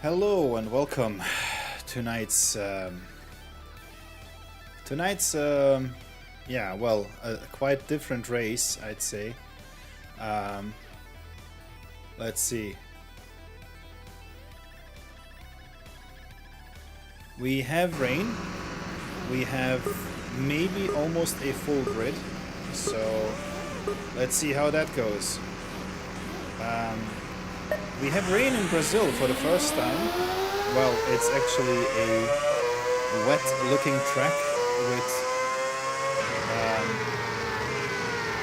Hello and welcome. Tonight's yeah, well, a quite different race, I'd say. Um, let's see. We have rain. We have maybe almost a full grid. So let's see how that goes. We have rain in Brazil for the first time. Well, it's actually a wet-looking track with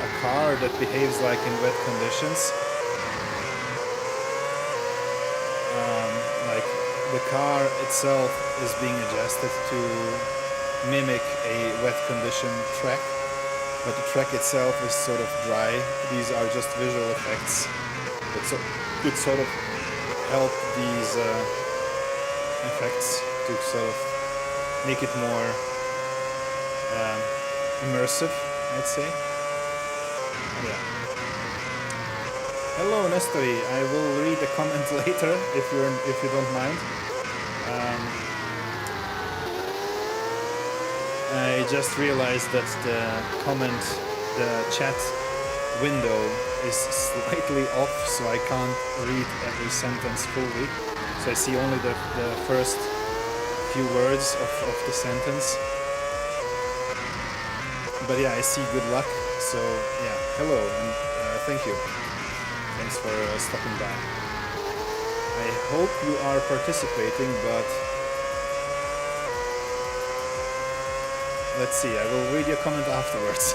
a car that behaves like in wet conditions. Like the car itself is being adjusted to mimic a wet condition track, but the track itself is sort of dry. These are just visual effects that sort of help these effects to sort of make it more immersive, I'd say. Yeah. Hello, Nestori. I will read the comment later if you don't mind. I just realized that the chat window is slightly off, so I can't read every sentence fully. So I see only the first few words of the sentence. But yeah, I see good luck. So yeah, hello and thank you. Thanks for stopping by. I hope you are participating, but let's see, I will read your comment afterwards.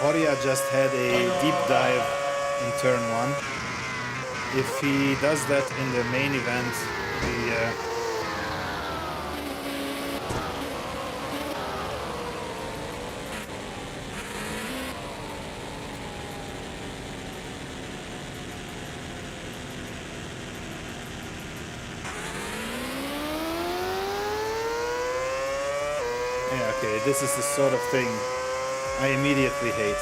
Horia just had a deep dive in turn 1. If he does that in the main event, yeah, okay, this is the sort of thing I immediately hate.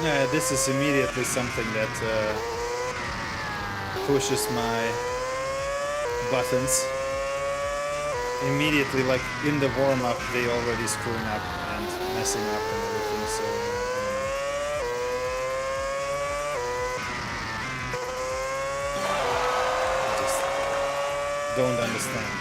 Yeah, this is immediately something that pushes my buttons. Immediately, like in the warm-up, they already screwing up and messing up and everything, so I just don't understand.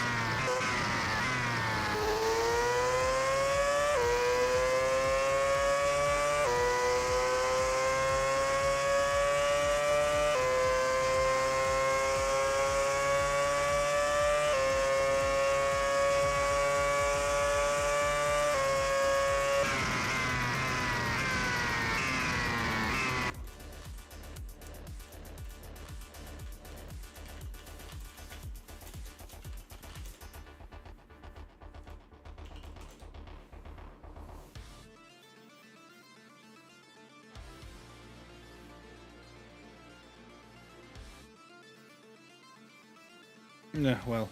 Yeah, well.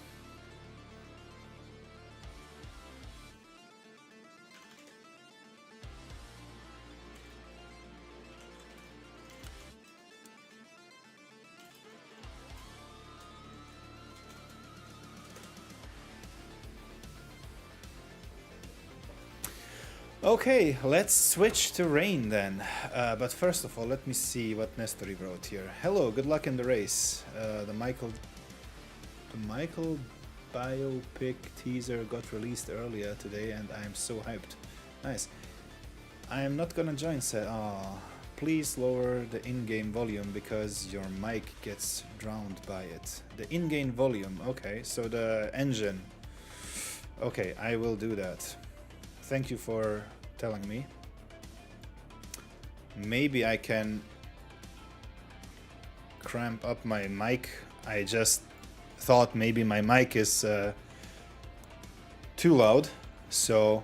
Okay, let's switch to rain then. But first of all, let me see what Nestori wrote here. Hello, good luck in the race. The Michael biopic teaser got released earlier today and I'm so hyped. Nice. I am not gonna join, said. Oh, please lower the in-game volume because your mic gets drowned by it. The in-game volume, okay, so the engine. Okay, I will do that. Thank you for telling me. Maybe I can cramp up my mic. I just thought maybe my mic is too loud, so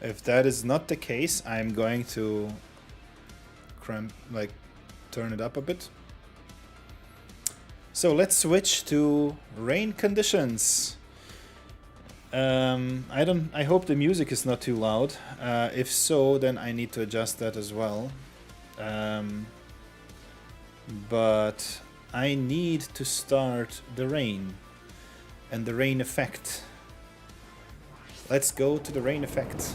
if that is not the case, I'm going to turn it up a bit. So let's switch to rain conditions. I hope the music is not too loud. If so, then I need to adjust that as well. But I need to start the rain and the rain effect. Let's go to the rain effect.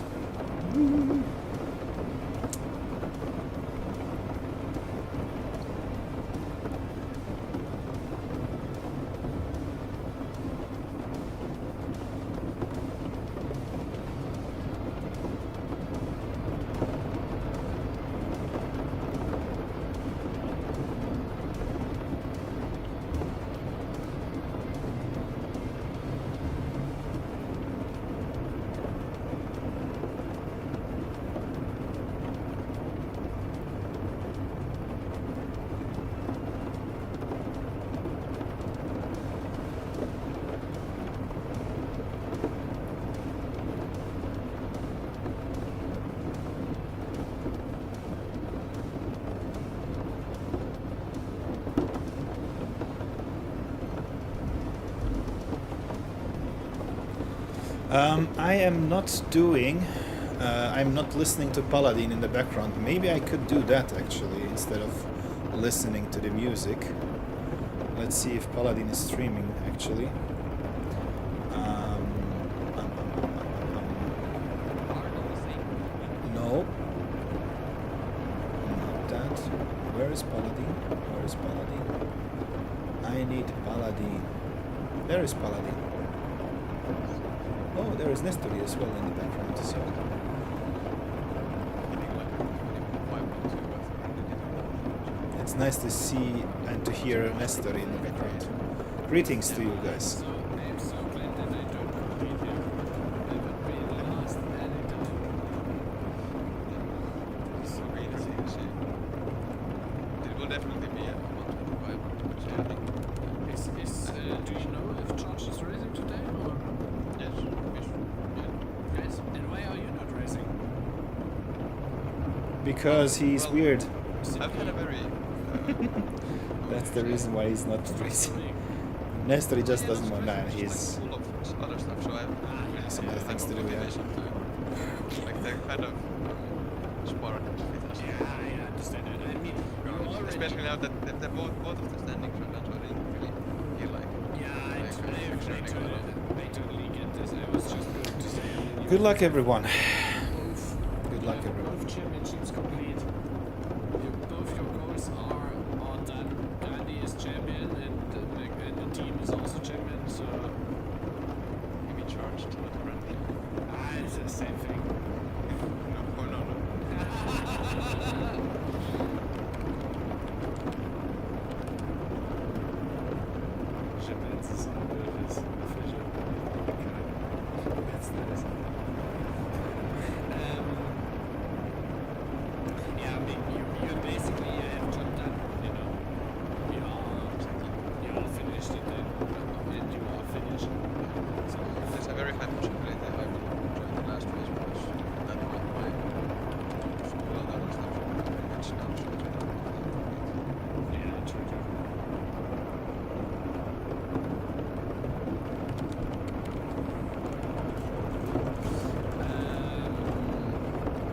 I am not doing, I'm not listening to Paladin in the background. Maybe I could do that actually instead of listening to the music. Let's see if Paladin is streaming actually. No. Not that. Where is Paladin? Where is Paladin? I need Paladin. There is Paladin. Oh, there is Nestori as well in the background, so... It's nice to see and to hear Nestori in the background. Greetings to you guys. Because he's weird. That's the reason why he's not racing. Nestor just doesn't want that. He's some other things to do. Yeah. Like they're kind of spark. Yeah, I understand it. I mean, especially now that they're both of the standings right now, so I didn't really feel like. Yeah, I totally get this. I was just going to say. Good luck, everyone. Good luck, everyone. Both championships complete. Both your goals are done. Gandhi is champion, and the team is also champion. So Maybe charged to the friendly. it's the same thing. No. Champions is on this official. That's nice. Yeah, I mean, you basically have job done, you know. You are finished it then, and you are finished. So There's a very high possibility that I will join the last race because that might my well that was not very much now, so yeah, true.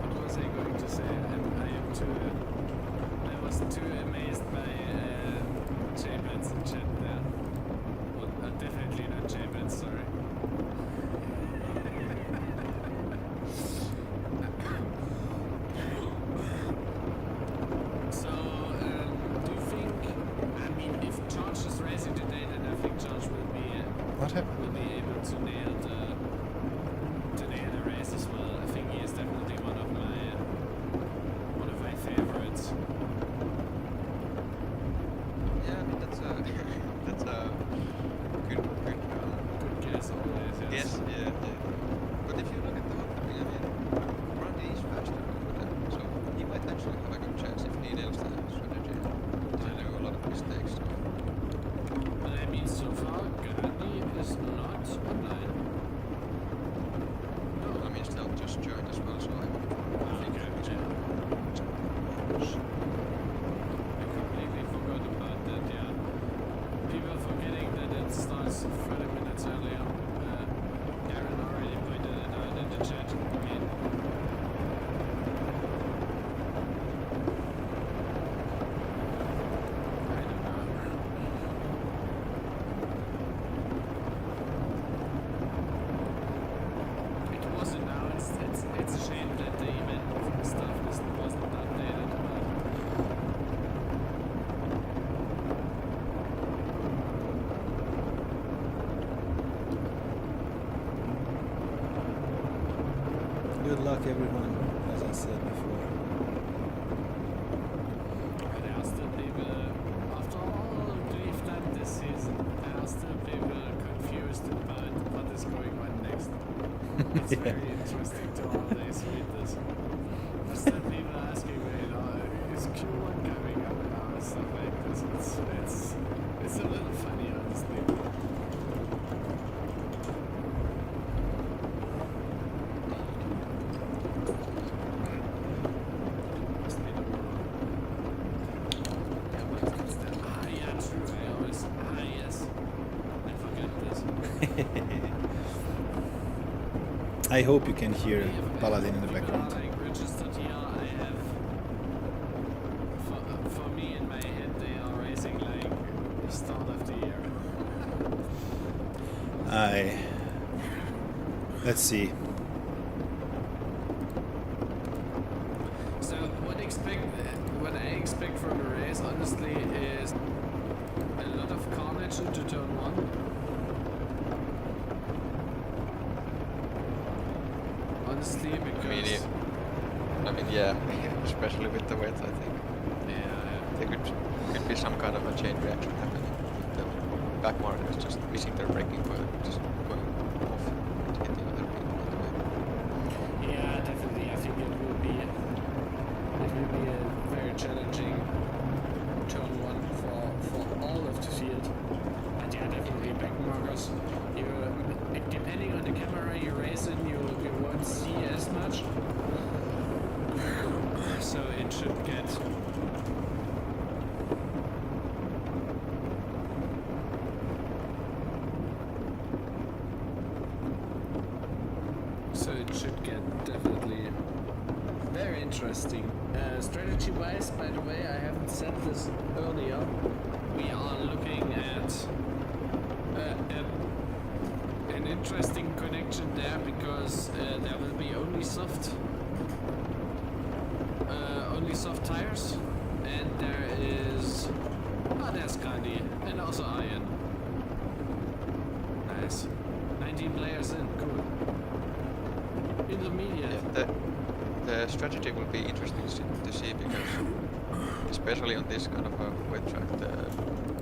What was I going to say? I was too amazed by champions in chat there. Well, definitely not champions, sorry. So, do you think, I mean, if George is racing today, then I think George What happened? will be able to nail the race as well. I think he is definitely one of my favorites. That's a good Good guess always, yes. guess. Yeah. But if you look at the whole thing, I mean, Randy is faster over them, so he might actually have a good chance if he nails the strategy. Doesn't do a lot of mistakes. So. But I mean, so far, Gandhi is not online. No. I mean, still just joined as well, so I think he's I completely forgot about that, yeah. People forgetting that it starts 30 minutes earlier. Darren already pointed it out in the chat. I mean, I don't know. It was announced. It's a shame that the event stuff wasn't updated. But Good luck, everyone, as I said before. there are still people, after all we've done this season, there are still people confused about what is going on next. It's very interesting to always read this. There's still people asking me, is Q1 coming up now and stuff like this. It's a little funny, honestly. Must be the one. Yeah, what is that? Ah, yeah, true. I always. Ah, yes. I forget this. I hope you can hear If Paladin in the people background. are, like, registered here, I have. For me, in my head, they are racing like the start of the year. Let's see. So what I expect from the race, honestly, is a lot of carnage into turn 1. Honestly, because I mean, yeah, especially with the wet, I think yeah, there could be some kind of a chain reaction happening. The back markers just missing their braking point, just going off and hitting other people on the way. yeah, definitely. I think it will be a very challenging turn 1 for all of the field. And yeah, definitely back markers. You depending on the camera you race in, you won't see as much. So it should get. So it should get definitely very interesting. Strategy-wise, by the way, I haven't said this earlier. We are looking at an interesting connection there because there will be only soft tires, and there's Kandi and also Iron. Nice. 19 players in, cool. Intermediate. Yeah, the strategy will be interesting to see because, especially on this kind of a wet track, the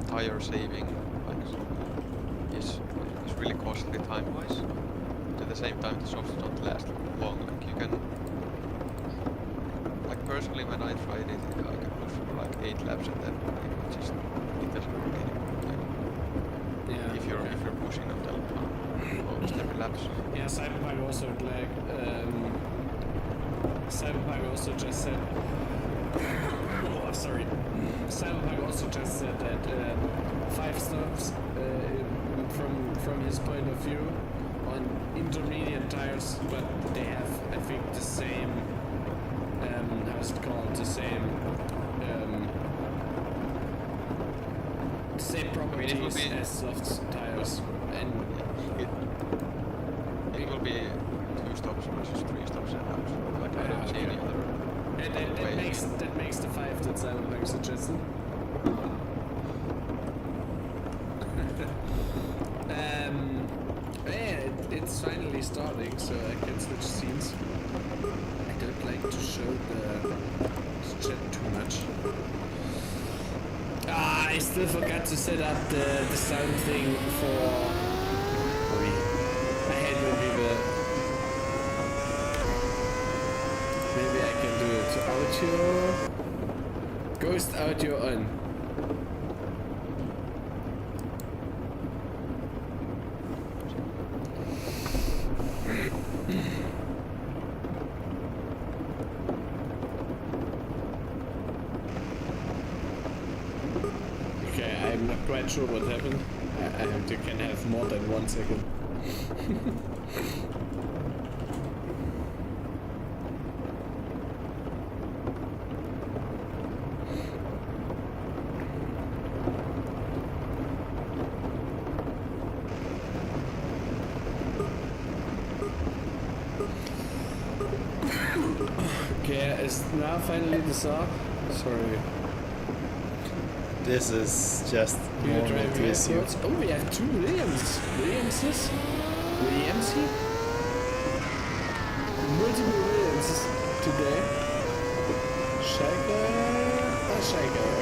tire saving is really costly time-wise. At the same time, the softs don't last long. Like you can, like personally, when I tried it, I can push for like 8 laps and then it doesn't work anymore. Like, Yeah. if you're pushing until almost every lap. So. Yeah, Cyberpunk also Cyberpunk also just said. Oh, sorry. Cyberpunk also just said that 5 stops from his point of view on intermediate tires, but they have, I think, the same. How's it called? The same properties as soft tires, and it will be 2 stops versus 3 stops and laps. Like I don't see any other and way. that makes the 5 that Cyberpunk suggested. Yeah, it's finally starting, so I can switch scenes. I don't like to show the chat too much. Ah, I still forgot to set up the sound thing for real. I hate when people. Maybe I can do it. Audio. Ghost audio on. Okay, I'm not quite sure what happened. You can have more than 1 second. Okay, is now finally the song? Sorry. This is just You normal drive TSU. airports. Oh, we have 2 Williamses. Williamsy? Multiple Williamses today. Shy Guy.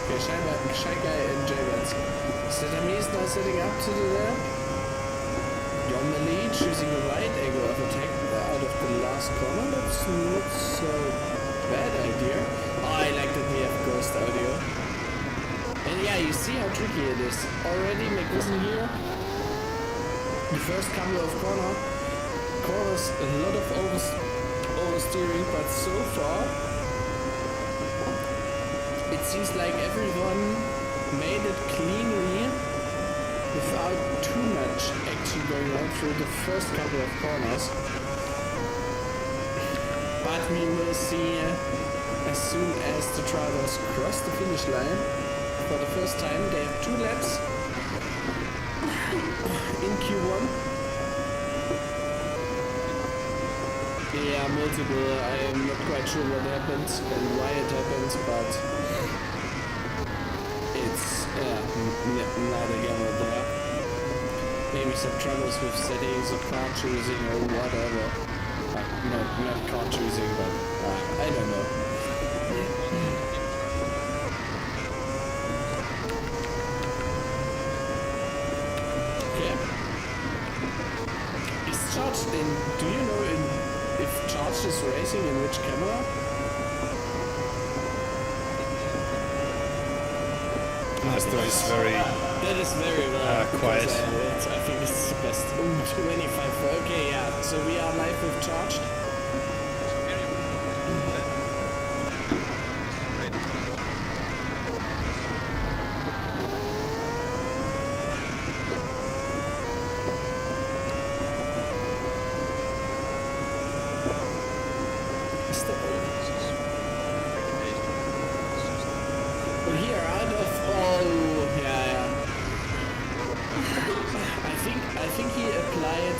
Okay, Shy Guy and J-Vans. Setami is now setting up to the left. You're on the lead, choosing a right angle of attack out of the last corner. That's not so bad idea. Oh, I like that we have ghost audio. And yeah, you see how tricky it is. Already McWilson here. The first couple of corners, a lot of oversteering, but so far it seems like everyone made it cleanly without too much action going on through the first couple of corners. But we will see as soon as the drivers cross the finish line. For the first time, they have 2 laps in Q1. Yeah, multiple. I am not quite sure what happened and why it happened, but it's neither here nor there. Maybe some troubles with settings or car choosing or whatever. No, not car choosing, but I don't know. Charged in, do you know if Charged is racing in which camera? Master is very That is very well. quiet. I think it's the best. Ooh, 25. Okay, yeah. So we are live with Charged. Here out of I think he applied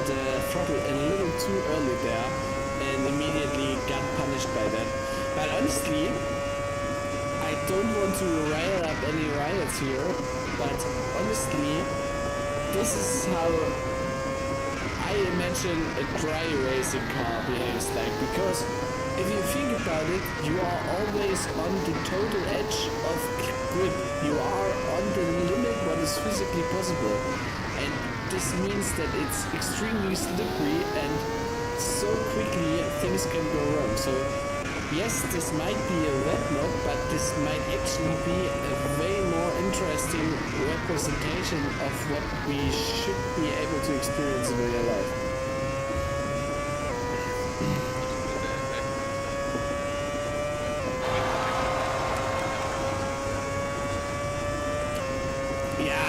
the throttle a little too early there and immediately got punished by that. But honestly, I don't want to rile up any riots here, but honestly, this is how I imagine a dry racing car behaves like, because if you think about it, you are always on the total edge of grip. You are on the limit what is physically possible. And this means that it's extremely slippery and so quickly things can go wrong. So yes, this might be a red knob, but this might actually be a way more interesting representation of what we should be able to experience in real life.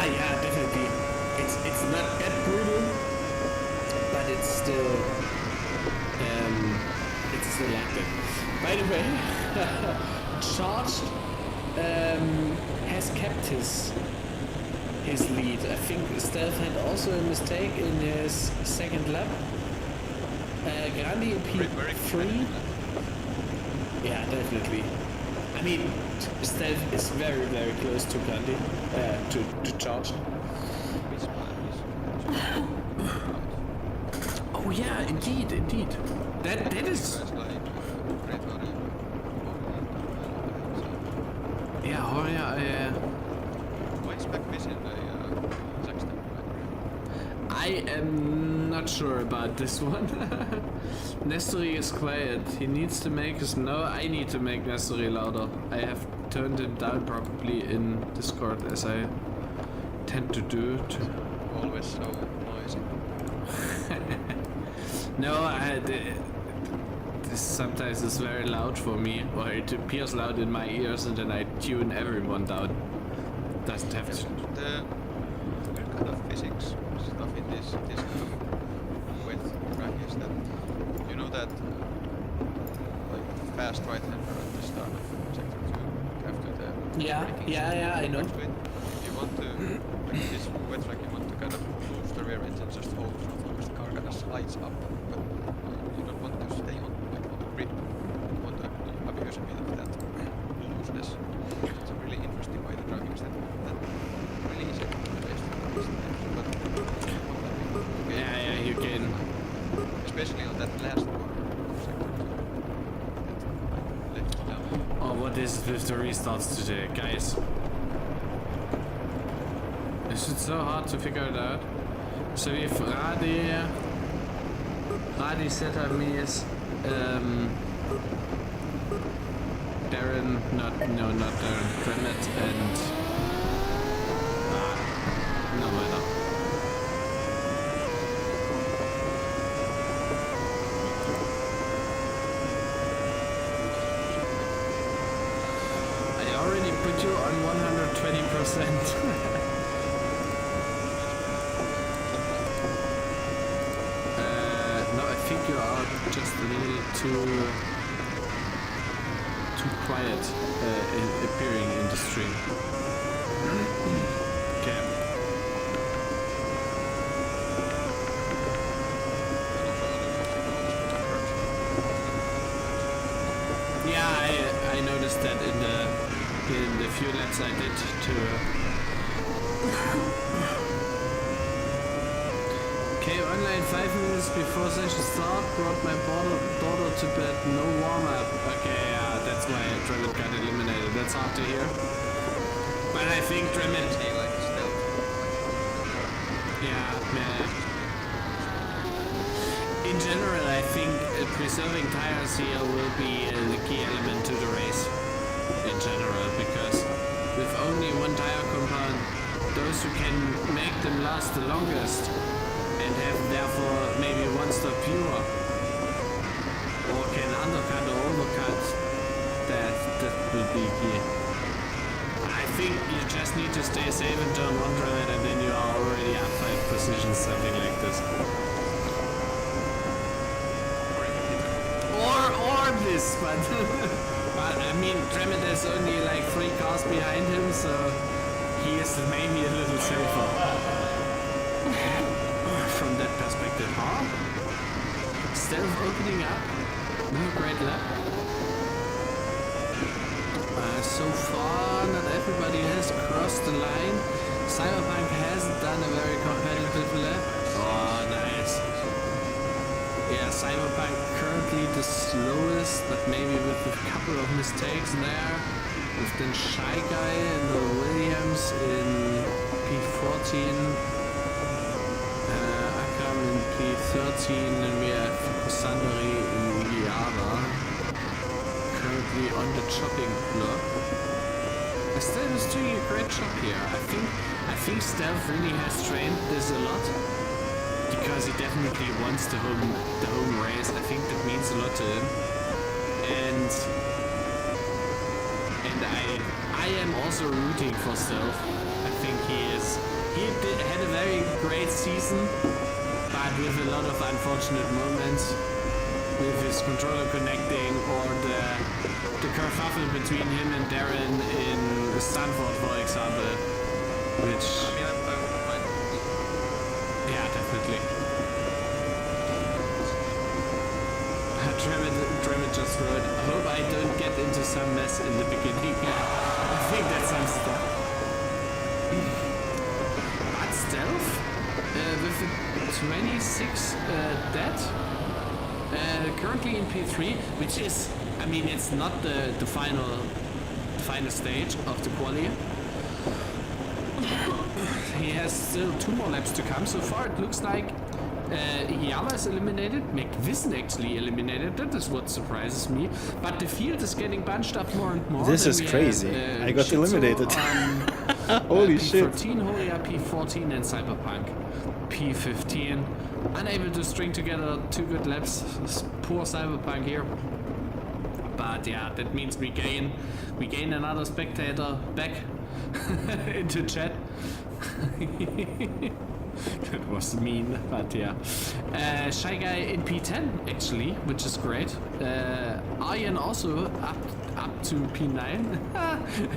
Yeah, definitely. It's not that brutal, but it's still like that. By the way, Charged has kept his lead. I think Stealth had also a mistake in his second lap. Grandi in P3. Yeah, definitely. I mean, Stealth is very, very close to Grandi, to Charged. Oh yeah, indeed. That is. Yeah, back missing the Kazakhstan, right? I am not sure about this one. Nestori is quiet. He needs to make his... No, I need to make Nestori louder. I have turned him down probably in Discord, as I tend to do. Always so noisy. No, this sometimes is very loud for me, or it appears loud in my ears, and then I tune everyone down. Doesn't have to. The weird kind of physics stuff in this kind of wet track is that you know that like fast right hander at the start of sector 2 after the braking I know. You want to with this wet track you want to kind of move the rear engine just hold throttle because the car kind of slides up, but you don't want to stay on like on the grip. You want to abuse a bit of that looseness. It's a really interesting way to drive because that really easy to place but Yeah, you can. especially on that last corner of sector 2 that left down. Oh, what is it with the restarts today, guys? Is it so hard to figure it out? So if Radi setup me is Darren, not Darren, Clement and no matter. I already put you on 120%. No, I think you are just a little too quiet appearing in the stream. Okay. Yeah, I noticed that in the few laps I did to. Okay, online 5 minutes before session start, brought my daughter to bed, no warm-up. Okay, yeah, that's why Dremet got eliminated. That's hard to hear. But I think Dremet... Yeah. In general, I think preserving tires here will be the key element to the race. In general, because with only one tire compound, those who can make them last the longest and have therefore maybe one stop fewer, or can undercut or overcut, that will be key. I think you just need to stay safe in turn 1 Dremet, and then you are already up 5 positions, something like this. Or this, but but I mean Dremet has only like 3 cars behind him, so he is maybe a little safer. From that perspective, huh? Instead of opening up, great lap. So far, not everybody has crossed the line. Cyberpunk hasn't done a very competitive lap. Oh, nice. Yeah, Cyberpunk currently the slowest, but maybe with a couple of mistakes there. With the Shy Guy and the Williams in P14. In P13 and we have Sandari in Giara currently on the chopping block. Estelle is doing a great job here. I think Stealth really has trained this a lot because he definitely wants the home race. I think that means a lot to him. And I am also rooting for Stealth. I think he had a very great season. But with a lot of unfortunate moments, with his controller connecting or the kerfuffle between him and Darren in Stanford, for example, which... I mean, I wouldn't mind. Yeah, definitely. Dremet just wrote, I hope I don't get into some mess in the beginning. I think that sums it up. But Stealth, with a 26 dead, currently in P3, which is, I mean, it's not the final stage of the quali, He has still 2 more laps to come. So far, it looks like Yama is eliminated. McVissen actually eliminated. That is what surprises me. But the field is getting bunched up more and more. This Then is we crazy. have, I got Shitzo eliminated. on, Holy P13, shit. Hoya P14, and Cyberpunk P15. Unable to string together 2 good laps. Poor Cyberpunk here. But yeah, that means we gain another spectator back into chat. That was mean, but yeah. Shy Guy in P10 actually, which is great. Arjen also up to P9.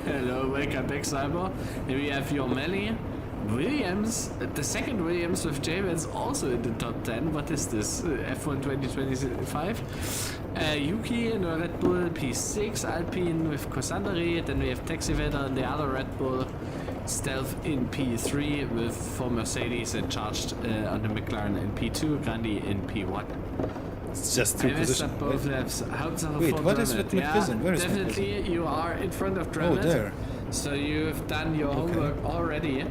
Hello, welcome back, Cyber. Here we have your Melly. Williams, the second Williams with J-Vans also in the top 10. What is this? F1 2025. Yuki in a Red Bull P6, Alpine with Kosandari. Then we have Taxivator in the other Red Bull. Stealth in P3 with for Mercedes and Charged on the McLaren in P2. Grandi in P1. It's just 2 positions. Both laps. Wait, what is with McVissen? Where is definitely McVissen? you are in front of Oh, Dranet. there. So you've done your homework already.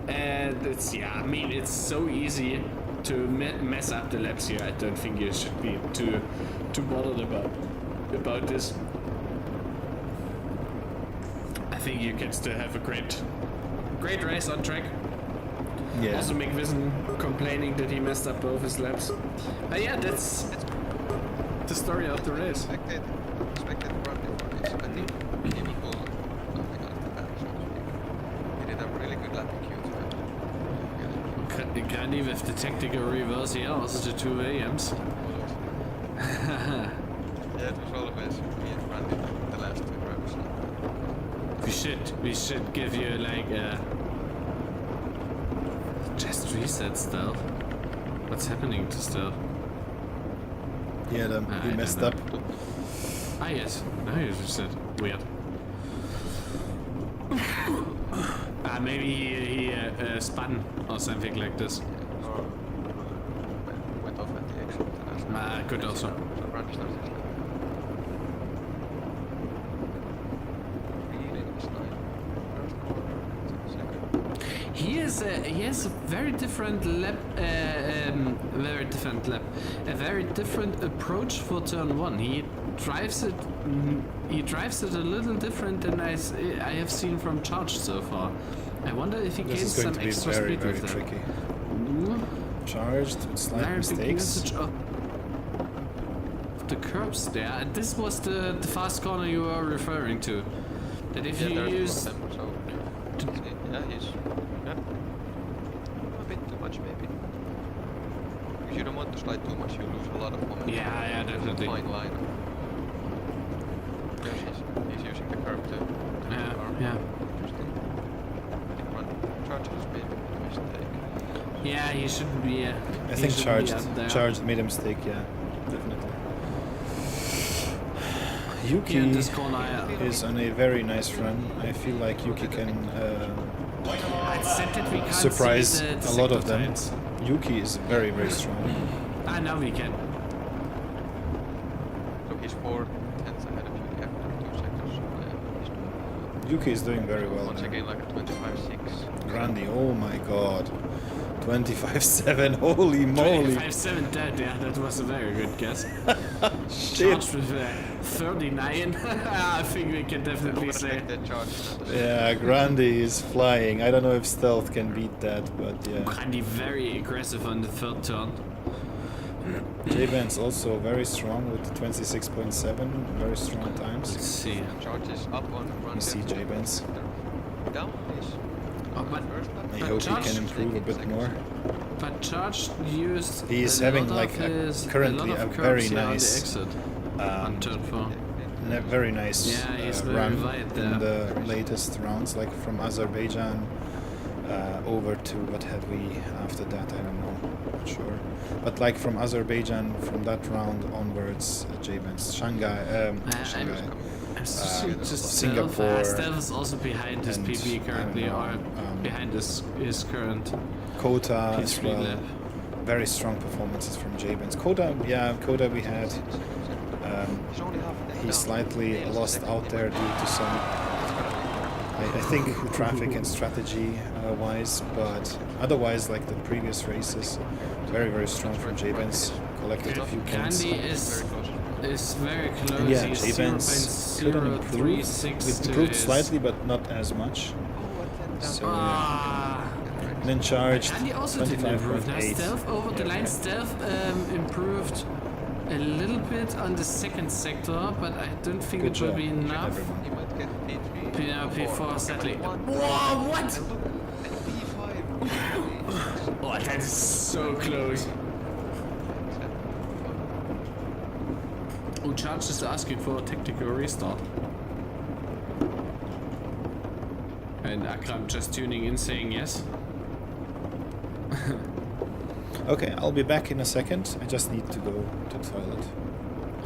And it's, yeah, I mean, it's so easy to mess up the laps here. I don't think you should be too bothered about this. I think you can still have a great race on track. Yeah. Also McVissen complaining that he messed up both his laps. But yeah, that's the story of the race. Expected run before this. I think he will pull something like the back, so to speak. He did a really good lap in Q2. Grandi with the tactical reverse here, also the 2 Williams. Yeah, it was always me and Randy, the last 2 drivers. We should give you like a just reset stealth. What's happening to stealth? Yeah, he I messed don't up. know. Ah yes, now you reset. Weird. Maybe he spun or something like this. Or went off at the exit. Good also. So Randy starts his lap. He has a very different lap, a very different approach for turn 1. He drives it a little different than I have seen from Charged so far. I wonder if he This gains is going some to be extra very, speed very with that. tricky. Mm, Charged with slight very big mistakes. usage of the curbs there. And this was the fast corner you were referring to. That if you use them, so yeah, he's a bit too much maybe. Because you don't want to slide too much, you lose a lot of momentum. yeah, definitely. Fine line. Yes, he's using the curve to Yeah. Interesting. I think run charges maybe a mistake. Yeah, he shouldn't be. I think Charged made a mistake, yeah, definitely. Yuki Here in this corner, is on a very nice run. I feel like Yuki can I said that we can't surprise see the a lot of sector them. times. Yuki is very, very strong. Now we can. So he's 4 tenths ahead of you after 2 seconds. So yeah, he's doing Yuki is doing very well once now. again like a 25.6. Grandi, oh my god. 25.7, holy moly. 25.7 dead, yeah, that was a very good guess. Shit. Charged with 39. I think we can definitely say. That charge. Yeah, Grandi is flying. I don't know if Stealth can beat that, but yeah. Grandi very aggressive on the 3rd turn. J-Band's also very strong with 26.7, very strong times. Let's see. Charge is up on run. You see J-Band's. Down is. Oh, but I hope he can improve a bit more. But Charged used. He is a having lot like of his, currently lot a of very curbs here on the nice, exit on turn 4. very nice Yeah, he's very run wide in there. the latest rounds, like from Azerbaijan over to what had we after that, I don't know, not sure. But like from Azerbaijan, from that round onwards, J-Band's Shanghai, Singapore, Stealth is also behind his and, PB currently, I don't or know, behind his current Kota as P3 well. lap. Very strong performances from J-Band's. Kota we had. He slightly lost out there due to some I think traffic and strategy wise, but otherwise, like the previous races, very very strong from J-Benz. Collected a few points. Gandhi Very close. is very close. And yeah, He's J-Benz could have improved. 0.036 It to improved his- slightly, but not as much. So yeah. Ah. And then charged Gandhi also didn't improve. Now 25.8. stealth over the line. Stealth improved a little bit on the second sector, but I don't think Good it will job. be enough. Everyone. He might get P3. P4 sadly. Whoa, Whoa, what? P5. Oh, that is so close. Oh, Charge is asking for a tactical restart. And Akram just tuning in saying yes. Okay, I'll be back in a second. I just need to go to the toilet.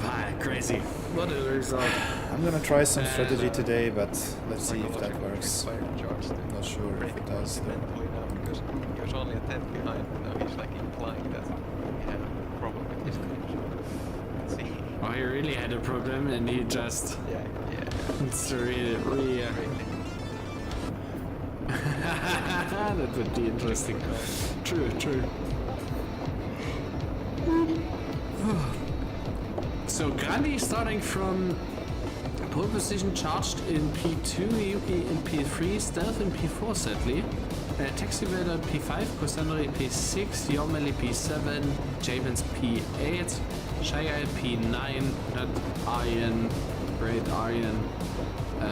Ah, crazy. What a result. I'm gonna try some strategy today, but let's see if that works. Charge to Not sure if it does though. mentally now because he was only a tenth behind. Now he's like implying that he had a problem with his connection. Let's see. Oh, he really had a problem and he just... Yeah. It's really... Really. That would be interesting. True. So Grandi starting from pole position, charged in P2, Yuki in P3, Stealth in P4 sadly. Taxi Vader P5, Cosandri P6, Yomeli P7, Jabens P8, Shai P9, Red Aryan, Great Aryan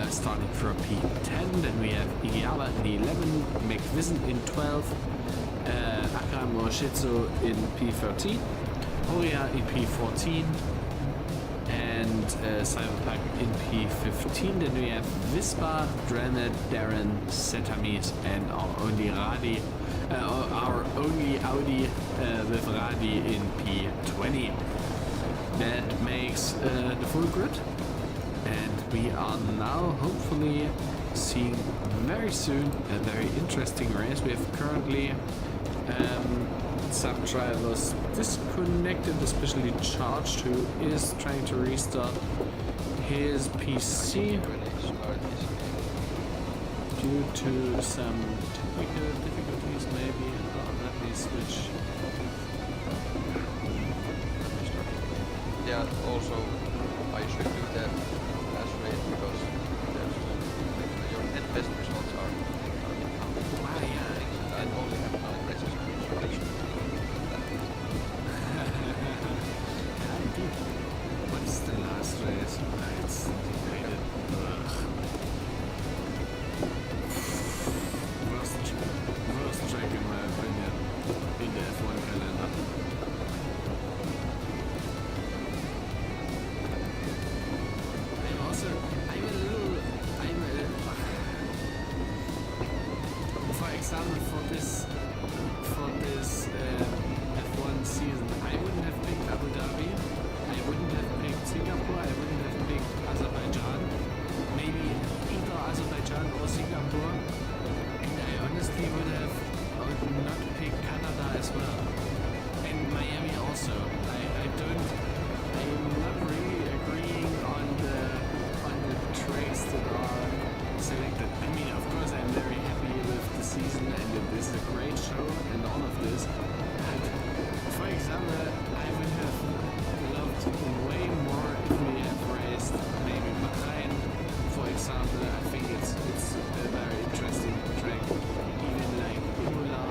starting from P10. Then we have Igiaba in 11, McVision in 12, Akram Moshitsu in P13, Horia in P14, and Cyberpunk in P15. Then we have Vispa, Dranet, Darren, Setamis, and our only Audi with Radi in P20. That makes the full grid, and we are now hopefully seeing very soon a very interesting race. We have currently some drivers disconnected, especially Charged, who is trying to restart his PC due to some technical difficulties maybe. Let me switch. Yeah, also I should do that last race because your 10 best results are I only have 9 races. So I should What's the last race? It's debated. Worst track in my opinion in the F1 calendar. For example, for this F1 season, I wouldn't have picked Abu Dhabi, I wouldn't have picked Singapore, I wouldn't have picked Azerbaijan, maybe either Azerbaijan or Singapore, and I honestly would not pick Canada as well, and Miami also. I'm not really agreeing on the tracks that are selected. I mean, of course, I'm very happy with the season and it is a great show and all of this. But for example, I would have loved way more if we have raced maybe Bahrain, for example. I think it's a very interesting track. Even like Imola.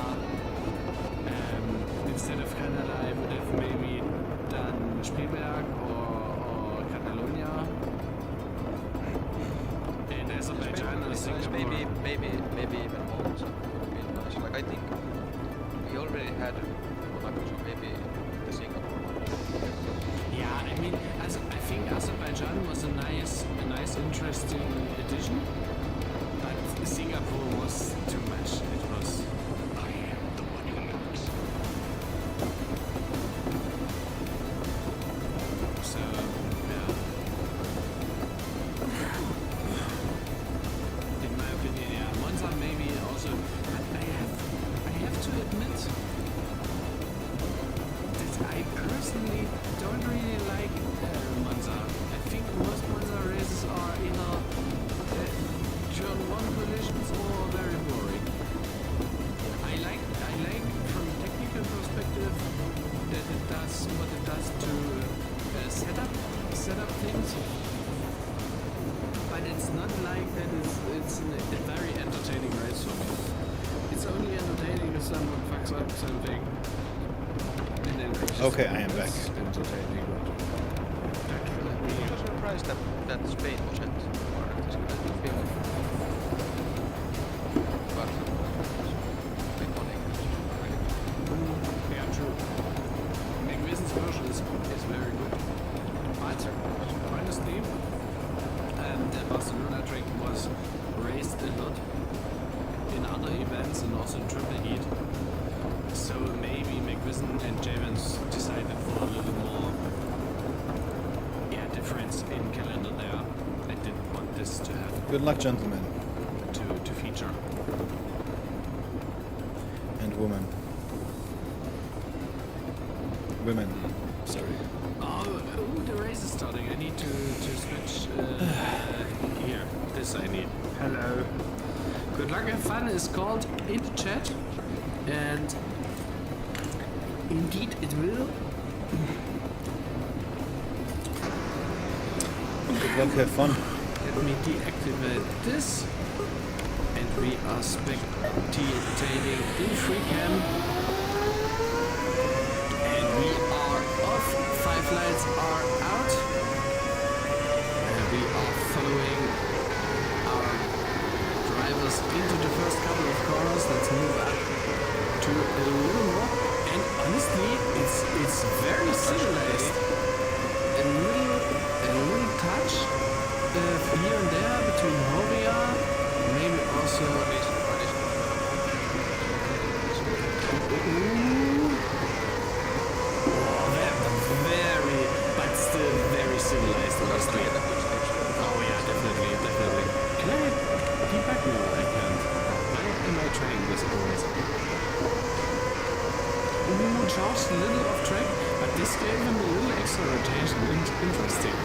Instead of Canada, I would have maybe done Spielberg or Catalonia. And Azerbaijan or Singapore. maybe even Monza would be nice. Like I think we already had Monaco, so maybe the Singapore one. Yeah, I mean, I think Azerbaijan was a nice, interesting addition, but Singapore was too much. It was. I am the one who knocks. So yeah. In my opinion, yeah, Monza maybe also. But I have to admit that I personally don't really like Monza. I think most Monza races are either turn one collisions or very boring. I like from a technical perspective that it does what it does to set up things. But it's not like that it's a very entertaining race for me. It's only entertaining if someone fucks up something and then crashes. Okay, I am back. It's entertaining, but actually, I'm so surprised that Spain wasn't part of this kind of film. But iconic. yeah, true. McVissen's version is very good. But honestly, the Barcelona track was raced a lot in other events and also in triple heat. So maybe McVissen and Javens decided for a little more difference in calendar there. I didn't want this to happen. Good luck, gentlemen To feature. and women. Women. Sorry. Oh, the race is starting. I need to switch here. This I need. Hello. Good luck and fun is called in the chat. And indeed it will. Good luck, have fun. Let me deactivate this. And we are spectating in free cam. And we are off. 5 lights are out. And we are following our drivers into the first couple of corners. Let's move up to a little more. And honestly, it's very civilized. A little touch here and there between Horia, maybe also very, but still very civilized, honestly. Oh yeah, definitely. Can I debug? No, I can't. Why am I trying this always? Ooh, Charles a little off track, but this gave him a little extra rotation. Interesting.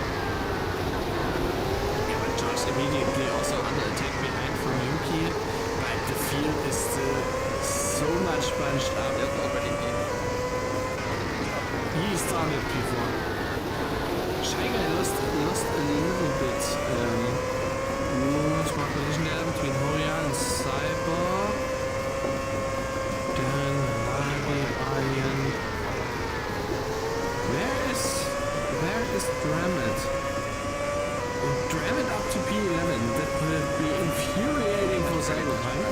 Yeah, but Charles immediately also under attack behind from Yuki, but the field is still so much bunched up. He started before. Shy Guy lost a little bit. Smart collision there between Horia and Cyber. Then Alien. Where is Dramit? Dramit up to P11. That will be infuriating for Cyberpunk.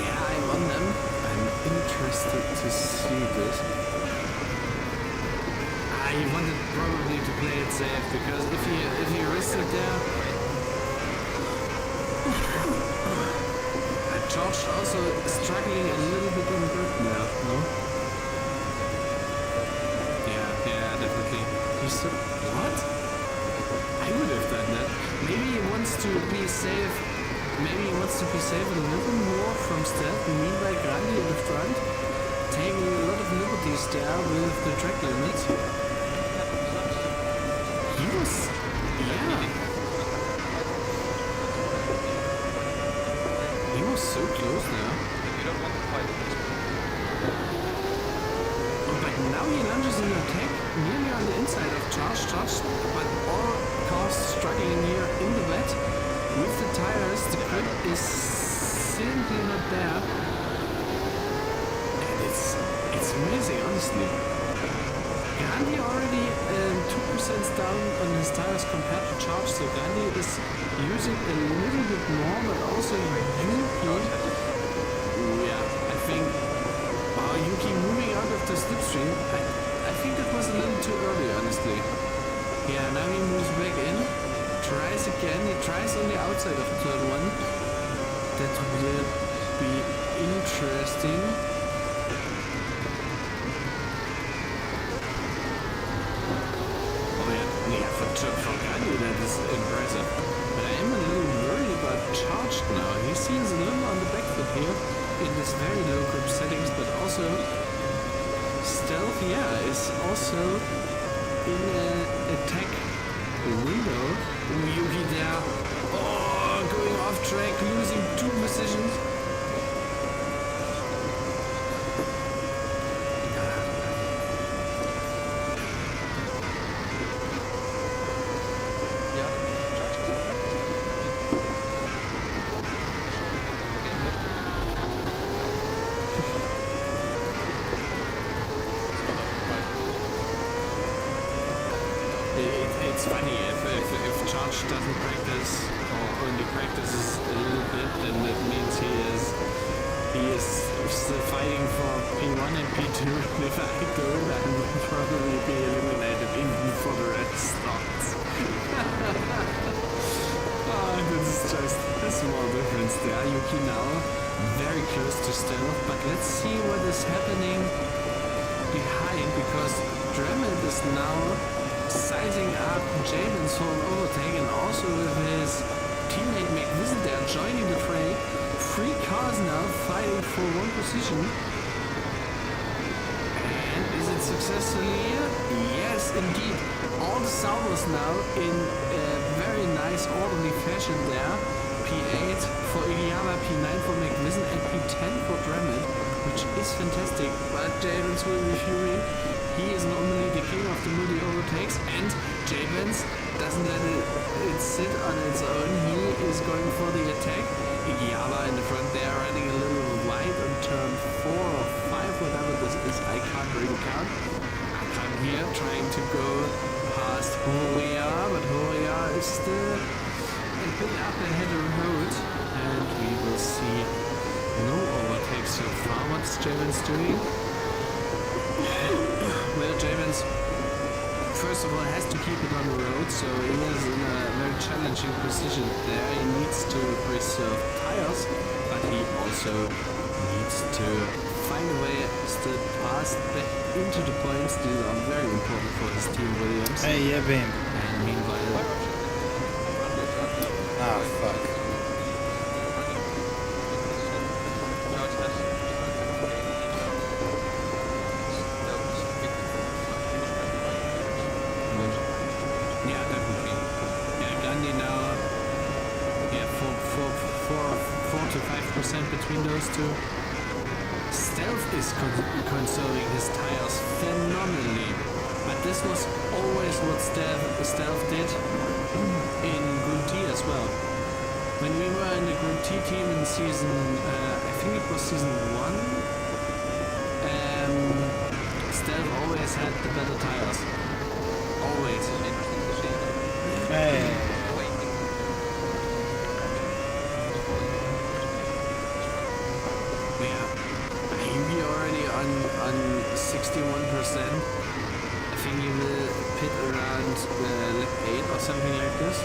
Yeah, I'm on them. I'm interested to see this. He wanted probably to play it safe because if he risks it there. George also struggling a little bit in grip now, no? Yeah, definitely. He's so... What? I would have done that. Maybe he wants to be safe. Maybe he wants to be safe a little more from stealth. Meanwhile, Grandi in the front, taking a lot of liberties there with the track limits. He was... Yeah. He was so close now. You don't want to fight this. But now he lunges in attack nearly on the inside of Charge, but all cars struggling here in the wet. With the tires, the grip is simply not there. And it's amazing, honestly. Gandhi already 2% down on his tires compared to Charge, so Gandhi is using a little bit more, but also Yuki. Yeah, I think Yuki moving out of the slipstream. I think that was a little too early, honestly. Yeah, now he moves back in, tries again. He tries on the outside of turn 1. That will be interesting. For Gandhi, that is impressive. But I am a little worried about Charged now. He seems a little on the back foot here in this very low grip settings, but also stealth, yeah, is also in attack window. Yuki there. Oh, going off track, losing 2 positions. It's funny if Charge doesn't practice or only practices a little bit, then that means he is still fighting for P1 and P2. If I go, I will probably be eliminated even before the red starts. Oh, this is just a small difference there. Yuki now very close to stealth, but let's see what is happening behind, because Dremel is now sizing up Jaden's for an overtake, and also with his teammate McVision there joining the fray. 3 cars now fighting for 1 position. And is it successfully here? Yes, indeed. All the salvos now in a very nice orderly fashion there. P8 for Iliana, P9 for McVision, and P10 for Dremel, which is fantastic. But Jaden's will be furious. He is normally the king of the multi overtakes, and Jabens doesn't let it sit on its own. He is going for the attack. Igiaba in the front there, riding a little wide on turn 4 or 5, whatever this is. I can't really count. I'm here trying to go past Horia, but Horia is still a bit up ahead of the road, and we will see no overtakes so far. What's Jabens doing? Well, Javens, first of all, has to keep it on the road, so he is in a very challenging position there. He needs to preserve tires, but he also needs to find a way still past back into the points. These are very important for his team, Williams. Hey, yeah, Beam. And meanwhile... Ah, fuck. Yeah, definitely. Yeah, Gandhi now, yeah, 4 to 5% between those two. Stealth is conserving his tires phenomenally, but this was always what Stealth did in Group T as well. When we were in the Group T team in season, I think it was season 1, Stealth always had the better tires. Always. Hey. Yeah. Yugi already on 61%. I think he will pit around lap 8 or something like this.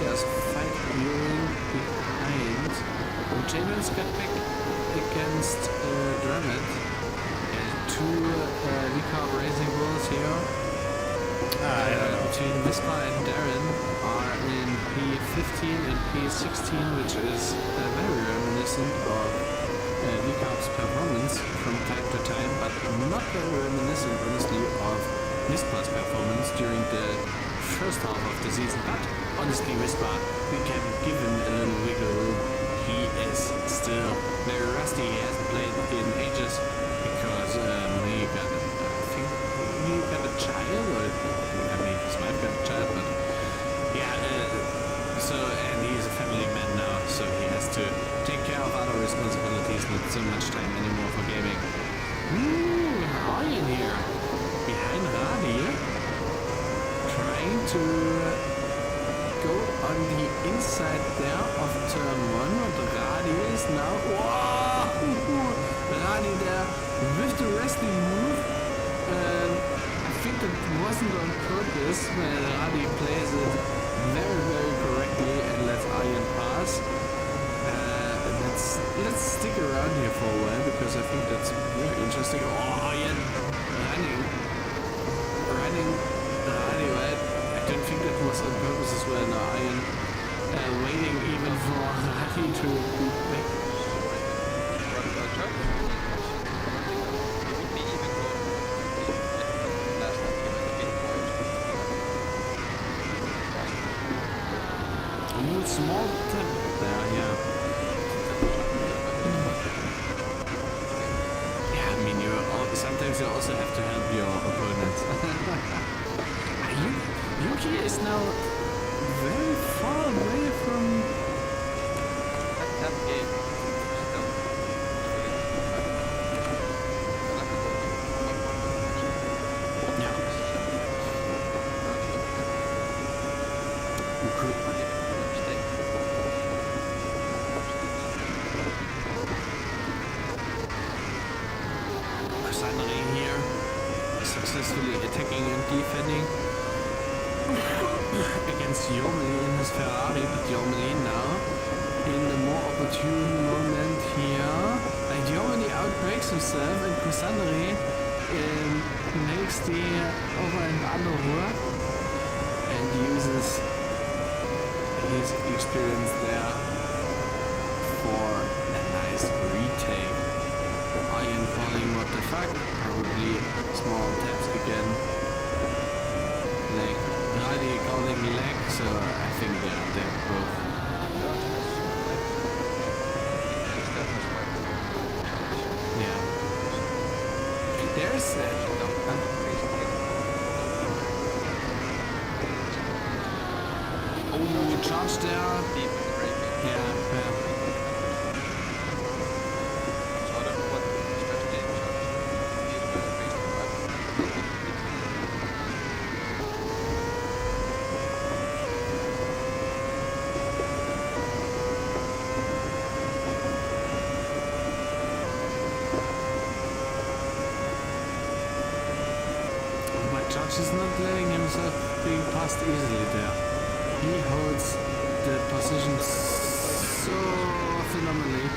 There's 5 viewing behind. And Jaden's got back against Drummond. And 2 V-Carb Racing Bulls here. Between Vispa and Darren are in P15 and P16, which is very reminiscent of V-Carb's performance from time to time, but not very reminiscent, honestly, of Vispa's performance during the first half of the season. But honestly, Vispa, we can give him a little wiggle room. He is still very rusty. He hasn't played in ages because he got a child, or I mean, his wife got a child, but yeah, so, and he's a family man now, so he has to take care of other responsibilities, not so much time anymore for gaming. Ryan here, behind Radi, trying to go on the inside there of turn 1, but Radi is now, Radi there with the wrestling move. I think it wasn't on purpose when Radi plays it very, very correctly and lets Arjen pass. Let's stick around here for a while, because I think that's very interesting. Oh, Arjen running Radi, right? I don't think that was on purpose as well. Now Arjen waiting even for Radi to be back. Ooh, small tap there, yeah. Yeah, I mean, sometimes you also have to help your opponents. Yuki is now very far away from... That game still Yeah. Cassandra here successfully attacking and defending against Yomeli in his Ferrari, but Yomeli now in the more opportune moment here. And Yomeli outbreaks himself and Cassandra makes the over and under work and uses his experience there for a nice retake. Ian calling what the fuck, probably small taps again. Leg, Riley calling leg, so I think they're both. Yeah. There's oh, charge there. Yeah, yeah. Judge is not letting himself being passed easily there. He holds the position so phenomenally.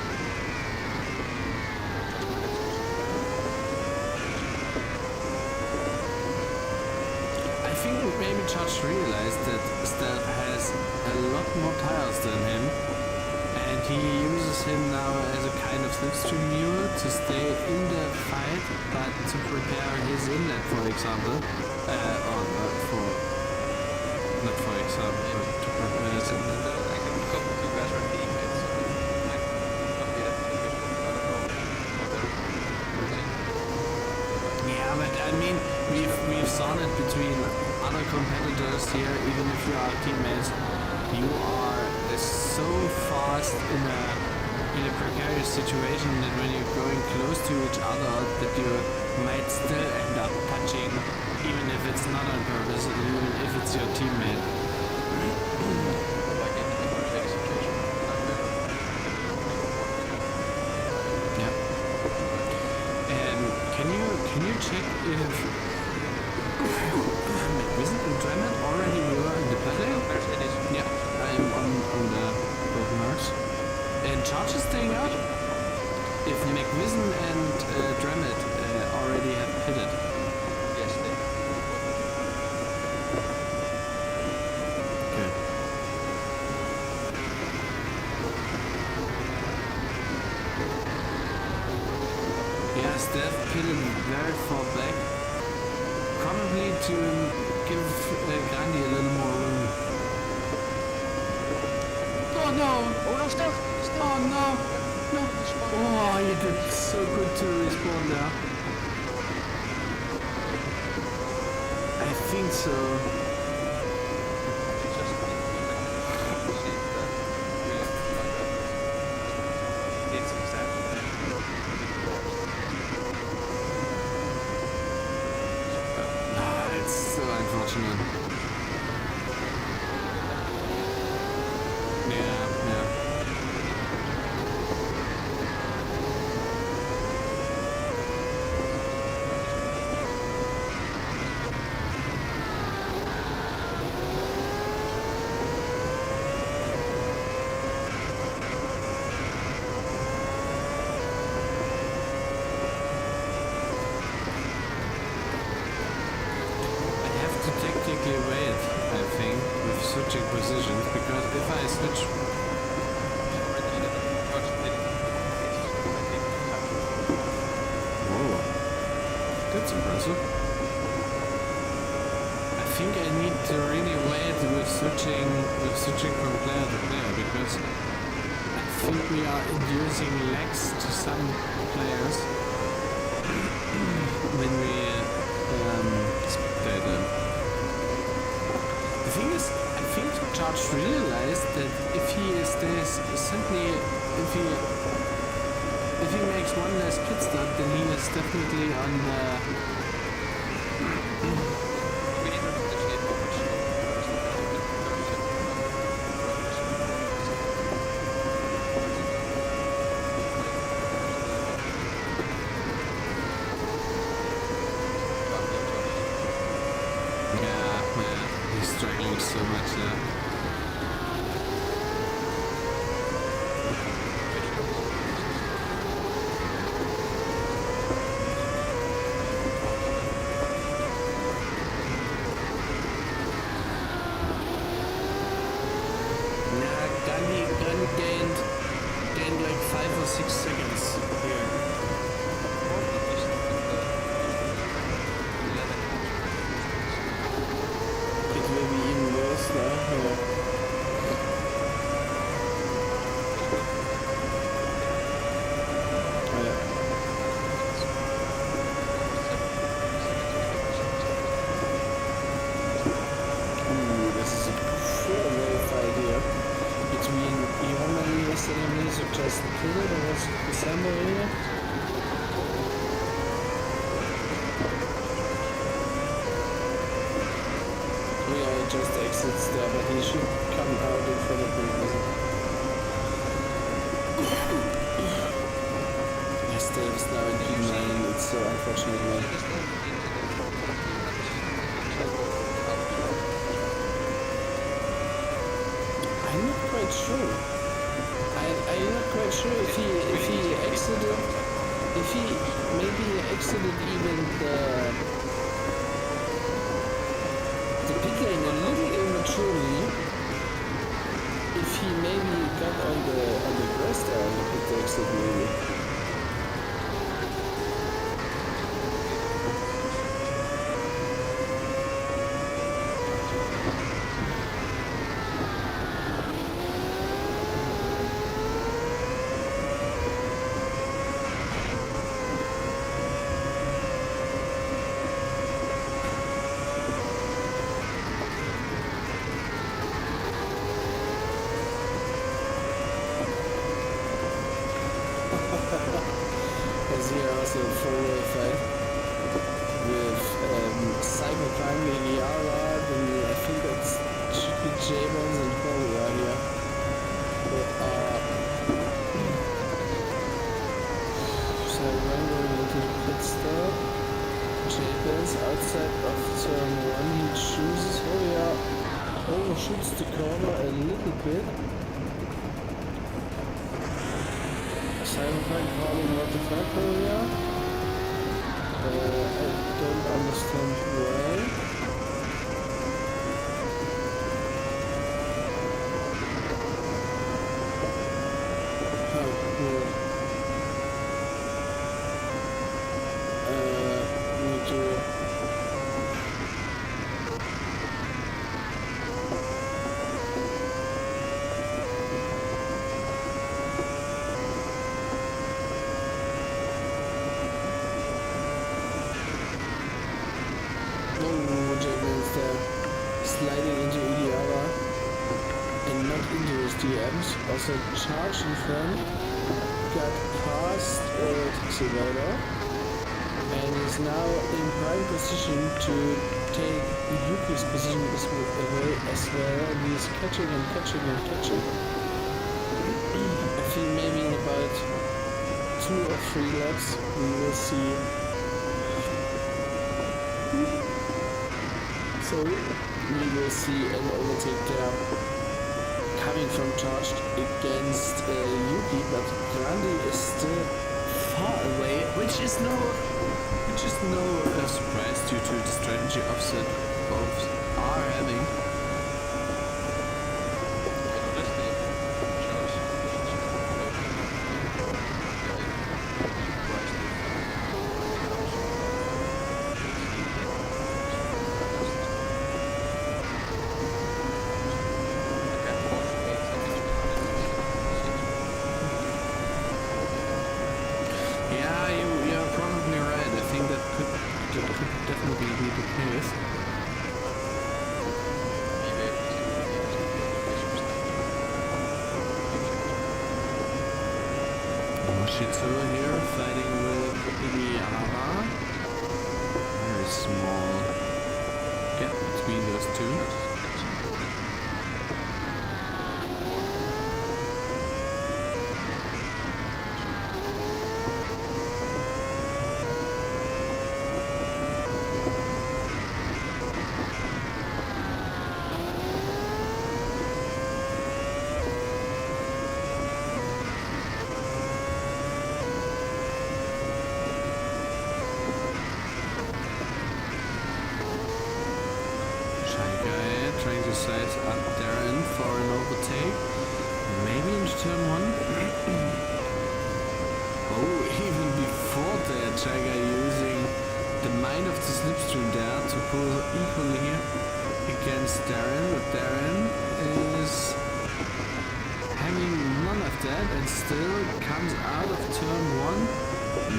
I think maybe Judge realized that Stealth has a lot more tires than him, and he uses him now as a kind of slipstream mule to stay in the fight, but to prepare his inlet, for example. Not for example, but to prepare his inlet. I can become two better teammates, so it might not be that difficult. I don't know how they're working. Yeah, but I mean, we've seen it between other competitors here, even if you are teammates, you are so fast in a precarious situation that when you're going close to each other, that you might still end up punching, even if it's not on purpose, even if it's your teammate. Like in emergency situation, Yeah. And can you check if McVision and Dremet already were in the planet? Yeah, I'm on the both marks. And Charge is staying out? If McVision and Dremet already have pitted. Yes, they. Okay. Yeah, Steph pitted very far back. Probably to give Grandi a little more room. Oh no! Oh no, Steph! Oh no! No! Oh, you did so good to respawn there. I think so. It's exactly. Ah, it's so unfortunate. Yeah. I have to tactically to really wait with switching from player to player because I think we are inducing lags to some players when we spectate them. The thing is, I think Charge realized that if he stays simply, if he makes one less pit stop, then he is definitely on the. We need to see how much Yeah, he's struggling so much now. Gained like 5 or 6 seconds here. It will be even worse now. Yeah. This is a four-way fight here between Johan yesterday, so just killed it, or was December here? Yeah, he just exits there, but he should come out in front of me. Yesterday is now in P9, it's so unfortunate, man. I'm not quite sure. I'm not quite sure if he exited, if he maybe exited even the pit lane a little immaturely. If he maybe got on the grass there on the pit exit maybe. As here also a four-way fight with Cyberpunk, Yara, then I think that's Chicky J-Bones and Korea here. So when going into the pit stop, J-Bones outside of turn 1, he chooses, overshoots the corner a little bit. Cyberpunk calling what the fuck area. I don't understand why. Oh, cool. Need to. Sliding into Idiara and not into his DMs. Also Charge in front, got past Taxi Rider and is now in prime position to take Yuki's position away as well. And he's catching and catching and catching. I think maybe in about 2 or 3 laps we will see. So we will see an overtake there coming from Charged against Yuki, but Grandi is still Far away, which is no surprise due to the strategy offset both are having. Shito here fighting with Iniara. Very small gap between those two. Trying to size up Darren for an overtake. Maybe into turn 1. Oh, even before that, Jagger using the mind of the slipstream there to pull equally here against Darren, but Darren is having none of that and still comes out of turn 1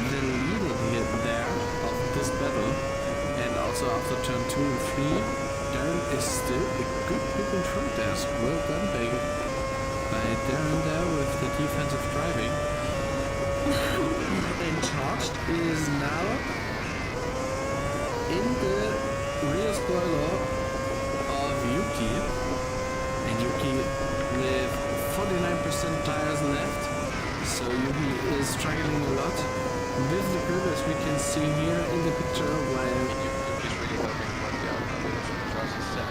the leader here there of this battle, and also after turn 2 and 3 Darren is still a good pick in front there. Well done by Darren there with the defensive driving. And Charged is now in the rear spoiler of Yuki. And Yuki with 49% tires left. So Yuki is struggling a lot with the grip, as we can see here in the picture, while Yuki's really helping point out how Charles is 7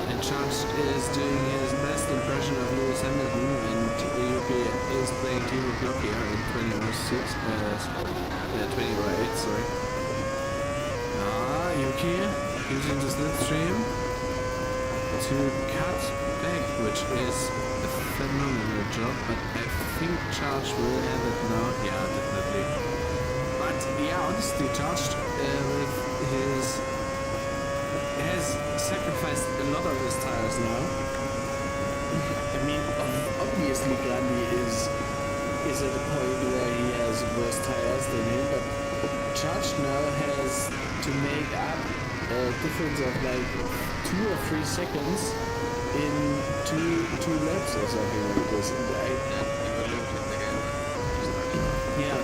and Charles is doing his best impression of Lewis Hamilton, and Yuki is playing Team Block here in 2006, 2008, sorry. Yuki using the slipstream to cut back, which is a phenomenal job, but I think Charge will have it now. Yeah, definitely. But yeah, honestly, Charged with his has sacrificed a lot of his tires now. I mean, obviously Grandi is at a point where he has worse tires than him, but Charged now has to make up a difference of like 2 or 3 seconds in two laps or something like this. And yeah.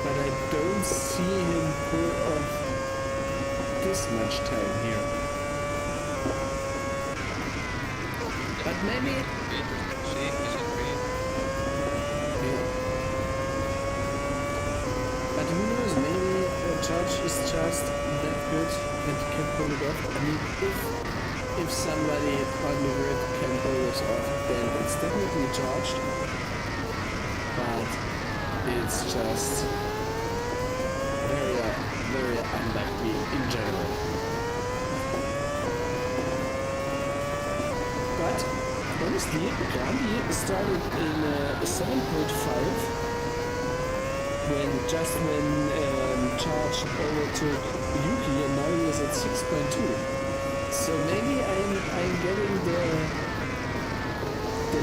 But I don't see him pull off this much time here. But maybe. Yeah. But who knows? Maybe Charge is just that good and can pull it off. I mean, if somebody on the grid can pull this off, then it's definitely Charged. But it's just very unlikely in general. But honestly, Grandi started in 7.5 when Charge overtook Yuki, and now he is at 6.2. So maybe I'm getting the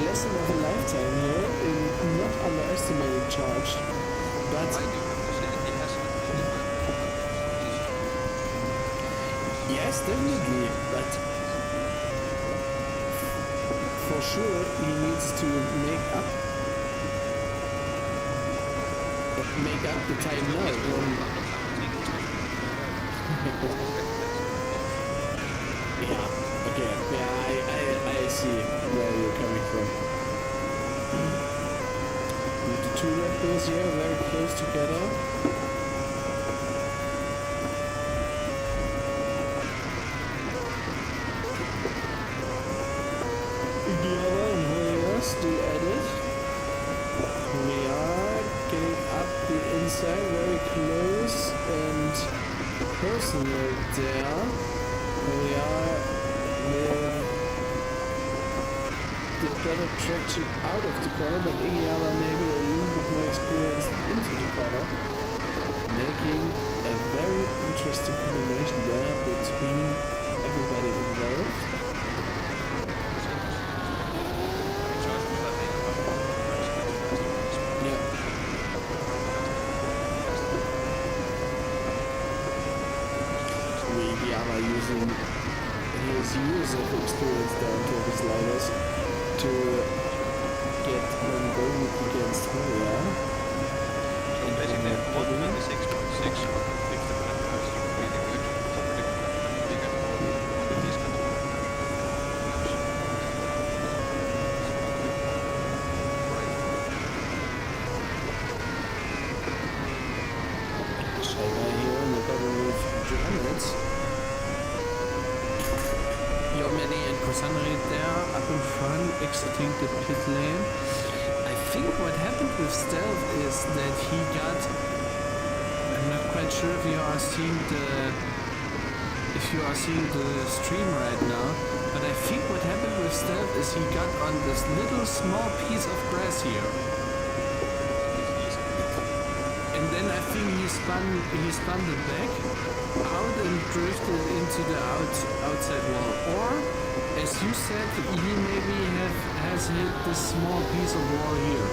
lesson of a lifetime here in not underestimating Charge, but yes, definitely, but for sure he needs to make up the time now. Yeah, okay, yeah, I see where you're coming from. With the 2 Red Bulls here very close together. Indiana and Hoya still at it. We are getting up the inside very close and personal there. We are with the better traction out of the corner, but Indiana maybe a little bit more experienced into the corner, making a very interesting combination there between everybody involved. Using his years of experience down to the sliders to get on going against Hungary. So basically 126.6 if the weather is really good. It's pretty good that we can hold with these kind of maps. Schreiber here in the bottom with Germans. Yomeni and Kosanari there up in front, exiting the pit lane. I think what happened with Stealth is that he got. I'm not quite sure if you are seeing the stream right now, but I think what happened with Stealth is he got on this little small piece of grass here. And then I think he spun it back out and drifted into the outside wall. Or, as you said, he maybe has hit this small piece of wall here.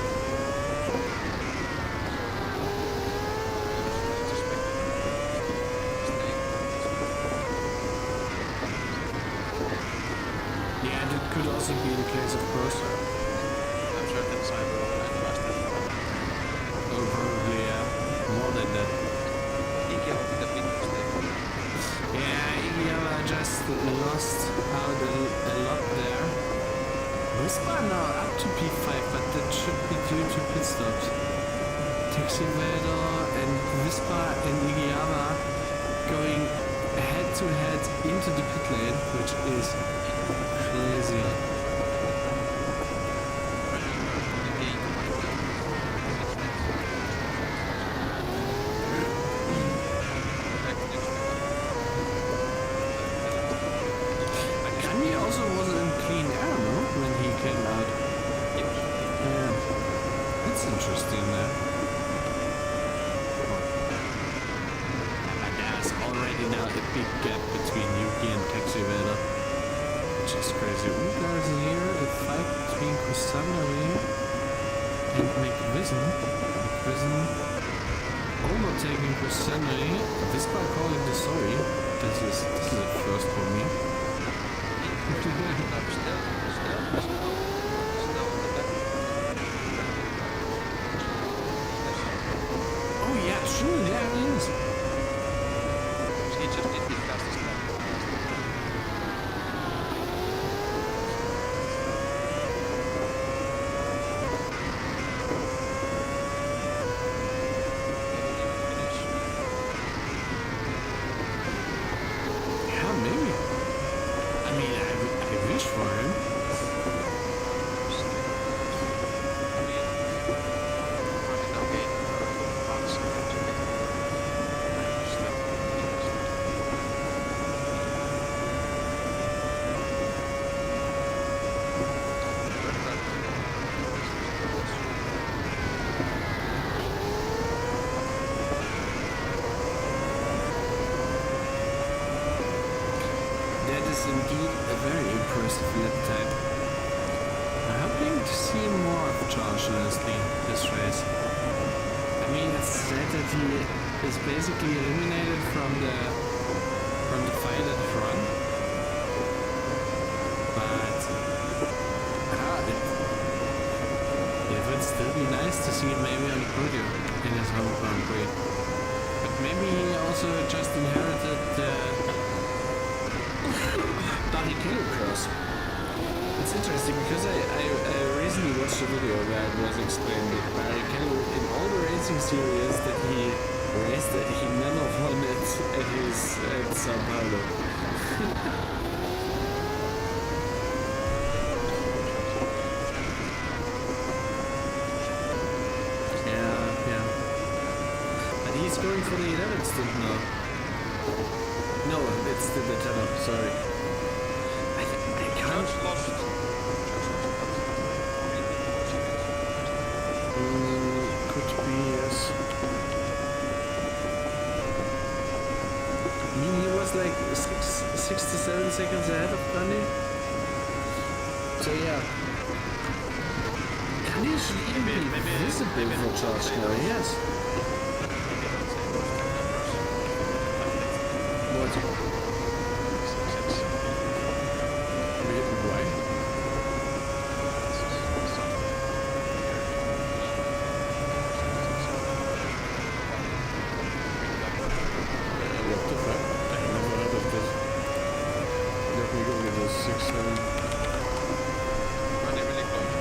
Yeah, that could also be the case, of course. I'm certain Cyber and Master Oh, probably, yeah. More than that. Iggy with a big mistake. Yeah, Igiyama just lost out a lot there. Whisper now up to P5, but that should be due to pit stops. Taxi Vader and Whisper and Igiyama going head to head into the pit lane, which is crazy. Kanye also was in clean air, no? When he came out. Yeah. That's interesting, man. But there's already now a big gap between Yuki and Taxi Vader. Which is crazy. We got here a fight between Kusanari and McVision. McVision overtaking Kusanari. Whisper calling the sorry. This is a first for me. Oh yeah, true, there it is. He just did the fastest lap. Yeah, maybe. I mean, I wish for him. That is indeed a very impressive lap time. I'm hoping to see more of George Leslie this race. I mean, it's said that he is basically eliminated from the fight at the front. But it would still be nice to see him maybe on the podium in his home Grand Prix. But maybe he also just inherited the Barrichello cross. It's interesting because I recently watched a video where it was explained that Barrichello, in all the racing series that he raced, that he never won it at Sao Paulo. Yeah. But he's going for the 11th stint now. No, it's the 10th, sorry. I can't. George lost. Could be, yes. I mean, he was like 6 to 7 seconds ahead of Kanye. So yeah, Kanye should even be visible for George now, yes. what? Why? We go get a 6-7. Running really close.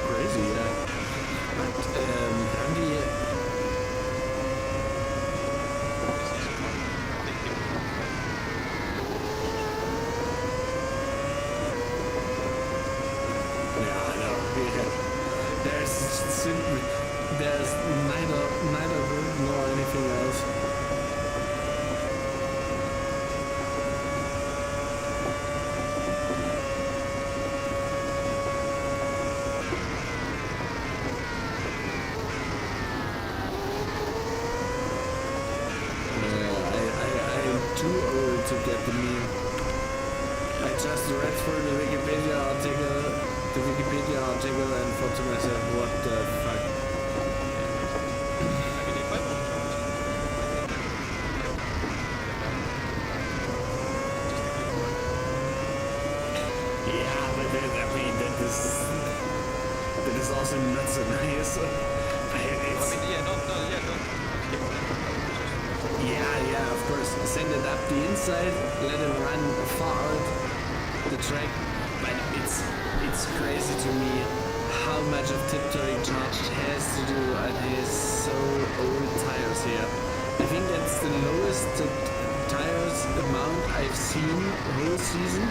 Crazy, yeah. But Andy, yeah, I know. There's neither room nor anything else. I'm too old to get the meme. I just read through the Wikipedia article and thought to myself, what the fuck? I mean, if I want to Yeah, but then, I mean, that is also not so nice. But it's, yeah, of course. Send it up the inside, let it run far out the track. But it's crazy to me how much of tiptoeing Charged has to do on his so old tires here. I think that's the lowest tires amount I've seen whole season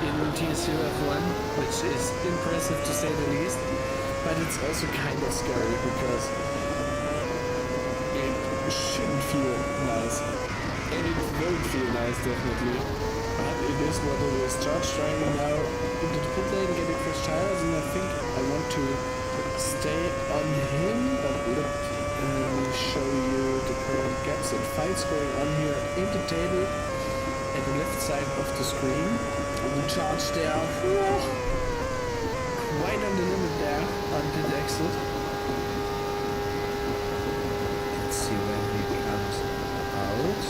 in TSU F1, which is impressive to say the least. But it's also kind of scary because it shouldn't feel nice. And it won't feel nice, definitely. But it is what it is. Charged driving now into the pit lane, getting fresh tires, and I think I want to stay on him. But look, let me show you the current gaps and fights going on here in the table at the left side of the screen. And the Charge there, quite on the limit there on pit exit. Let's see when he comes out.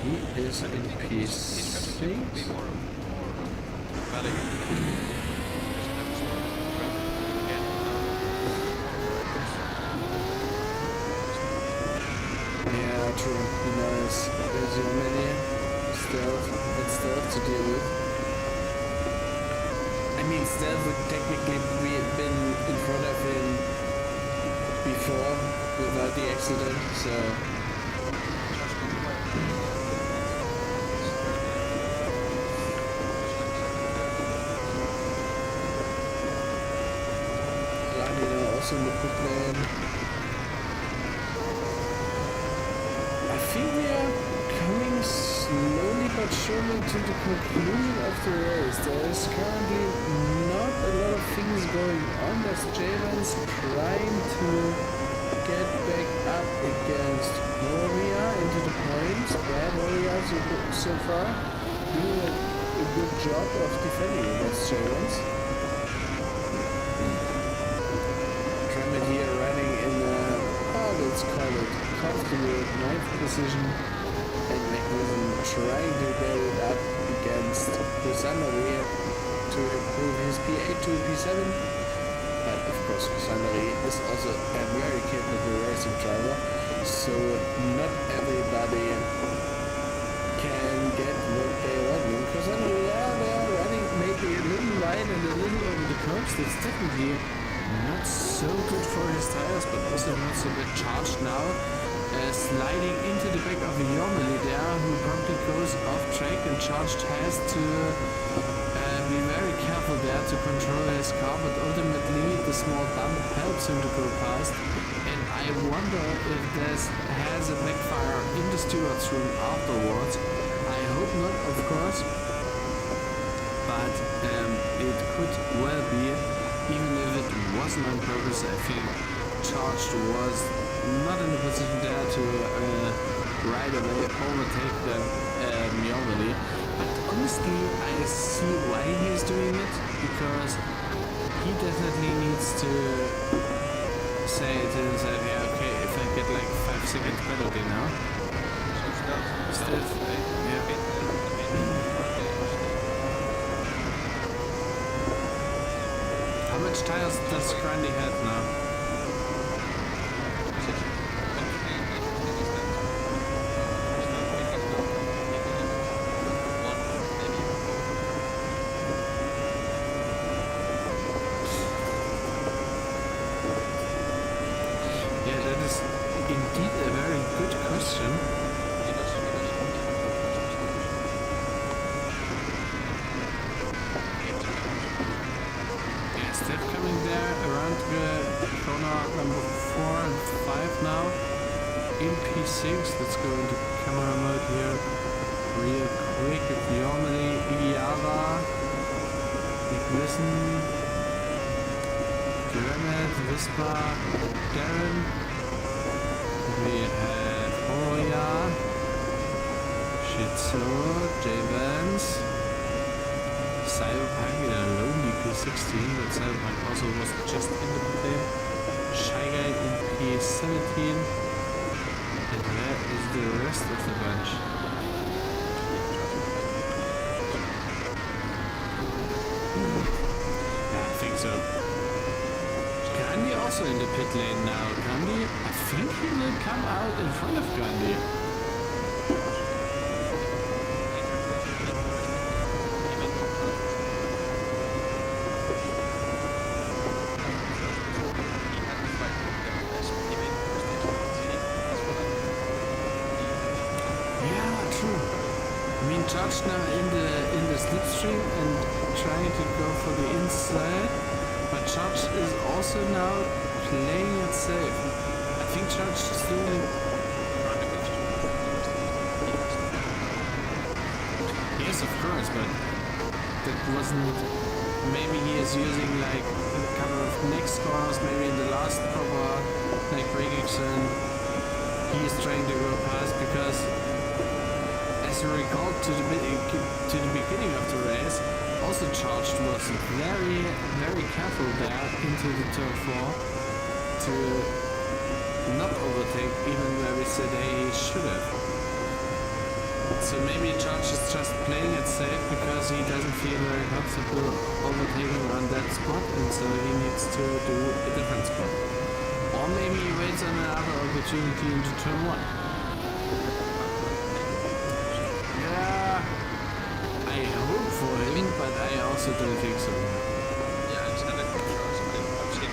He is in P6. Yeah, true. He knows there's so many stealth to deal with. I mean, stealth would technically been in front of him before without the accident, so. Also in the pit lane. I think we are coming slowly but surely to the conclusion of the race. There is currently not a lot of things going on. There's Jalen's trying to get back up against Moria into the points. Bad Moria so far doing a good job of defending against Jalen's. Here running in let's call it comfortable 9th position, and McNiven trying to get it up against Kusandari to improve his P8 to P7. But of course Kusandari is also a very capable racing driver, so not everybody can get what they want. Kusandari, yeah, they are running maybe a little wide and a little over the curbs. That's technically not so good for his tires, but also not so good. Charged now, sliding into the back of a Yormali there, who promptly goes off track, and Charged has to be very careful there to control his car, but ultimately the small bump helps him to go past. And I wonder if this has a backfire in the steward's room afterwards. I hope not, of course, but it could well be. Even if it wasn't on purpose, I think Charged was not in a position there to right away overtake the Miovali. But honestly, I see doing it because he definitely needs to say to himself, yeah, okay, if I get like 5 seconds penalty now. Stealth, yeah. How much tires does Grundy have now? Yeah, that is indeed a very good question. Yeah, Steph coming there around the corner number 4 and 5 now in P6. Let's go into camera mode here real quick. Normally Iara, Nick Pyramid, Whisper, Darren. We have Hoya, Shitsu, J-Vans, Cyberpunk in a lonely P16, but Cyberpunk also was just in the play. Shy Guy in P17, and where is the rest of the bunch? Yeah, I think so. Gandhi also in the pit lane now. Gandhi, I think he will come out in front of Gandhi. Yeah, true. I mean, George now in the slipstream and trying to go for the inside. But Charge is also now playing it safe. I think Charge is doing... Yes, of course, but that wasn't... Maybe he is using like a couple of next corners, maybe in the last proper, like Regixon. He is trying to go past because, as you recall to the beginning of the race, also Charged was very, very careful there into the turn 4 to not overtake even where we said he should have. So maybe Charged is just playing it safe because he doesn't feel very comfortable overtaking on that spot and so he needs to do a different spot. Or maybe he waits on another opportunity into turn 1. I hope for him, but I also don't think so. Yeah, it's kind of controls. I've seen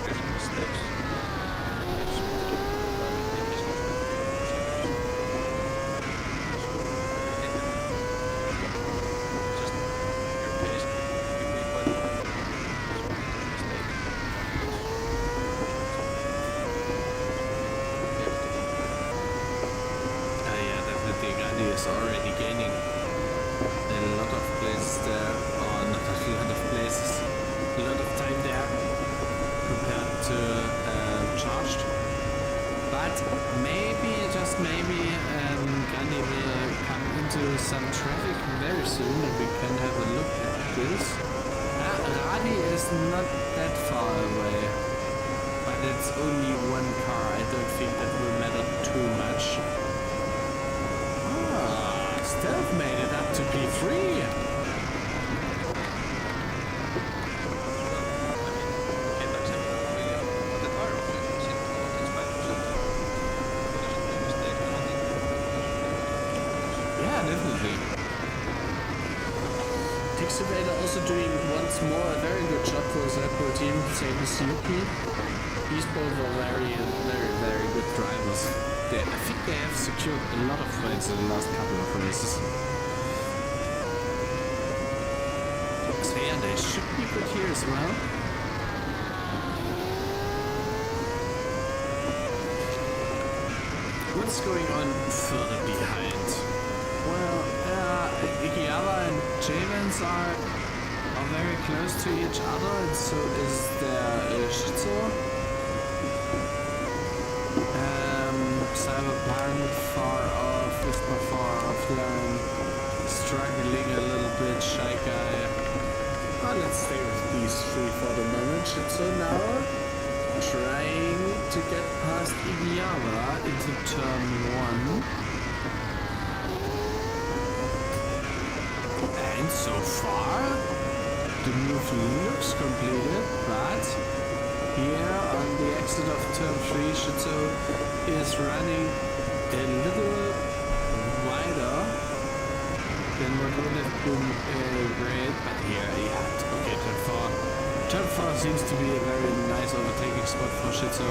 different mistakes. Just your pace can be quite mistake. Yeah, definitely. Gandhi is already gaining a lot of places there, or not a lot of places, a lot of time there compared to Charged. But maybe, just maybe, Gandhi will come into some traffic very soon and we can have a look at this. Radi is not that far away, but it's only one car. I don't think that will matter too much. Stealth made it up to P3. Yeah, definitely. Tixavator also doing once more a very good job for his Red Bull team, same as Yuki. These both are very, very, very good drivers. I think they have secured a lot of points in the last couple of races. So yeah, they should be good here as well. What's going on further behind? Well, Ikiava and Javens are very close to each other, and so is their Shizu. Cyberpunk far off, Whisper far off there, struggling a little bit, Shy Guy let's stay with these three for the moment. So now, trying to get past Igiava into turn 1. And so far, the move looks completed, but here on the exit of turn 3, Shitsu is running a little wider than what would have been great, but here, yeah, okay, turn 4 seems to be a very nice overtaking spot for Shitsu.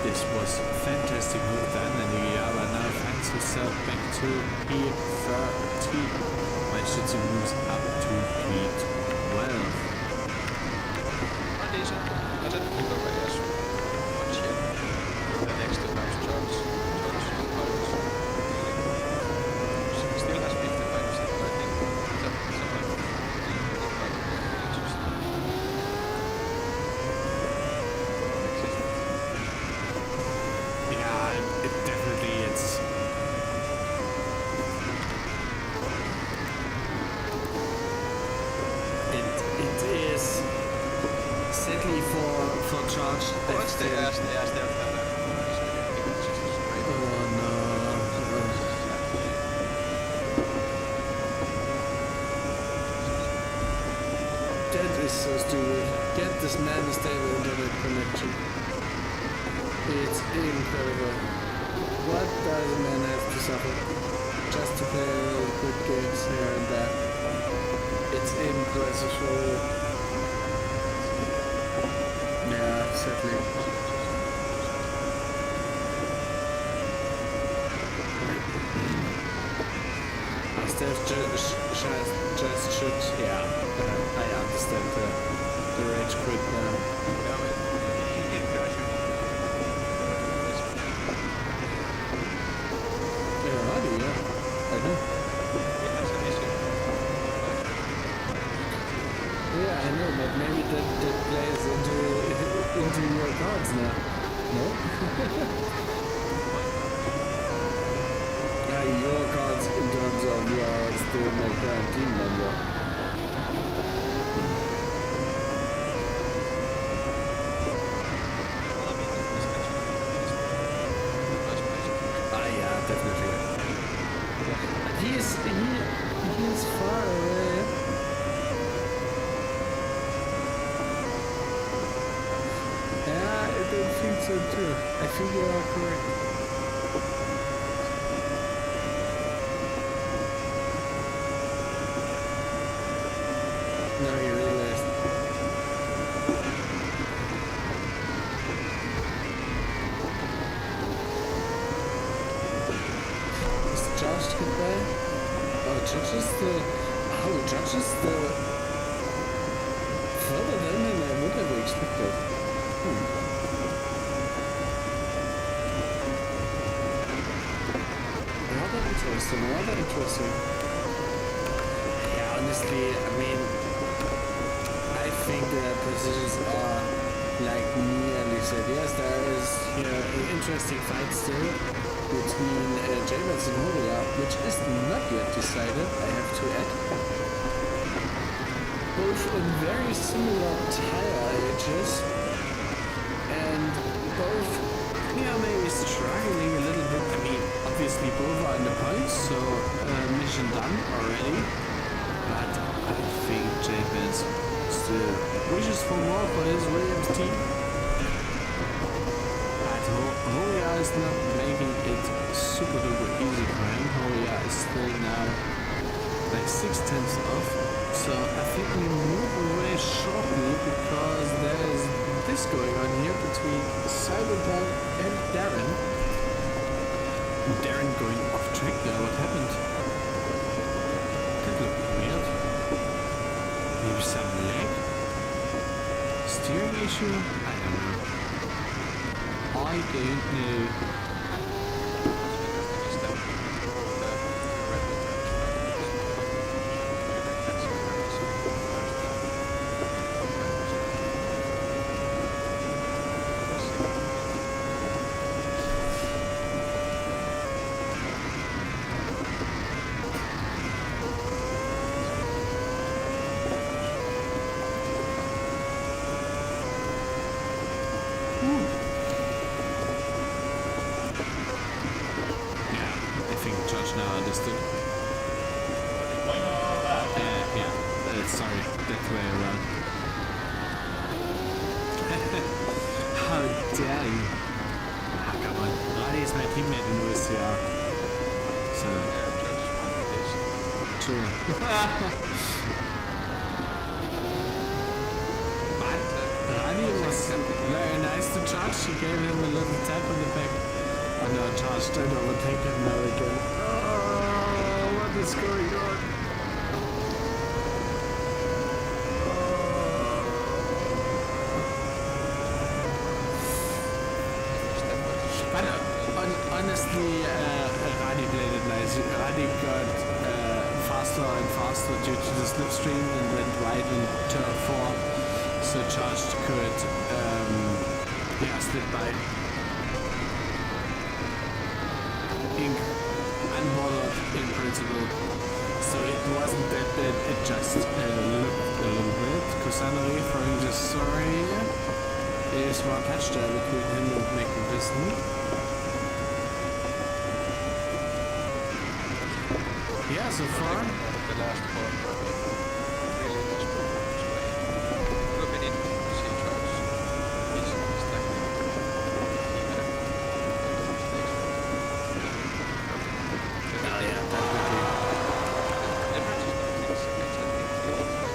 This was fantastic move done, and Igiava now finds himself back to P13, when Shitsu moves up to P12. Decent. Doesn't move away as much yet. The next to those Charles still has 55%, but I think someone Yeah, it definitely is. It is sadly for Charge. Oh, it's the Oh no. That is so stupid. Get this man a stable internet connection. It's incredible. What does a man have to suffer just to play a little good games here and there? It's impressive for real. Yeah, sadly. Steph just should, yeah, I understand the rage quit now. Yeah, buddy, yeah, I know. Yeah, I know, but maybe that plays into your cards now. No? Your cards in terms of your still my current team member. Yeah, definitely. He is far away. Yeah, I don't think so too. I think you are correct. Now you realized. Is the judge goodbye? Oh, the judge is the further down than I would have expected. Rather interesting. Yeah, honestly, I mean, I think the positions are like nearly set. Yes, there is here an interesting fight still between James and Horia, which is not yet decided, I have to add. Both on very similar tire ages, and both maybe struggling a little bit. I mean, obviously both are in the points, so mission done already. But I think James still wishes for more for his Williams team. But Horia is not making it super duper easy for him. Horia is still now like 6/10 off. So I think we move away shortly because there's this going on here between Cyberpunk and Darren. Darren going off track there, what happened? That looked weird. Maybe some lag? Steering issue? I don't know. I don't know. Rani was very nice to charge. She gave him a little tap on the back. Oh no, charge, don't overtake him now again. Oh, what is going on? But honestly, Rani played it nice. Rani got faster and faster due to the slipstream and went right in turn 4. So Charged could slip by. Unbothered in principle. So it wasn't that bad, it just looked a little bit. Kusanari throwing the story. There's one touchdown between him and McVison. Yeah, so far. The last one really was performance way. Would have been interesting to see Charles. He's like he had a mistakes. Oh yeah, definitely. Difference in the seconds, I think he was like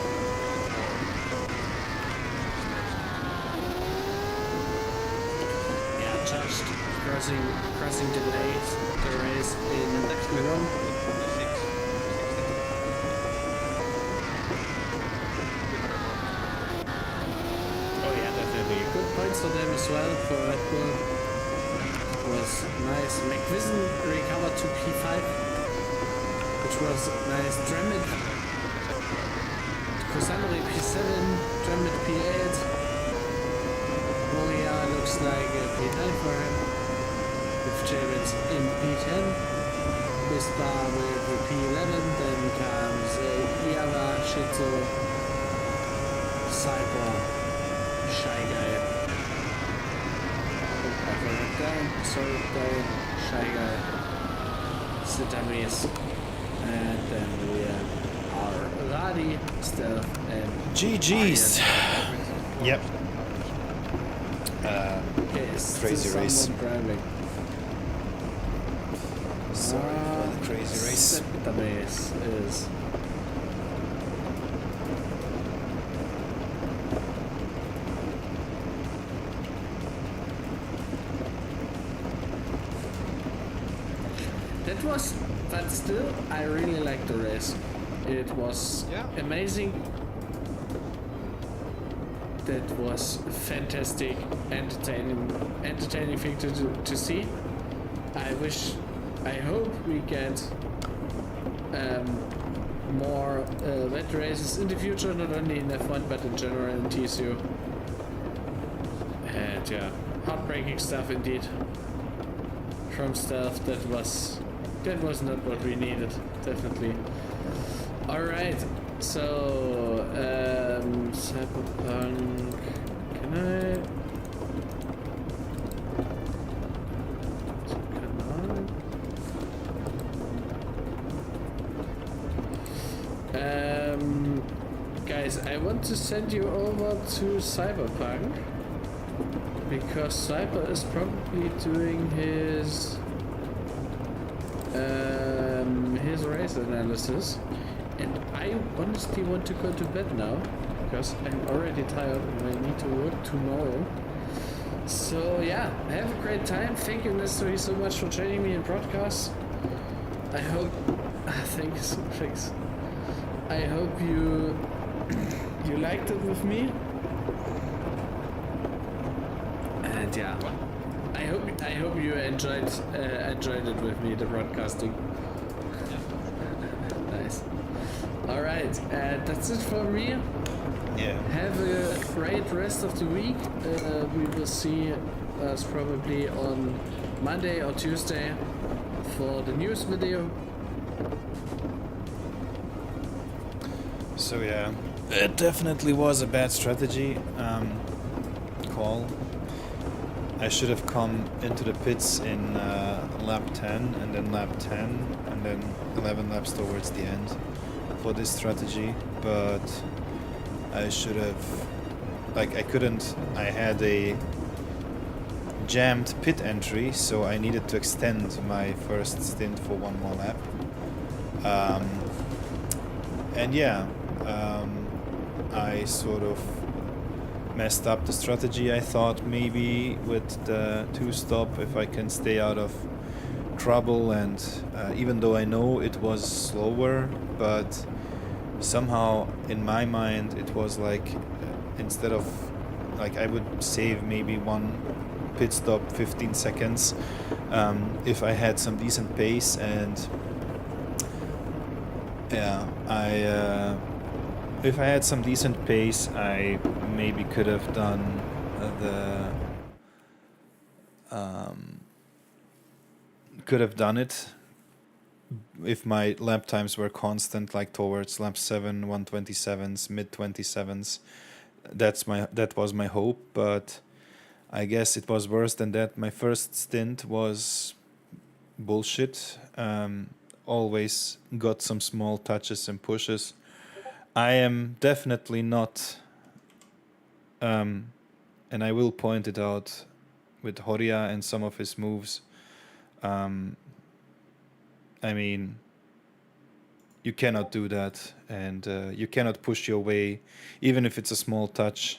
Yeah, Charged crossing the race in the next run. Good points for them as well. For Red Bull was nice. McVison recovered to P5, which was nice. Drummond, Kusanari P7, Drummond P8. Moria looks like a P9 for him. With Javits in P10. Bispa with the P11. Then comes Iava, Shitzo, Cyber, Shy Guy. Sorry, Shy Guy, Sitamis, and then we have our Radi, Stealth, and GG's. Yep. okay, Crazy race. Driving. Sorry for the crazy race. Sitamis is. That was, but still, I really liked the race. It was amazing. That was fantastic, entertaining thing to see. I hope we get more wet races in the future, not only in F1 but in general in TSU. And yeah, heartbreaking stuff indeed. From Stealth, that was not what we needed, definitely. Alright, so Cyberpunk, can I? Guys, I want to send you over to Cyberpunk because Cyber is probably doing his race analysis, and I honestly want to go to bed now because I'm already tired and I need to work tomorrow. So yeah, have a great time. Thank you, Nestor, so much for joining me in broadcast. I hope thanks. I hope you liked it with me, and yeah, I hope you enjoyed it with me, the broadcasting. Nice. All right, that's it for me. Yeah. Have a great rest of the week. We will see us probably on Monday or Tuesday for the news video. So yeah, it definitely was a bad strategy call. I should have come into the pits in lap 10 and then lap 10 and then 11 laps towards the end for this strategy, but I should have, I couldn't, I had a jammed pit entry, so I needed to extend my first stint for one more lap. And yeah, I sort of messed up the strategy. I thought maybe with the 2-stop, if I can stay out of trouble, and even though I know it was slower, but somehow in my mind it was like instead of like I would save maybe one pit stop 15 seconds if I had some decent pace. And yeah, if I had some decent pace, I maybe could have done it if my lap times were constant, like towards lap 7, 127s, mid 27s. That was my hope, but I guess it was worse than that. My first stint was bullshit. Always got some small touches and pushes. I am definitely not, and I will point it out with Horia and some of his moves. I mean, you cannot do that, and you cannot push your way, even if it's a small touch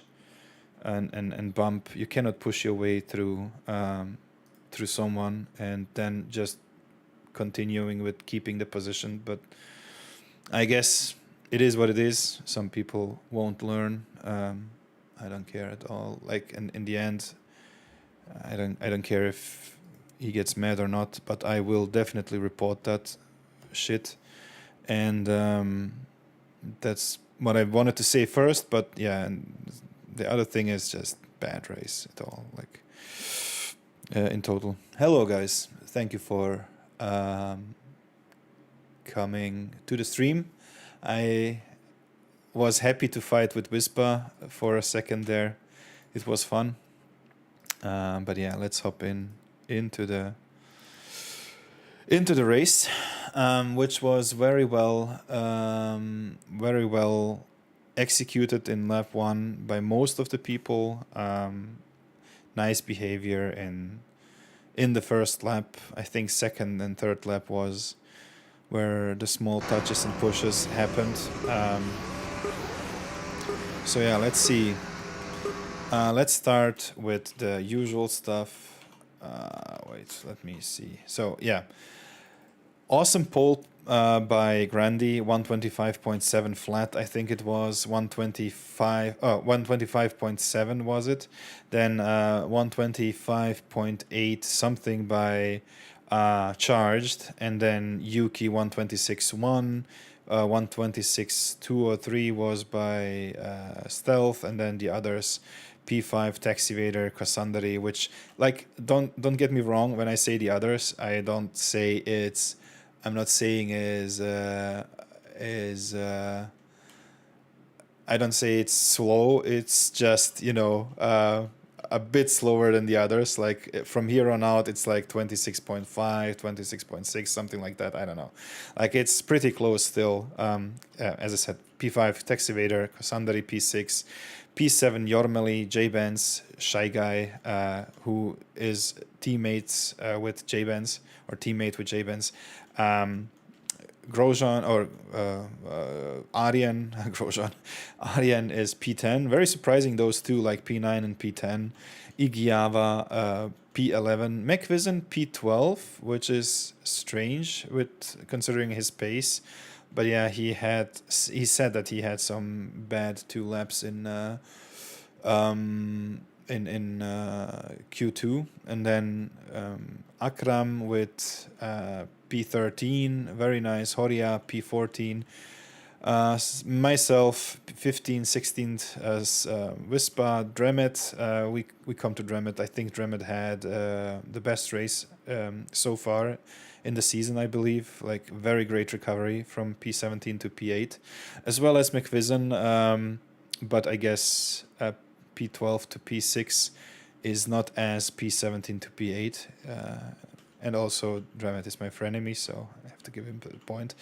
and bump. You cannot push your way through someone and then just continuing with keeping the position. But I guess it is what it is. Some people won't learn. I don't care at all. Like in the end, I don't care if he gets mad or not, but I will definitely report that shit. And that's what I wanted to say first. But yeah, and the other thing is just bad race at all, like in total. Hello guys, thank you for coming to the stream. I was happy to fight with Whisper for a second there. It was fun. But yeah, let's hop into the race, which was very well executed in lap 1 by most of the people. Nice behavior in the first lap. I think second and third lap was where the small touches and pushes happened. So yeah, let's see. Let's start with the usual stuff. Wait, let me see. So yeah, awesome pole by Grandi, 125.7 flat. I think it was 125.7 was it? Then 125.8 something by Charged, and then Yuki 126.1. 126.2 or 3 was by Stealth, and then the others P5, Taxivator, Cassandri, which, like, don't get me wrong, when I say the others, I don't say I'm not saying I don't say it's slow, it's just, a bit slower than the others. Like from here on out, it's like 26.5, 26.6, something like that. I don't know. Like it's pretty close still. As I said, P5 Taxivator, Cassandri P6, P7 Yormeli, J-Benz, Shy Guy, who is teammates with J-Benz or teammate with J-Benz. Grosjean or Aryan, Grosjean. Aryan is P10. Very surprising, those two, like P9 and P10. Igiava P11. McVision P12, which is strange with considering his pace. But yeah, he said that he had some bad 2 laps in Q2, and then Akram with P13, very nice. Horia P14, myself 15th, 16th as Wispa. Dremet, we come to Dremet. I think Dremet had the best race so far in the season, I believe. Like very great recovery from P17 to P8, as well as McVision. But I guess P12 to P6 is not as P17 to P8. And also Dremet is my frenemy, so I have to give him the point.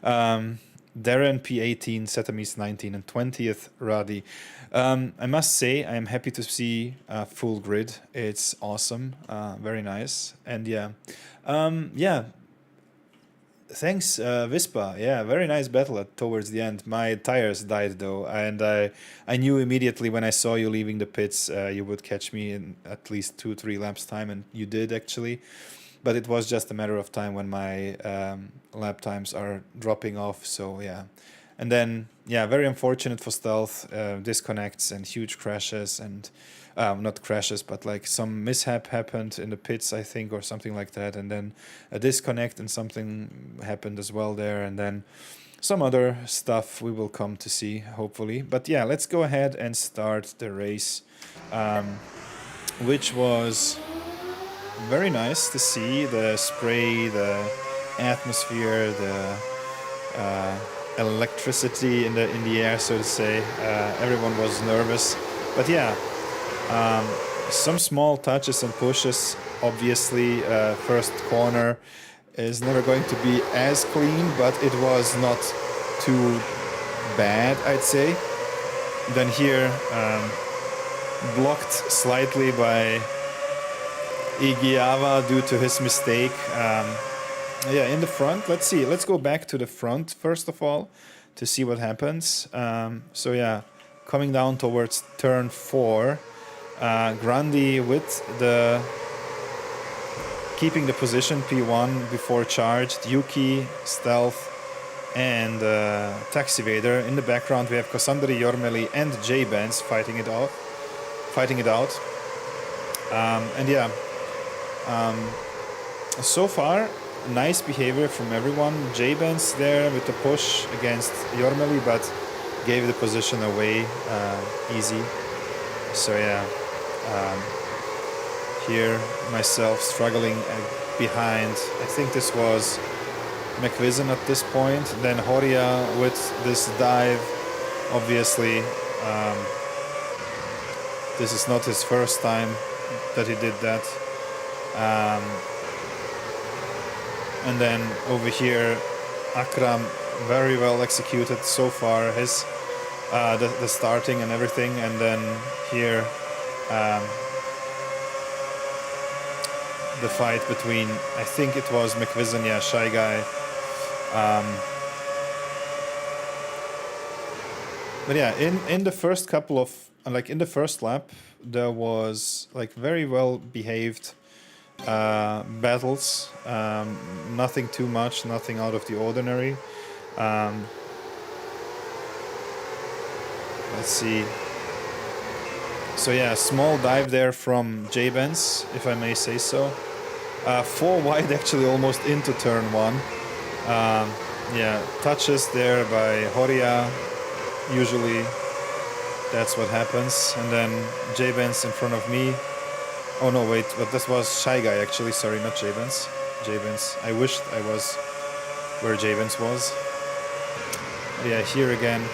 Darren P18, Setamis 19 and 20th, Radi. I must say I am happy to see full grid. It's awesome, very nice. And yeah, Thanks, Vispa. Yeah, very nice battle towards the end. My tires died though, and I knew immediately when I saw you leaving the pits, you would catch me in at least 2-3 laps time, and you did actually. But it was just a matter of time when my lap times are dropping off. So yeah, and then yeah, very unfortunate for Stealth, disconnects and huge crashes and. Not crashes, but like some mishap happened in the pits, I think, or something like that, and then a disconnect and something happened as well there, and then some other stuff we will come to see, hopefully. But yeah, let's go ahead and start the race, which was very nice to see the spray, the atmosphere, the electricity in the air, so to say. Everyone was nervous, but yeah. Some small touches and pushes. Obviously, first corner is never going to be as clean, but it was not too bad, I'd say. Then here, blocked slightly by Igiava due to his mistake. Yeah, in the front, let's see. Let's go back to the front first of all to see what happens. So yeah, coming down towards turn 4. Grandi with the keeping the position P1 before charged, Yuki, Stealth, and Taxivader. In the background we have Cassandri, Jormeli, and J-Benz fighting it out. And yeah, so far nice behavior from everyone. J-Benz there with the push against Jormeli, but gave the position away easy. So yeah. Here myself struggling behind. I think this was McVison at this point. Then Horia with this dive. Obviously, this is not his first time that he did that. And then over here, Akram, very well executed so far. His the starting and everything, and then here. The fight between, I think it was McVison, yeah, Shy Guy. But yeah, in the first couple of, like in the first lap, there was like very well behaved battles. Nothing too much, nothing out of the ordinary. Let's see. So yeah, small dive there from J-Benz, if I may say so. 4 wide actually almost into turn 1. Yeah, touches there by Horia. Usually that's what happens. And then J-Benz in front of me. Oh no, wait, but this was Shy Guy actually. Sorry, not J-Benz. J-Benz. I wished I was where J-Benz was. But yeah, here again.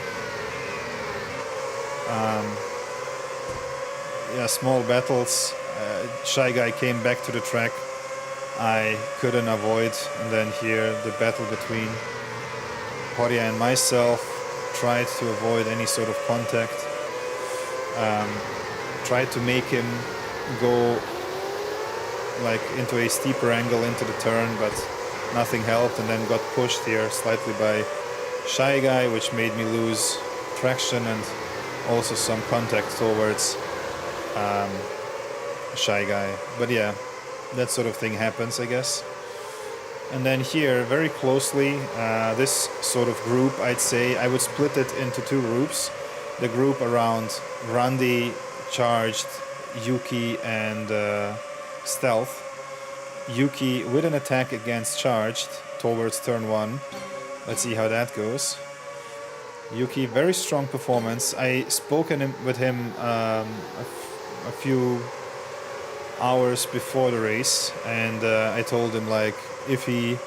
Yeah, small battles. Shy Guy came back to the track. I couldn't avoid. And then here the battle between Horia and myself. Tried to avoid any sort of contact. Tried to make him go like into a steeper angle into the turn, but nothing helped, and then got pushed here slightly by Shy Guy, which made me lose traction and also some contact towards Shy Guy. But yeah, that sort of thing happens, I guess. And then here, very closely, this sort of group, I'd say, I would split it into 2 groups. The group around Randy, Charged, Yuki, and Stealth. Yuki with an attack against Charged towards turn 1. Let's see how that goes. Yuki, very strong performance. I spoken with him a few hours before the race, and I told him like if he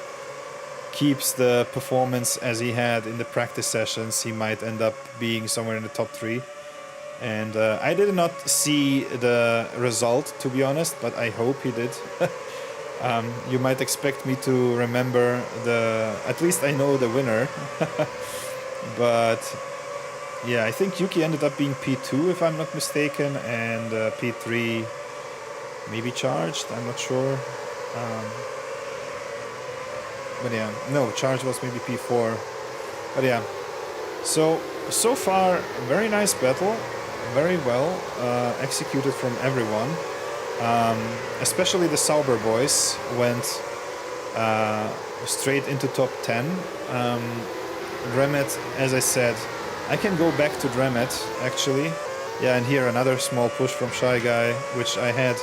keeps the performance as he had in the practice sessions, he might end up being somewhere in the top 3. And I did not see the result, to be honest, but I hope he did. You might expect me to remember at least I know the winner. But yeah, I think Yuki ended up being P2 if I'm not mistaken, and P3 maybe Charged, I'm not sure. But yeah, no, charge was maybe P4. But yeah, so far, very nice battle, very well executed from everyone. Especially the Sauber boys went straight into top 10. Dremet, as I said, I can go back to Dremet actually. Yeah, and here another small push from Shy Guy, which I had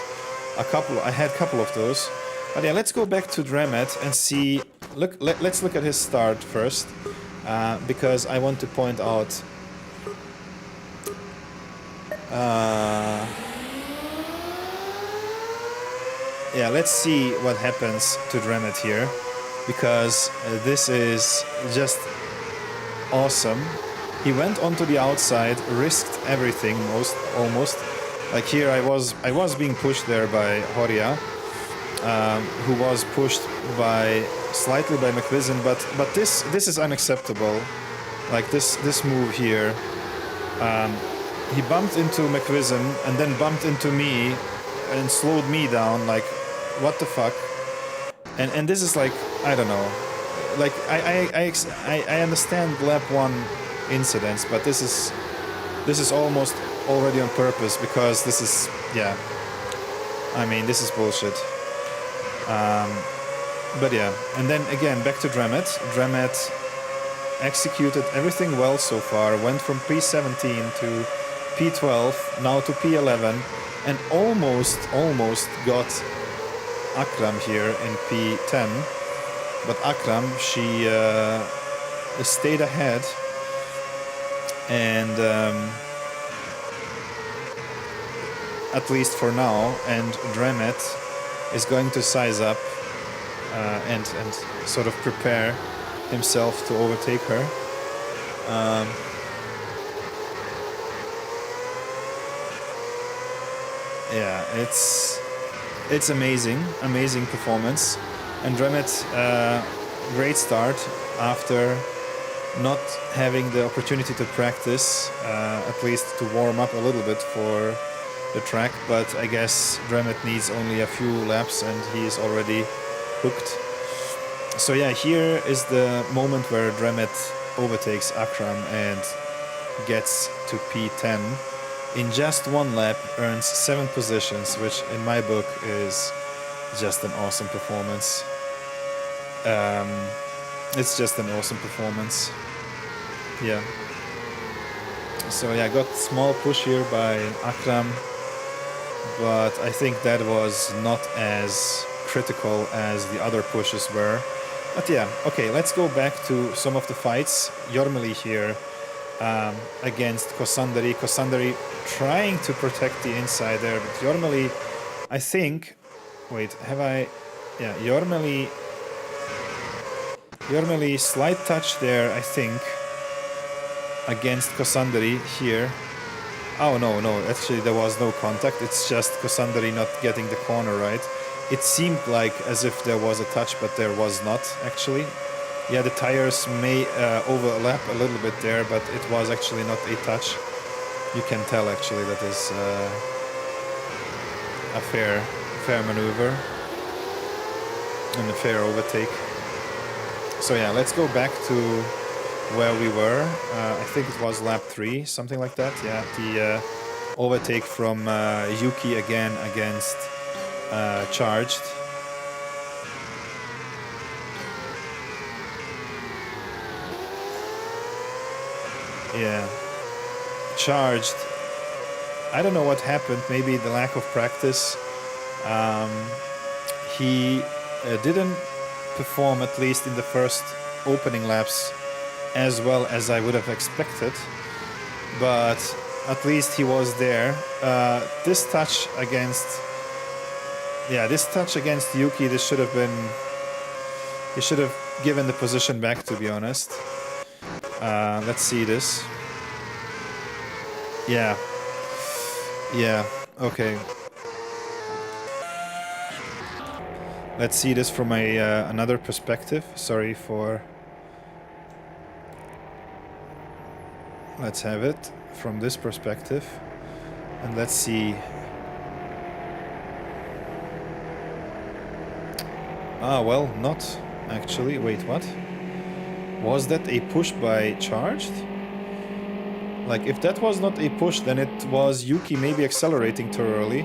a couple of those. But yeah, let's go back to Dremet and see. Let's look at his start first, because I want to point out. Yeah, let's see what happens to Dremet here, because this is just awesome. He went onto the outside, risked everything almost. Like here, I was being pushed there by Horia, who was pushed slightly by McVision, but this is unacceptable. Like this move here, he bumped into McVision and then bumped into me and slowed me down. Like, what the fuck? And this is like, I don't know. Like I understand lap 1 incidents, but this is almost already on purpose, because this is, yeah, I mean, this is bullshit. But yeah, and then again back to Dremet. Dremet executed everything well so far, went from P17 to P12, now to P11, and almost got Akram here in P10. But Akram, she stayed ahead, and at least for now, and Dremet is going to size up and sort of prepare himself to overtake her. Yeah, it's amazing performance, and Dremet, great start after not having the opportunity to practice, at least to warm up a little bit for the track, but I guess Dremet needs only a few laps and he is already hooked. So yeah, here is the moment where Dremet overtakes Akram and gets to P10 in just one lap, earns 7 positions, which in my book is just an awesome performance. It's just an awesome performance. Yeah. So yeah, I got small push here by Akram, but I think that was not as critical as the other pushes were. But yeah, okay, let's go back to some of the fights. Jormeli here against Kosandari. Kosandari trying to protect the inside there, but Jormeli, I think... Wait, have I... Yeah, Jormeli slight touch there, I think, against Kosandari here. Oh, no, actually there was no contact. It's just Kosandari not getting the corner right. It seemed like as if there was a touch, but there was not, actually. Yeah, the tires may overlap a little bit there, but it was actually not a touch. You can tell, actually, that is a fair maneuver and a fair overtake. So yeah, let's go back to where we were. I think it was lap 3, something like that. Yeah, the overtake from Yuki again against Charged. Yeah, Charged. I don't know what happened. Maybe the lack of practice. He didn't perform, at least in the first opening laps, as well as I would have expected. But at least he was there. This touch against Yuki, this should have been... He should have given the position back, to be honest. Let's see this. Yeah, okay. Let's see this from another perspective. Sorry for... Let's have it from this perspective. And let's see... Ah, well, not Actually, wait, what? Was that a push by charged? Like, if that was not a push, then it was Yuki maybe accelerating too early.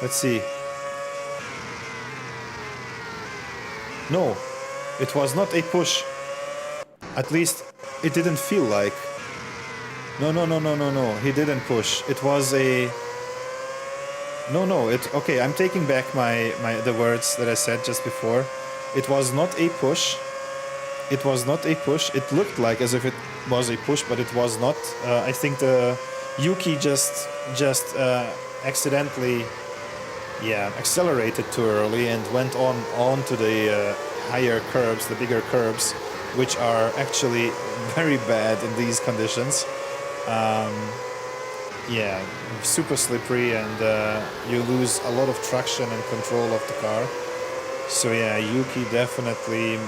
Let's see. No, it was not a push. At least, it didn't feel like. No, no, no, no, no, no. He didn't push. It was a... No, no, it... Okay, I'm taking back the words that I said just before. It was not a push. It was not a push. It looked like as if it was a push, but it was not. I think the Yuki just accidentally, yeah, accelerated too early and went on to the higher curbs, the bigger curbs, which are actually very bad in these conditions. Yeah, super slippery, and you lose a lot of traction and control of the car. So yeah, Yuki definitely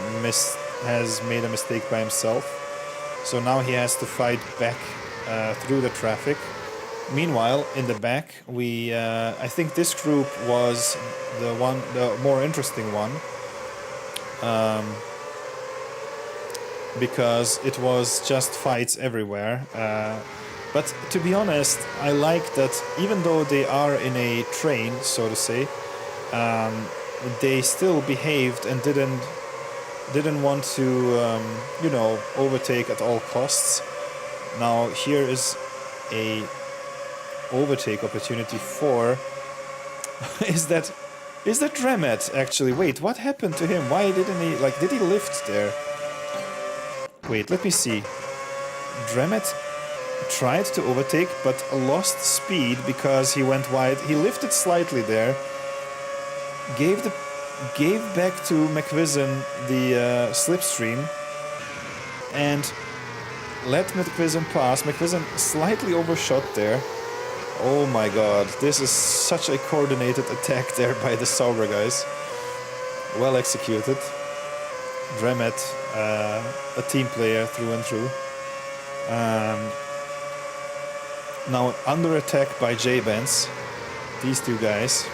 has made a mistake by himself. So now he has to fight back through the traffic. Meanwhile, in the back, I think this group was the more interesting one, because it was just fights everywhere. But to be honest, I like that even though they are in a train, so to say, they still behaved and didn't want to, you know, overtake at all costs. Now here is a overtake opportunity for... is that Dremet actually? Wait, what happened to him? Why didn't he, like, did he lift there? Wait, let me see. Dremet tried to overtake but lost speed because he went wide. He lifted slightly there, gave back to McVision the slipstream and let McVision pass. McVision slightly overshot there. Oh my god, this is such a coordinated attack there by the Sauber guys. Well executed. Dremet, a team player through and through. Now under attack by J-Benz. These two guys.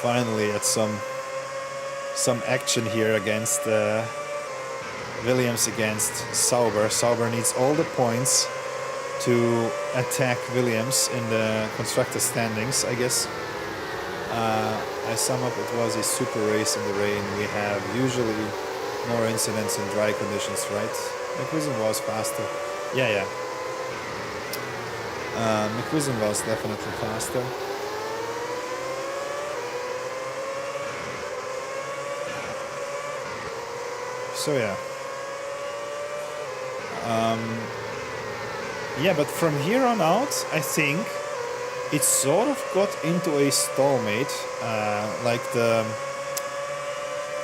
Finally at some action here against Williams against Sauber. Sauber needs all the points to attack Williams in the constructor standings, I guess. I sum up, it was a super race in the rain. We have usually more incidents in dry conditions, right? McVision was faster. Yeah. McVision was definitely faster. So yeah. Yeah, but from here on out, I think it sort of got into a stalemate. Like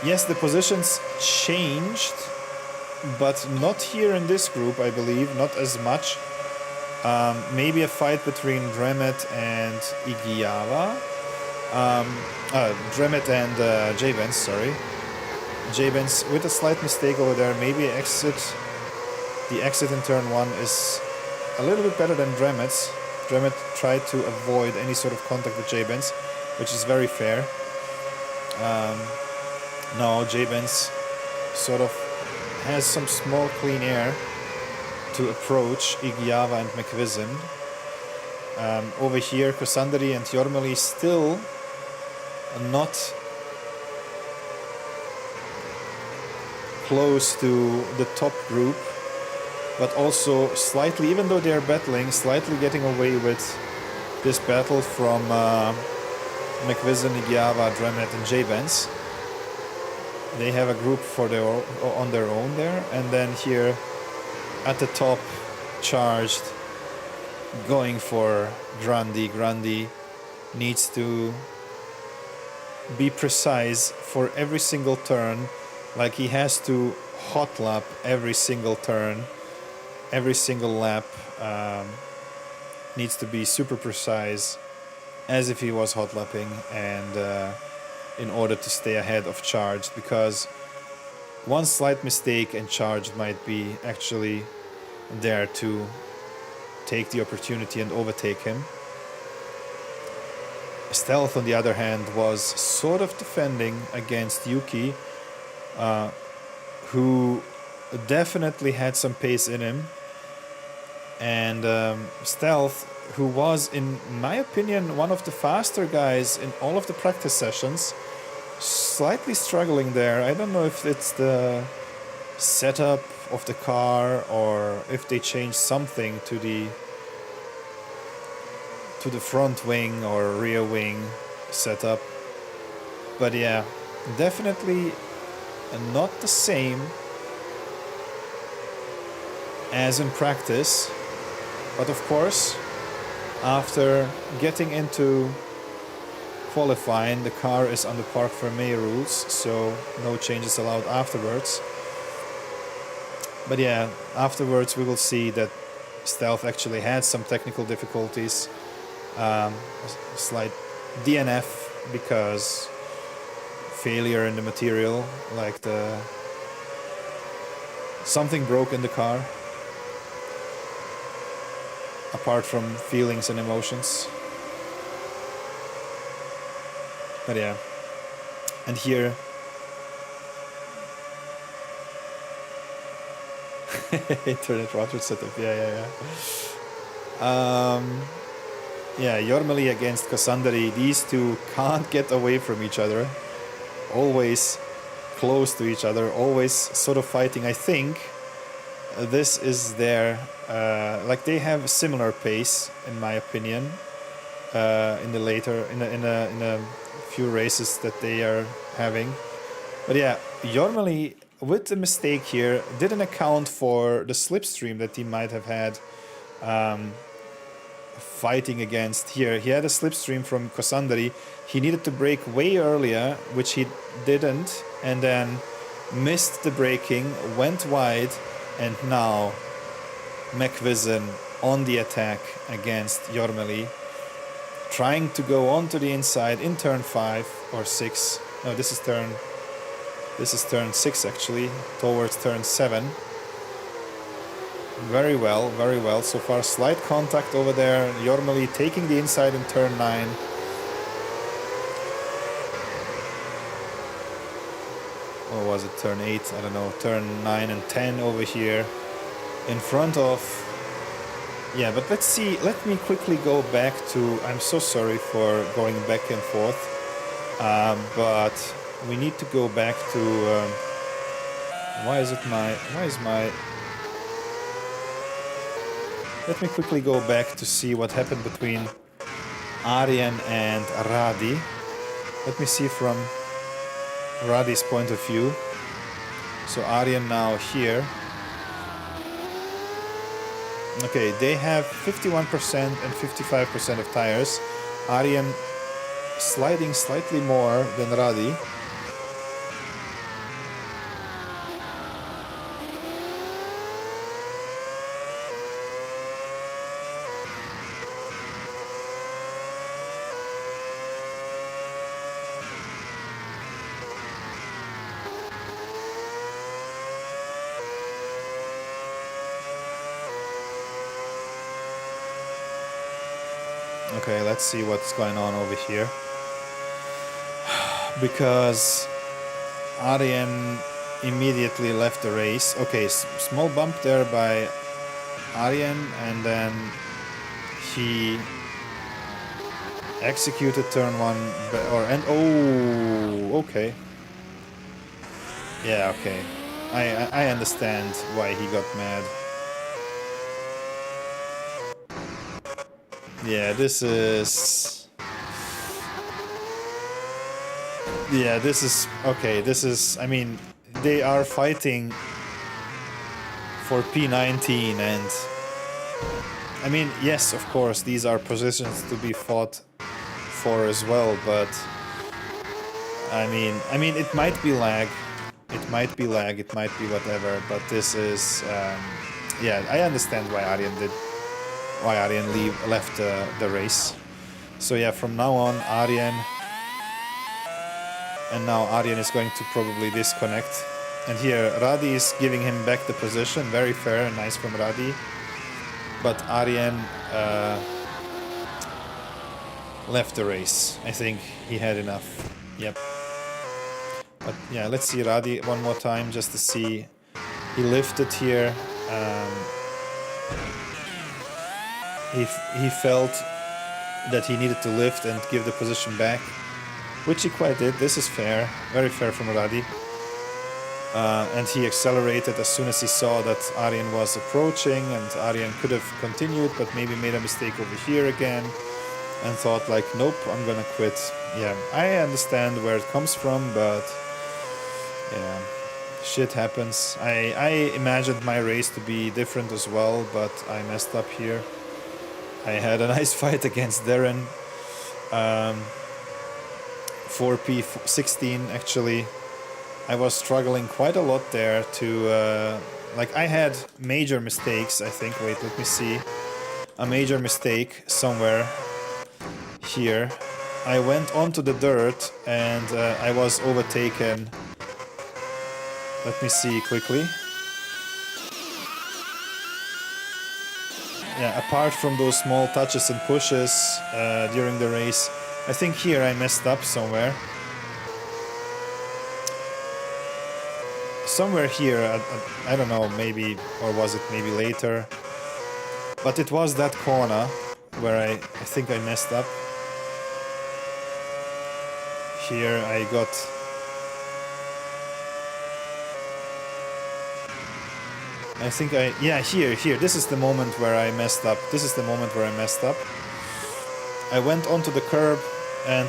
yes, the positions changed, but not here in this group, I believe, not as much. Maybe a fight between Dremet and Igiawa. Dremet and J-Benz, sorry. J-Benz with a slight mistake over there, maybe the exit in turn 1 is a little bit better than Dremet's. Dremet tried to avoid any sort of contact with J-Benz, which is very fair. Now J-Benz sort of has some small clean air to approach Igiawa and McVision. Over here, Kosandari and Jormeli still not close to the top group, but also slightly, even though they are battling, slightly getting away with this battle from McVision, Igiawa, Dremet and J-Benz. They have a group on their own there, and then here at the top, charged, going for Grandi. Grandi needs to be precise for every single turn. Like, he has to hot lap every single turn, every single lap needs to be super precise, as if he was hot lapping, and in order to stay ahead of Charged, because one slight mistake and Charged might be actually there to take the opportunity and overtake him. Stealth, on the other hand, was sort of defending against Yuki, who definitely had some pace in him. And Stealth, who was, in my opinion, one of the faster guys in all of the practice sessions, slightly struggling there. I don't know if it's the setup of the car or if they changed something to the front wing or rear wing setup. But yeah, definitely not the same as in practice. But of course, after getting into qualifying, the car is under Parc Fermé rules, so no changes allowed afterwards. But yeah, afterwards we will see that Stealth actually had some technical difficulties, a slight DNF because failure in the material, like something broke in the car, apart from feelings and emotions. But yeah, and here internet router setup, yeah. Jormeli against Cassandri, these two can't get away from each other, always close to each other, always sort of fighting. I think this is their like they have a similar pace, in my opinion, in a few races that they are having. But yeah, Jormeli, with the mistake here, didn't account for the slipstream that he might have had fighting against here. He had a slipstream from Cassandri. He needed to brake way earlier, which he didn't, and then missed the braking, went wide, and now McVision on the attack against Jormeli, trying to go onto the inside in turn 5 or 6. No, this is turn 6 actually, towards turn 7. Very well so far. Slight contact over there. Jormeli taking the inside in turn 9. Or was it turn 8? I don't know. Turn 9 and 10 over here in front of. Yeah, but let's see. Let me quickly go back to. I'm so sorry for going back and forth, but we need to go back to. Why is my? Let me quickly go back to see what happened between Arjen and Radi. Let me see from Radi's point of view. So Arjen now here. Okay, they have 51% and 55% of tires. Arjen sliding slightly more than Radi. Okay, let's see what's going on over here. Because Arjen immediately left the race. Okay, small bump there by Arjen, and then he executed turn 1 okay. Yeah, okay. I understand why he got mad. Yeah, this is okay. This is, I mean, they are fighting for P19, and I mean, yes, of course, these are positions to be fought for as well, but I mean, it might be lag, it might be whatever, but this is, yeah, I understand why Arjen left the race. So yeah, from now on, Arjen is going to probably disconnect. And here, Radi is giving him back the position. Very fair and nice from Radi. But Arjen left the race. I think he had enough. Yep. But yeah, let's see Radi one more time just to see. He lifted here. He felt that he needed to lift and give the position back, which he quite did. This is fair, very fair from Radi. And he accelerated as soon as he saw that Arjen was approaching, and Arjen could have continued, but maybe made a mistake over here again, and thought like, nope, I'm gonna quit. Yeah, I understand where it comes from, but yeah, shit happens. I imagined my race to be different as well, but I messed up here. I had a nice fight against Darren. 4P16 actually. I was struggling quite a lot there to, like I had major mistakes, I think. Wait, let me see. A major mistake somewhere here. I went onto the dirt and I was overtaken. Let me see quickly. Yeah, apart from those small touches and pushes during the race, I think here I messed up somewhere. Somewhere here, I don't know, maybe, or was it maybe later? But it was that corner where I think I messed up. Here I got... I think yeah, here, this is the moment where I messed up. This is the moment where I messed up. I went onto the curb and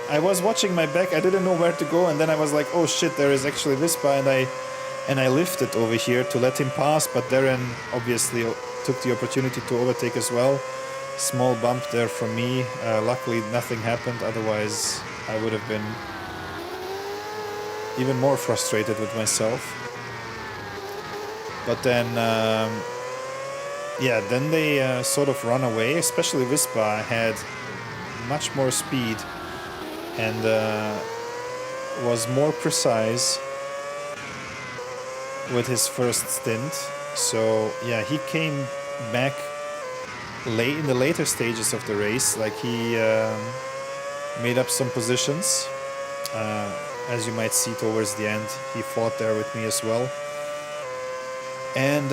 I was watching my back, I didn't know where to go, and then I was like, oh shit, there is actually Vispa, and I lifted over here to let him pass, but Darren obviously took the opportunity to overtake as well. Small bump there from me. Luckily nothing happened, otherwise I would have been even more frustrated with myself. But then, yeah, then they sort of run away, especially Vispa had much more speed and was more precise with his first stint. So yeah, he came back late in the later stages of the race. Like he made up some positions. As you might see towards the end, he fought there with me as well. And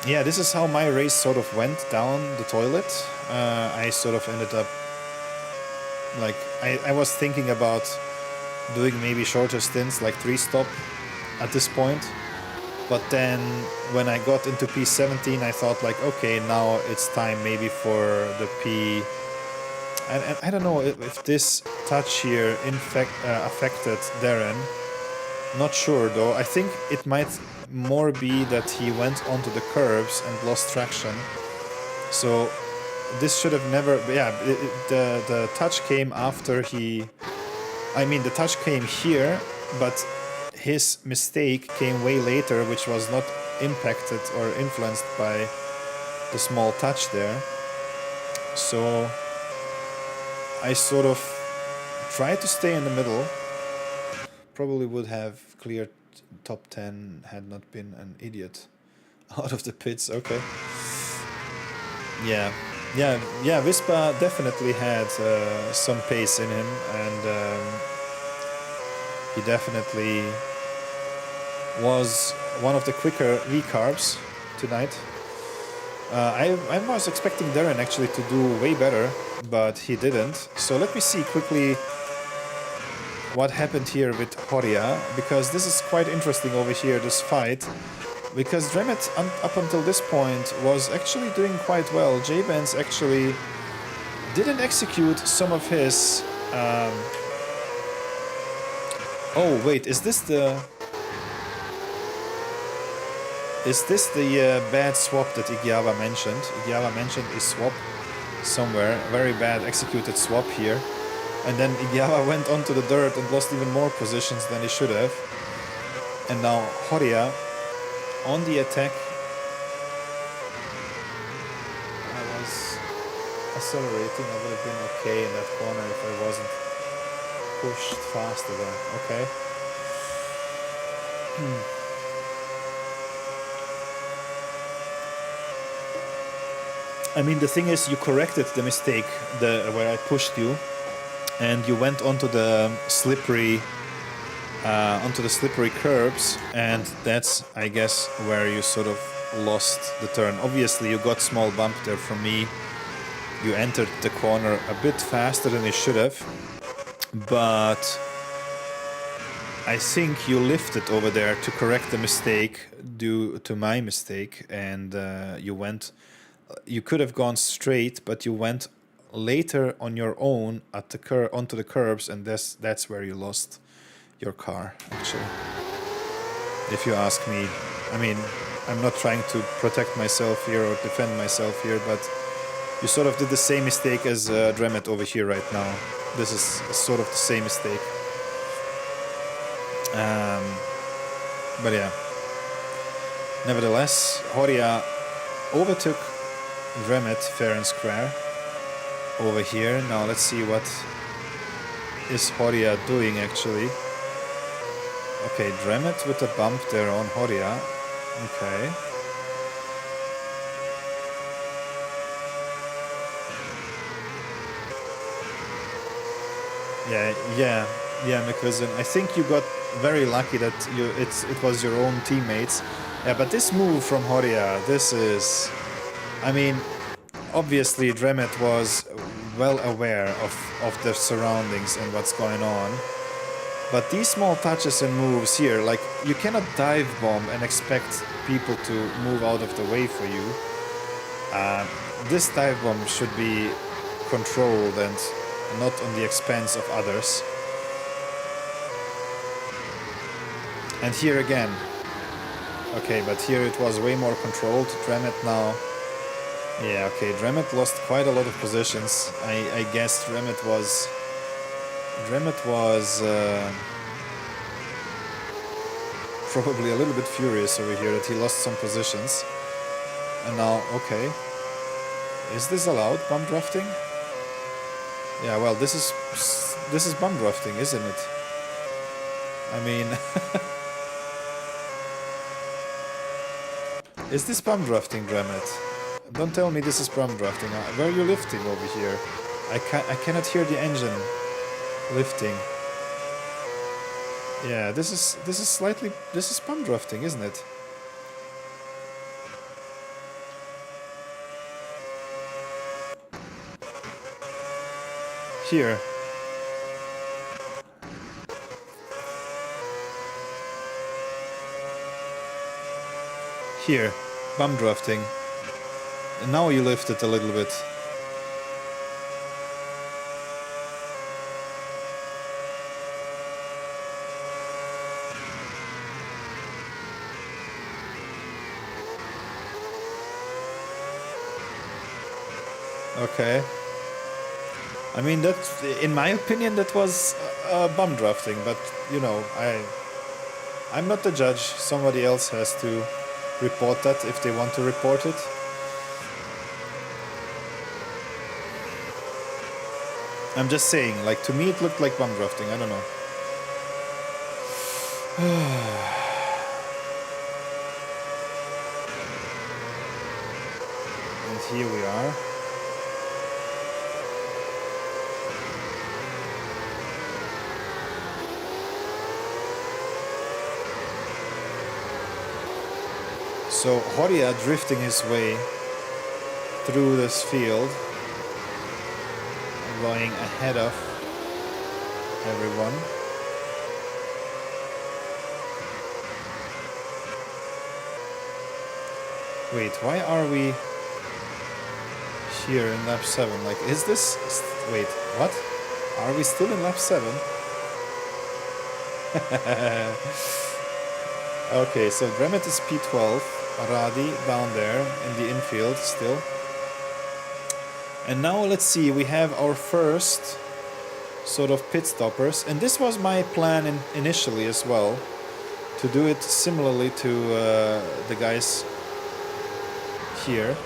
yeah, this is how my race sort of went down the toilet. I sort of ended up like I was thinking about doing maybe shorter stints, like 3-stop at this point. But then when I got into P17, I thought like, okay, now it's time maybe for the P... I don't know if this touch here affected Darren. Not sure though. I think it might more be that he went onto the curbs and lost traction. So this should have never... Yeah, the touch came after he... I mean, the touch came here, but his mistake came way later, which was not impacted or influenced by the small touch there. So I sort of tried to stay in the middle. Probably would have cleared top 10 had not been an idiot out of the pits. Okay. Yeah, Vispa definitely had some pace in him, and he definitely was one of the quicker V-carbs tonight. I was expecting Darren actually to do way better, but he didn't. So let me see quickly what happened here with Horia, because this is quite interesting over here, this fight. Because Dremet, up until this point, was actually doing quite well. J-Benz actually didn't execute some of his... Oh, wait, is this the bad swap that Igiava mentioned? Igiava mentioned a swap somewhere, a very bad executed swap here. And then Igiava went onto the dirt and lost even more positions than he should have. And now Horia on the attack. I was accelerating, I would have been okay in that corner if I wasn't pushed faster there. Okay. I mean, the thing is, you corrected the mistake where I pushed you, and you went onto the slippery curbs, and that's, I guess, where you sort of lost the turn. Obviously, you got small bump there from me. You entered the corner a bit faster than you should have, but I think you lifted over there to correct the mistake due to my mistake, and you could have gone straight, but you went later on your own at the onto the curbs, and that's where you lost your car, actually. If you ask me, I mean, I'm not trying to protect myself here or defend myself here, but you sort of did the same mistake as Dremet over here right now. This is sort of the same mistake. But yeah. Nevertheless, Horia overtook Dremet fair and square over here. Now let's see what is Horia doing actually. Okay, Dremet with a bump there on Horia. Okay. Yeah, McVison. I think you got very lucky that it was your own teammates. Yeah, but this move from Horia, this is, I mean, obviously Dremet was well aware of the surroundings and what's going on. But these small touches and moves here, like, you cannot dive bomb and expect people to move out of the way for you. This dive bomb should be controlled and not on the expense of others. And here again. Okay, but here it was way more controlled. Dremet now. Yeah, okay, Dremet lost quite a lot of positions. I guess Dremet was probably a little bit furious over here that he lost some positions. And now, okay. Is this allowed, bum drafting? Yeah, well, this is bum drafting, isn't it? I mean, is this bum drafting, Dremet? Don't tell me this is bum drafting. Where are you lifting over here? I cannot hear the engine lifting. Yeah, this is bum drafting, isn't it? Here. Here, bum drafting. And now you lift it a little bit. Okay. I mean, that, in my opinion, that was bum drafting, but you know, I'm not the judge. Somebody else has to report that if they want to report it. I'm just saying, like, to me it looked like bum drafting, I don't know. And here we are. So Horia drifting his way through this field, going ahead of everyone. Wait, why are we here in lap 7? Like, is this... Wait, what? Are we still in lap 7? Okay, so Dremet is P12. Radi down there in the infield still. And now let's see, we have our first sort of pit stoppers. And this was my plan initially as well, to do it similarly to the guys here.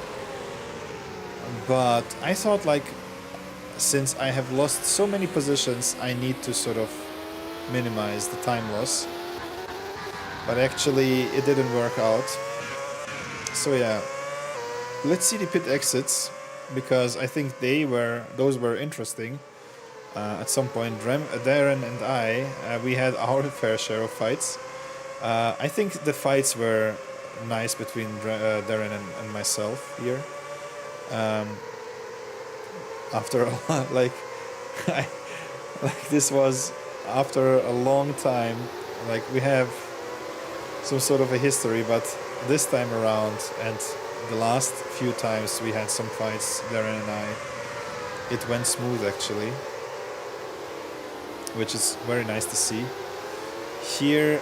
But I thought, like, since I have lost so many positions, I need to sort of minimize the time loss. But actually it didn't work out. So yeah, let's see the pit exits, because I think those were interesting. At some point, Darren and I, we had our fair share of fights. I think the fights were nice between Darren and myself here. After a lot, like, this was after a long time. Like, we have some sort of a history, but this time around and the last few times we had some fights, Darren and I, it went smooth actually, which is very nice to see. Here,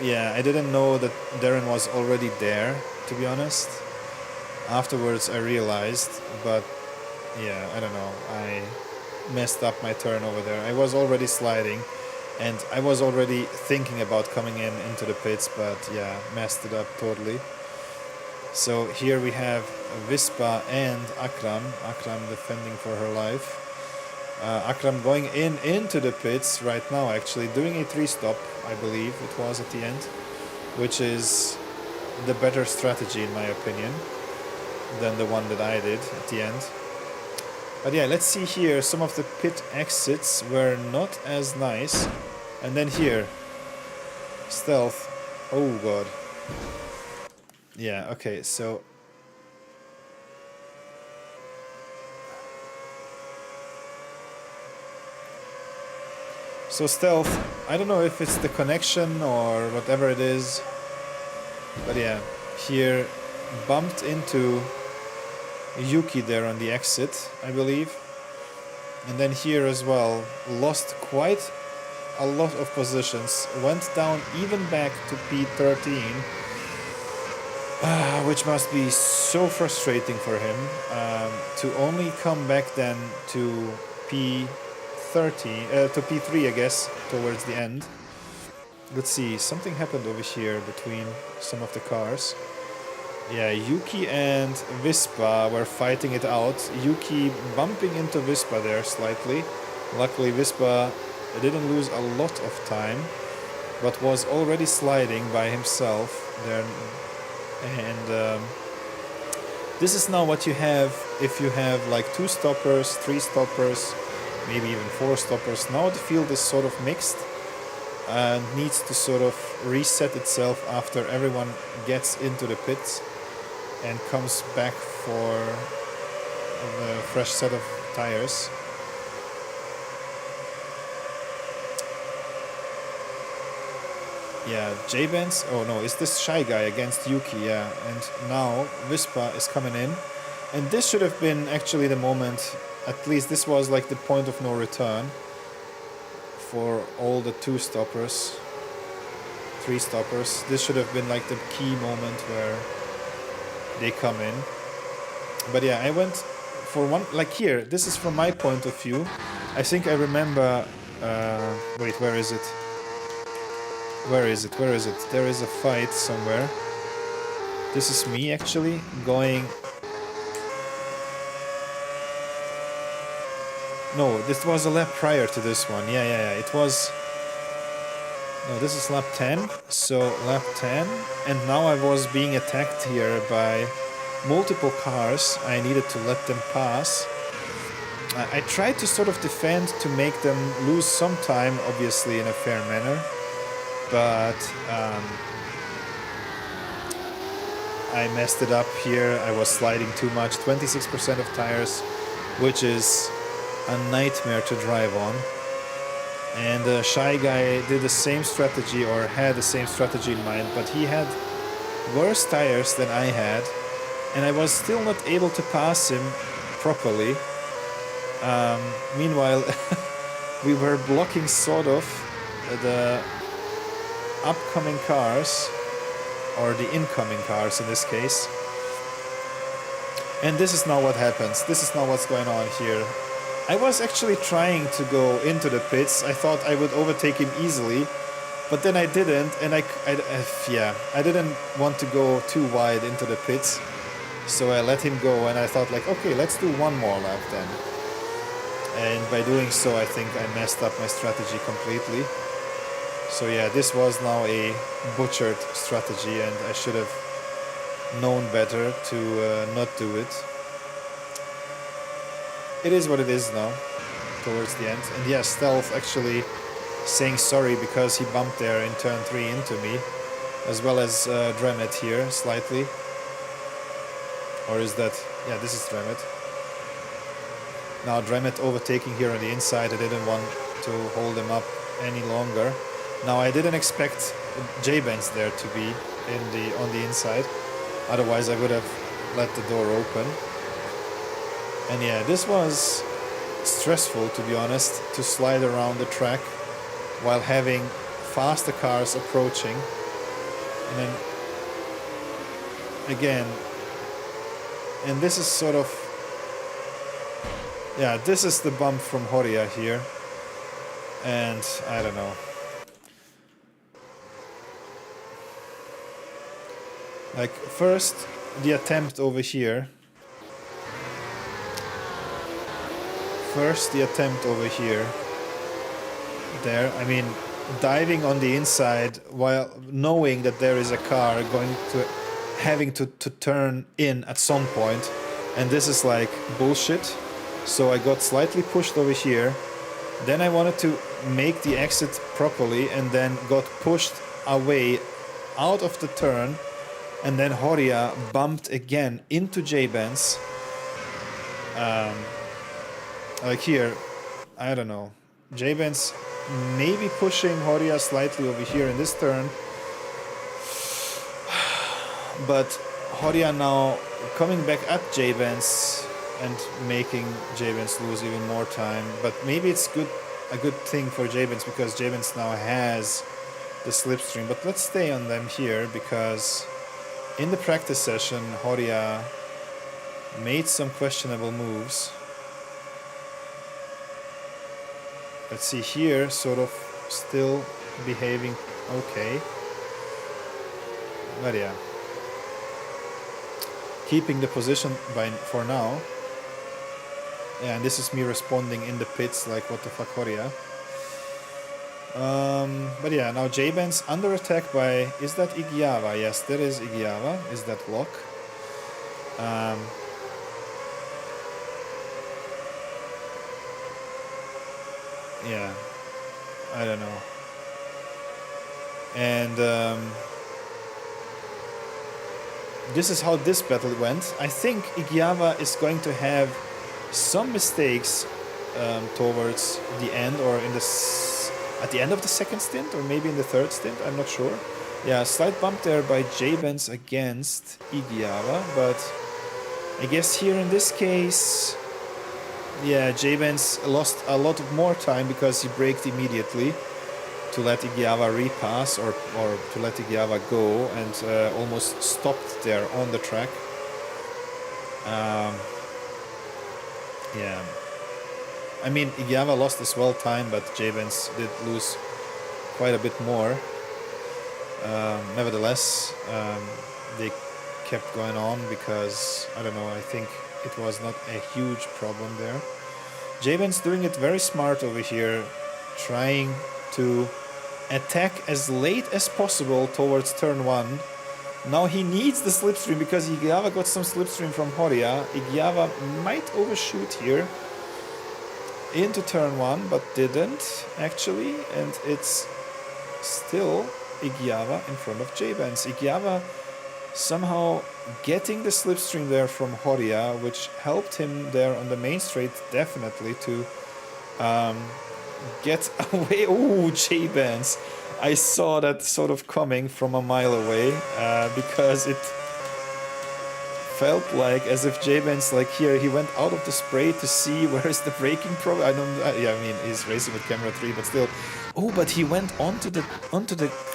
yeah, I didn't know that Darren was already there, to be honest. Afterwards I realized, but yeah, I don't know, I messed up my turn over there. I was already sliding and I was already thinking about coming into the pits, but yeah, messed it up totally. So here we have Vispa and Akram defending for her life. Akram going into the pits right now, actually doing a 3-stop, I believe it was at the end, which is the better strategy in my opinion than the one that I did at the end. But yeah, let's see here, some of the pit exits were not as nice. And then here, stealth, oh god. Yeah, okay, so stealth, I don't know if it's the connection or whatever it is, but yeah, here bumped into Yuki there on the exit, I believe. And then here as well, lost quite a lot of positions, went down even back to P13, which must be so frustrating for him, to only come back then to P3, I guess, towards the end. Let's see, something happened over here between some of the cars. Yeah, Yuki and Vispa were fighting it out. Yuki bumping into Vispa there slightly. Luckily Vispa didn't lose a lot of time, but was already sliding by himself there. And this is now what you have if you have like 2 stoppers, 3 stoppers, maybe even 4 stoppers. Now the field is sort of mixed and needs to sort of reset itself after everyone gets into the pits and comes back for a fresh set of tires. Yeah, J-Benz, oh no, it's this Shy Guy against Yuki, yeah, and now Vispa is coming in, and this should have been actually the moment, at least this was like the point of no return for all the 2 stoppers, 3 stoppers. This should have been like the key moment where they come in. But yeah, I went for one, like here, this is from my point of view. I think I remember, wait, where is it? Where is it? Where is it? There is a fight somewhere. This is me actually going... No, this was a lap prior to this one. Yeah, it was... No, this is lap 10. So lap 10. And now I was being attacked here by multiple cars. I needed to let them pass. I tried to sort of defend to make them lose some time, obviously in a fair manner. But I messed it up here. I was sliding too much. 26% of tires, which is a nightmare to drive on. And Shy Guy did the same strategy, or had the same strategy in mind, but he had worse tires than I had, and I was still not able to pass him properly. Meanwhile, we were blocking sort of the upcoming cars, or the incoming cars in this case. And this is now what happens. This is now what's going on here. I was actually trying to go into the pits. I thought I would overtake him easily, but then I didn't, and I didn't want to go too wide into the pits, so I let him go, and I thought like, okay, let's do one more lap then. And by doing so, I think I messed up my strategy completely. So yeah, this was now a butchered strategy, and I should have known better to not do it. It is what it is now, towards the end. And yeah, Stealth actually saying sorry because he bumped there in turn 3 into me, as well as Dremet here, slightly. Or is that... yeah, this is Dremet. Now Dremet overtaking here on the inside. I didn't want to hold him up any longer. Now I didn't expect J-Benz there to be on the inside. Otherwise I would have let the door open. And yeah, this was stressful, to be honest, to slide around the track while having faster cars approaching. And then again, and this is sort of... yeah, this is the bump from Horia here. And I don't know. Like, first, the attempt over here. There, I mean, diving on the inside while knowing that there is a car having to turn in at some point. And this is like bullshit. So I got slightly pushed over here. Then I wanted to make the exit properly and then got pushed away out of the turn. And then Horia bumped again into J-Benz. Like here, I don't know. J-Benz maybe pushing Horia slightly over here in this turn. But Horia now coming back at J-Benz and making J-Benz lose even more time. But maybe it's a good thing for J-Benz because J-Benz now has the slipstream. But let's stay on them here because in the practice session, Horia made some questionable moves. Let's see here, sort of still behaving okay. But yeah, keeping the position for now. Yeah, and this is me responding in the pits like, what the fuck, Horia. But yeah, now J-Benz under attack by... is that Igiava? Yes, that is Igiava. Is that Locke? Yeah, I don't know. And this is how this battle went. I think Igiava is going to have some mistakes towards the end, or at the end of the second stint, or maybe in the third stint, I'm not sure. Yeah, slight bump there by J-Benz against Igiava, but I guess here in this case, yeah, J-Benz lost a lot more time because he braked immediately to let Igiava repass or to let Igiava go, and almost stopped there on the track. Yeah, I mean, Igiava lost as well time, but J-Benz did lose quite a bit more. Nevertheless, they kept going on because, I don't know, I think it was not a huge problem there. J-Benz doing it very smart over here, trying to attack as late as possible towards turn 1. Now he needs the slipstream because Igiava got some slipstream from Horia. Igiava might overshoot here into turn 1, but didn't actually, and it's still Igiava in front of J-Benz. Igiava somehow getting the slipstream there from Horia, which helped him there on the main straight definitely to get away. Oh, J-Benz. I saw that sort of coming from a mile away because it felt like as if J-Benz, like here, he went out of the spray to see where is the braking problem. I mean, he's racing with camera 3, but still. Oh, but he went onto the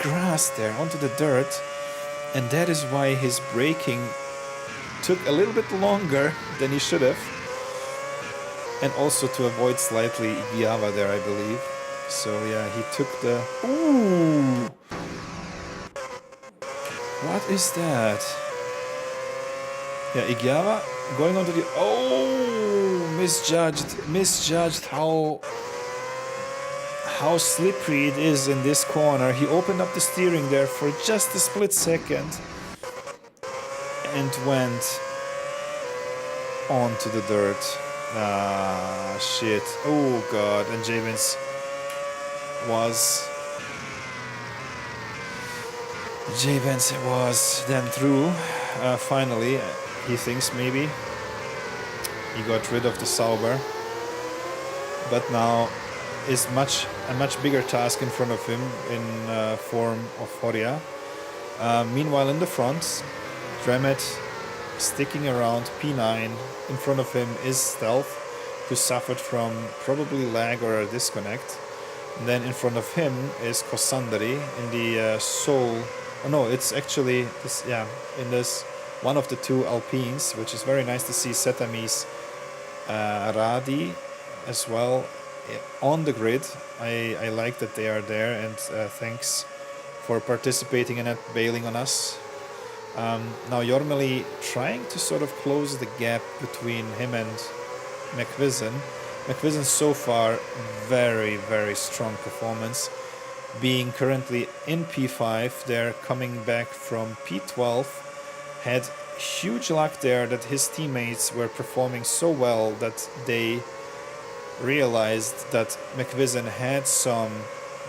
grass there, onto the dirt. And that is why his braking took a little bit longer than he should have. And also to avoid slightly Igiava there, I believe. So yeah, he took the... Ooh! What is that? Yeah, Igiava going onto the... Oh! Misjudged how slippery it is in this corner. He opened up the steering there for just a split second. and went onto the dirt. Ah, shit. Oh god, and Javens was then through. Finally, he thinks maybe he got rid of the Sauber, but now is a much bigger task in front of him in form of Horia. Meanwhile, in the front, Dremet sticking around P9. In front of him is Stealth, who suffered from probably lag or a disconnect. And then in front of him is Kosandari in the Soul. Oh no, it's actually this. Yeah, in this one of the two Alpines, which is very nice to see. Setamis Radi as well on the grid. I like that they are there, and thanks for participating and not bailing on us. Now Jormeli trying to sort of close the gap between him and McVision. McVision so far very, very strong performance, being currently in P5. They're coming back from P12. Had huge luck there that his teammates were performing so well that they realized that McVision had some.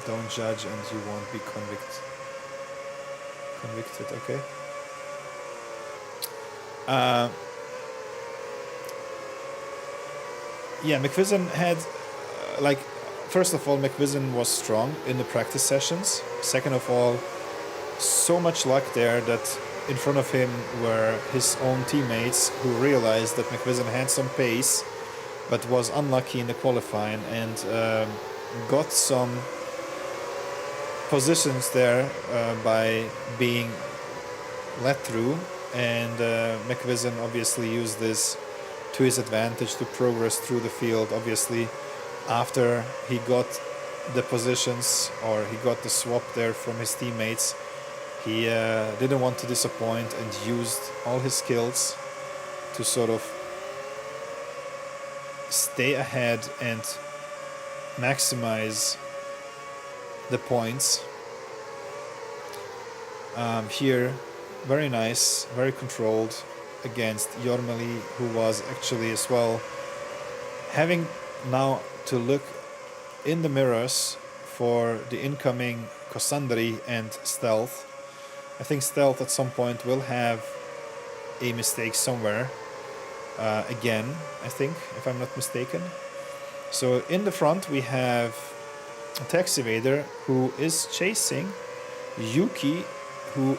Don't judge and you won't be convicted, okay? Yeah, McVision had, first of all, McVision was strong in the practice sessions. Second of all, so much luck there that in front of him were his own teammates who realized that McVision had some pace, but was unlucky in the qualifying and got some positions there by being let through. And McVision obviously used this to his advantage to progress through the field. Obviously, after he got the positions or he got the swap there from his teammates, he didn't want to disappoint and used all his skills to sort of stay ahead and maximize the points. Here, very nice, very controlled against Jormeli, who was actually as well having now to look in the mirrors for the incoming Kosandari and Stealth. I think Stealth at some point will have a mistake somewhere again, I think, if I'm not mistaken. So in the front we have Tax Evader, who is chasing Yuki, who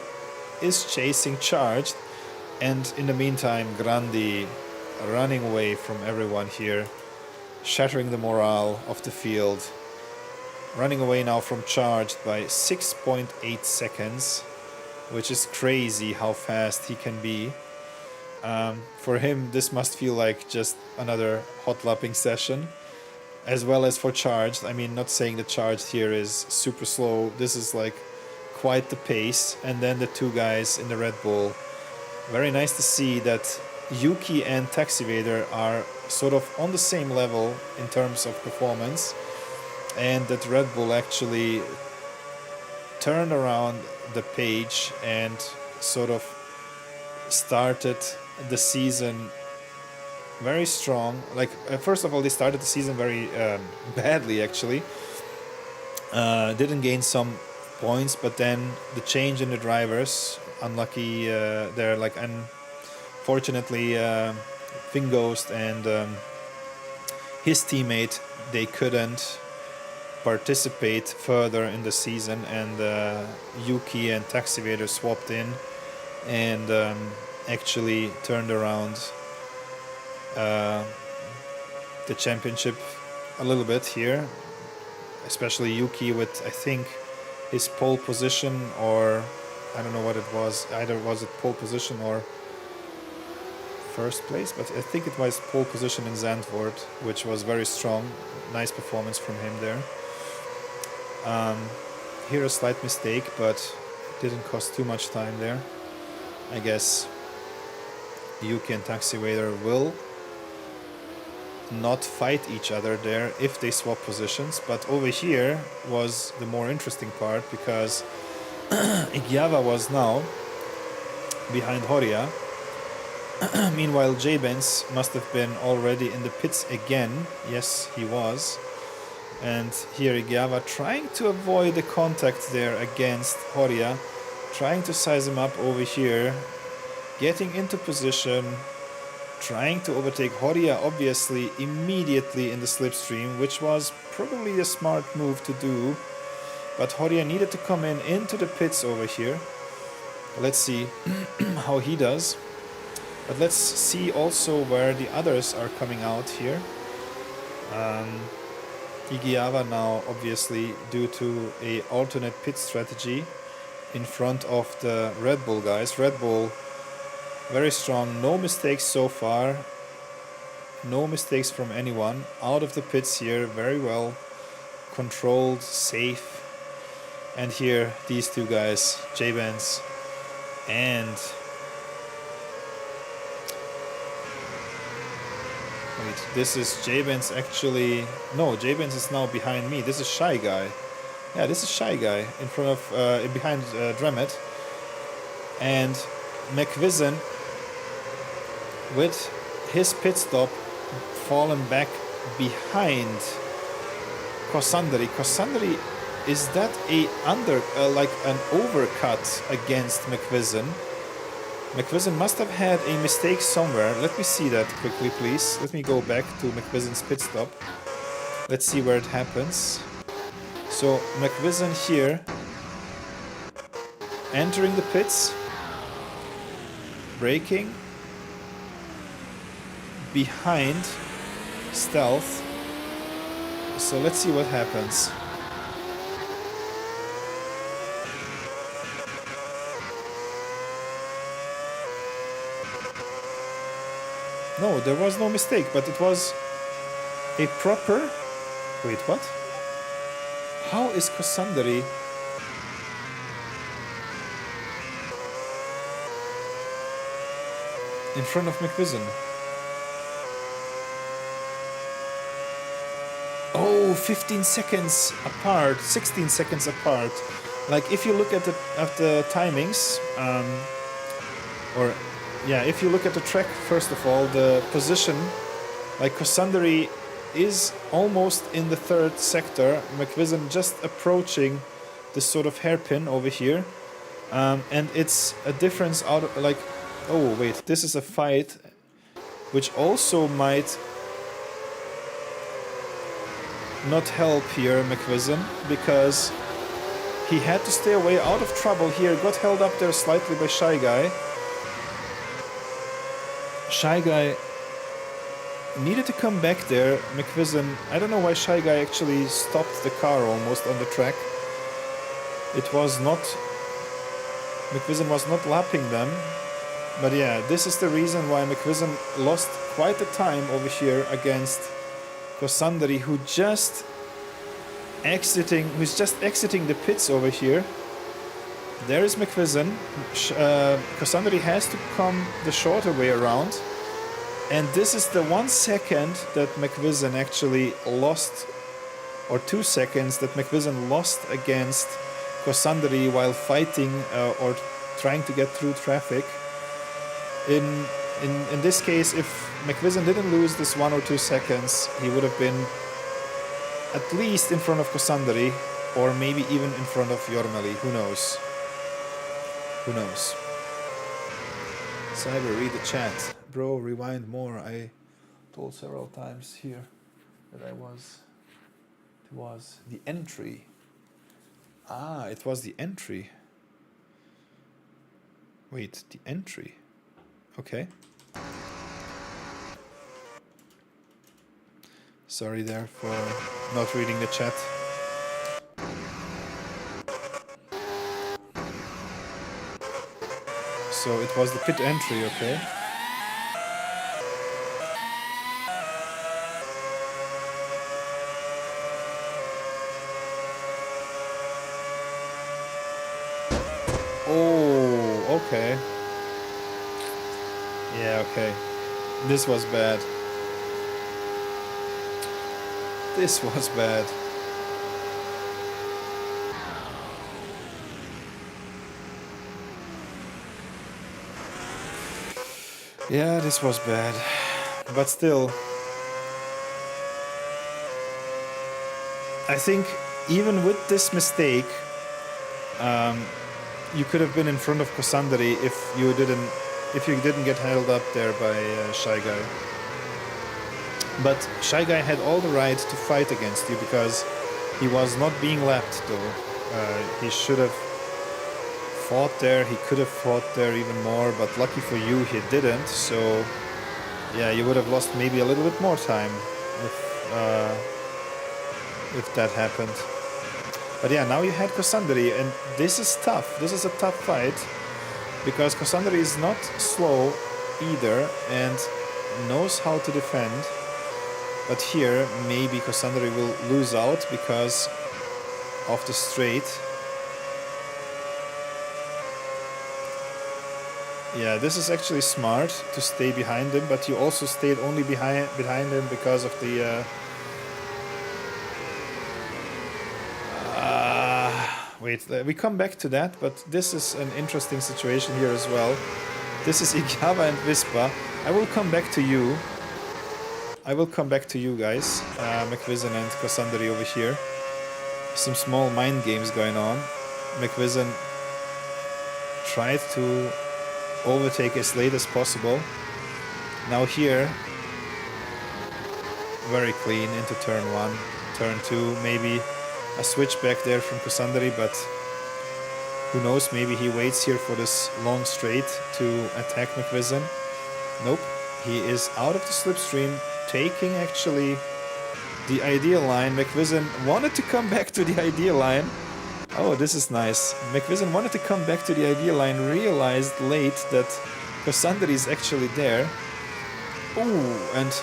is chasing Charged, and in the meantime Grandi running away from everyone here, shattering the morale of the field, running away now from Charged by 6.8 seconds, which is crazy how fast he can be. For him this must feel like just another hot lapping session, as well as for Charged. I mean, not saying that Charged here is super slow, this is like quite the pace. And then the two guys in the Red Bull, very nice to see that Yuki and Tax Evader are sort of on the same level in terms of performance, and that Red Bull actually turned around the page and sort of started the season very strong. First of all, they started the season very badly actually. Didn't gain some points, but then the change in the drivers, unlucky there, unfortunately Finghost and his teammate, they couldn't participate further in the season, and Yuki and Tax Evader swapped in and actually turned around the championship a little bit here, especially Yuki with, I think, his pole position, or I don't know what it was, either was it pole position or first place, but I think it was pole position in Zandvoort, which was very strong. Nice performance from him there. Here a slight mistake, but it didn't cost too much time there. I guess Yuki and Tax Evader will not fight each other there if they swap positions, but over here was the more interesting part, because Igiava was now behind Horia, Meanwhile, J-Benz must have been already in the pits again. Yes, he was. And here Igiava trying to avoid the contact there against Horia. Trying to size him up over here. Getting into position. Trying to overtake Horia, obviously, immediately in the slipstream, which was probably a smart move to do. But Horia needed to come into the pits over here. Let's see how he does. But let's see also where the others are coming out here. Igiava now, obviously, due to a alternate pit strategy in front of the Red Bull guys. Red Bull, very strong, no mistakes so far. No mistakes from anyone. Out of the pits here, very well controlled, safe. And here, these two guys, J-Benz and... Wait, this is J-Benz actually... No, J-Benz is now behind me. This is Shy Guy. Yeah, this is Shy Guy in front of... behind Dremet. And McVision, with his pit stop, fallen back behind Kosandri. Kosandri, is that a like an overcut against McVision? McVision must have had a mistake somewhere. Let me see that quickly, please. Let me go back to McVision's pit stop. Let's see where it happens. So McVision here, entering the pits, braking, behind Stealth. So let's see what happens. No, there was no mistake, but it was a proper... Wait, what? How is Kosandari... in front of McVision? Oh, 15 seconds apart, 16 seconds apart. Like, if you look at the timings, if you look at the track, first of all, the position, like Kosandari is almost in the third sector, McVision just approaching this sort of hairpin over here, and it's a difference out of, like, oh wait, this is a fight which also might not help here McVision, because he had to stay away out of trouble here, got held up there slightly by Shy Guy. Shy Guy needed to come back there. McVision, I don't know why Shy Guy actually stopped the car almost on the track. It was not... McVision was not lapping them. But yeah, this is the reason why McVision lost quite a time over here against Kosandari, who's just exiting the pits over here. There is McVision. Kosandari has to come the shorter way around. And this is the 1 second that McVision actually lost, or 2 seconds that McVision lost against Kosandari while fighting or trying to get through traffic. In this case, if McVision didn't lose this 1 or 2 seconds, he would have been at least in front of Kosandari, or maybe even in front of Jormali. Who knows? Who knows? Cyber, read the chat. Bro, rewind more. I told several times here that it was the entry. Ah, it was the entry. Wait, the entry. Okay. Sorry there for not reading the chat. So it was the pit entry, okay. Oh, okay. Yeah, okay. This was bad. This was bad. Yeah, this was bad. But still, I think even with this mistake, you could have been in front of Kosandri if you didn't get held up there by Shy Guy. But Shy Guy had all the right to fight against you because he was not being lapped though. He should have fought there, he could have fought there even more, but lucky for you he didn't, so yeah, you would have lost maybe a little bit more time if that happened. But yeah, now you had Kosandri, and this is tough. This is a tough fight because Kosandri is not slow either and knows how to defend. But here, maybe Kosandri will lose out because of the straight. Yeah, this is actually smart to stay behind him, but you also stayed only behind him because of the... Wait, we come back to that, but this is an interesting situation here as well. This is Igiava and Vispa. I will come back to you. I will come back to you guys, McVision and Kosandri over here. Some small mind games going on. McVision tried to overtake as late as possible. Now here, very clean into turn 1, turn 2, maybe a switchback there from Kosandri, but who knows, maybe he waits here for this long straight to attack McVision. Nope, he is out of the slipstream, taking actually the ideal line. McVision wanted to come back to the ideal line. Oh, this is nice. McVision wanted to come back to the ideal line, realized late that Kosandri is actually there. Ooh, and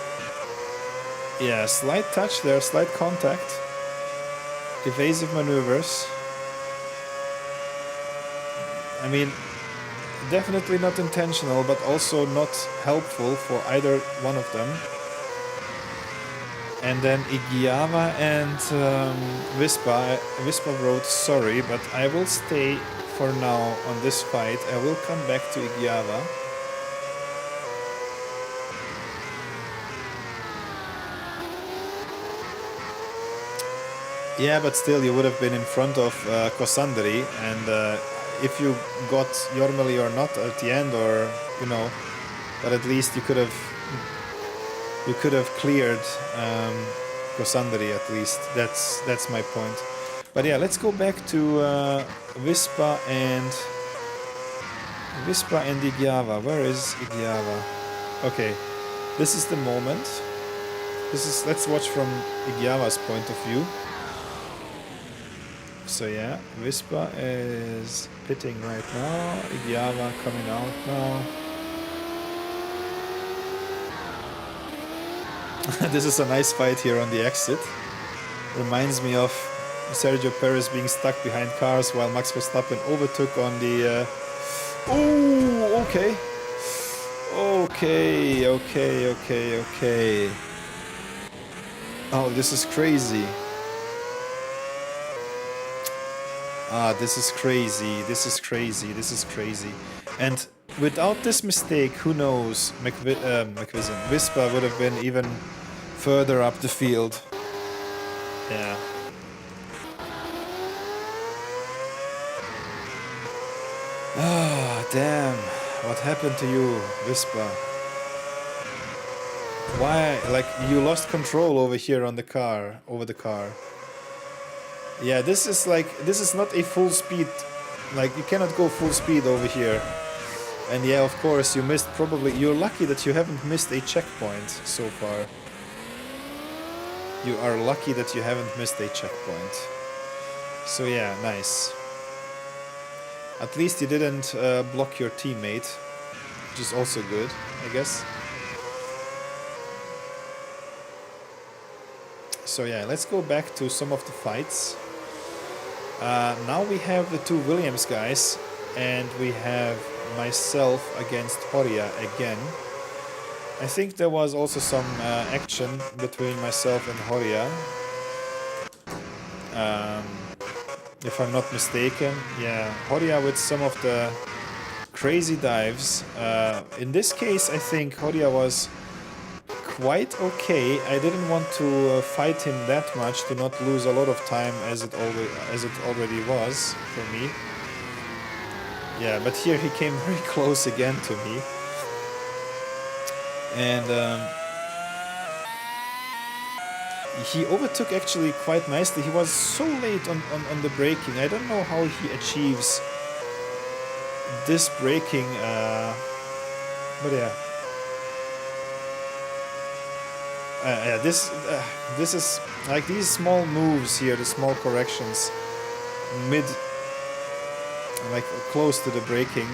yeah, slight touch there, slight contact. Evasive maneuvers. I mean, definitely not intentional, but also not helpful for either one of them. And then Igiava and Vispa. Vispa wrote sorry, but I will stay for now on this fight. I will come back to Igiava. Yeah, but still you would have been in front of Kosandri, and if you got Jormeli or not at the end, or you know, but at least you could have cleared Kosandri at least. That's my point. But yeah, let's go back to Vispa and Igiava. Where is Igiava? Okay, this is the moment. Let's watch from Igiava's point of view. So yeah, Vispa is pitting right now, Igiava coming out now. This is a nice fight here on the exit. Reminds me of Sergio Perez being stuck behind cars while Max Verstappen overtook on the... Oh, okay. Okay. Oh, this is crazy. This is crazy. And without this mistake, who knows, McVision, Vispa would have been even further up the field. Yeah. Ah, damn. What happened to you, Vispa? Why? Like, you lost control over here on the car, over the car. Yeah, this is not a full speed, like you cannot go full speed over here. And yeah, of course you missed you're lucky that you haven't missed a checkpoint so far. You are lucky that you haven't missed a checkpoint. So yeah, nice. At least you didn't block your teammate, which is also good, I guess. So yeah, let's go back to some of the fights. Now we have the two Williams guys, and we have myself against Horia again. I think there was also some action between myself and Horia. If I'm not mistaken. Yeah, Horia with some of the crazy dives. In this case, I think Horia was quite okay. I didn't want to fight him that much to not lose a lot of time as it already was for me. Yeah, but here he came very close again to me. And he overtook actually quite nicely. He was so late on the braking. I don't know how he achieves this braking, but yeah. This is like these small moves here, the small corrections like close to the braking.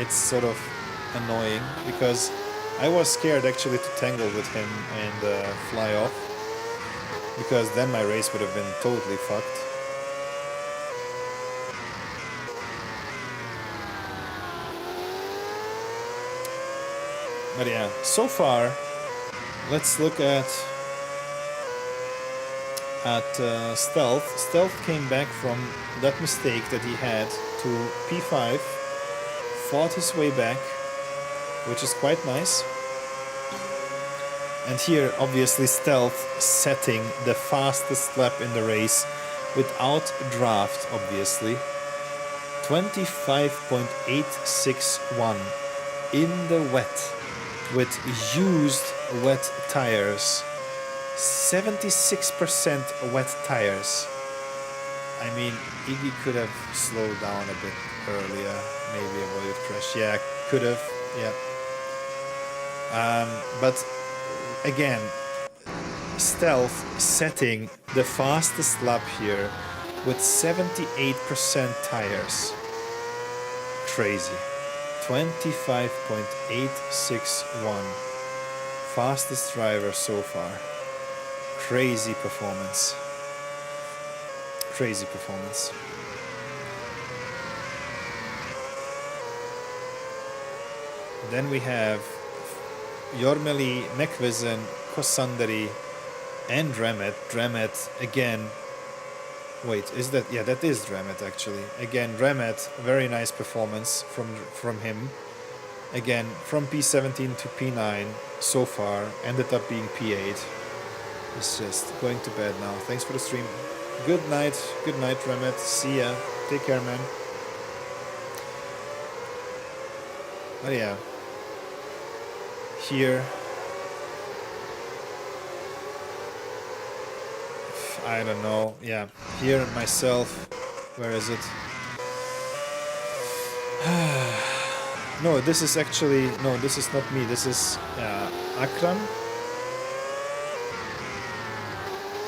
It's sort of annoying because I was scared actually to tangle with him and fly off, because then my race would have been totally fucked. But yeah, so far, let's look at Stealth. Stealth came back from that mistake that he had to P5, fought his way back, which is quite nice. And here, obviously, Stealth setting the fastest lap in the race without draft, obviously. 25.861 in the wet with used wet tires. 76% wet tires. I mean, Iggy could have slowed down a bit earlier, maybe avoided crash. Yeah, could have, yeah. But again, Stealth setting the fastest lap here with 78% tires. Crazy. 25.861. Fastest driver so far. Crazy performance. Crazy performance. Then we have Jormeli, Mekvisen, Kosandari, and Dremet. Dremet again. Wait, is that? Yeah, that is Dremet actually. Again, Dremet, very nice performance from him. Again, from P17 to P9 so far, ended up being P8. It's just going to bed now. Thanks for the stream. Good night, Dremet. See ya. Take care, man. But yeah, here. I don't know. Yeah, here myself. Where is it? No, this is actually no. This is not me. This is Akram.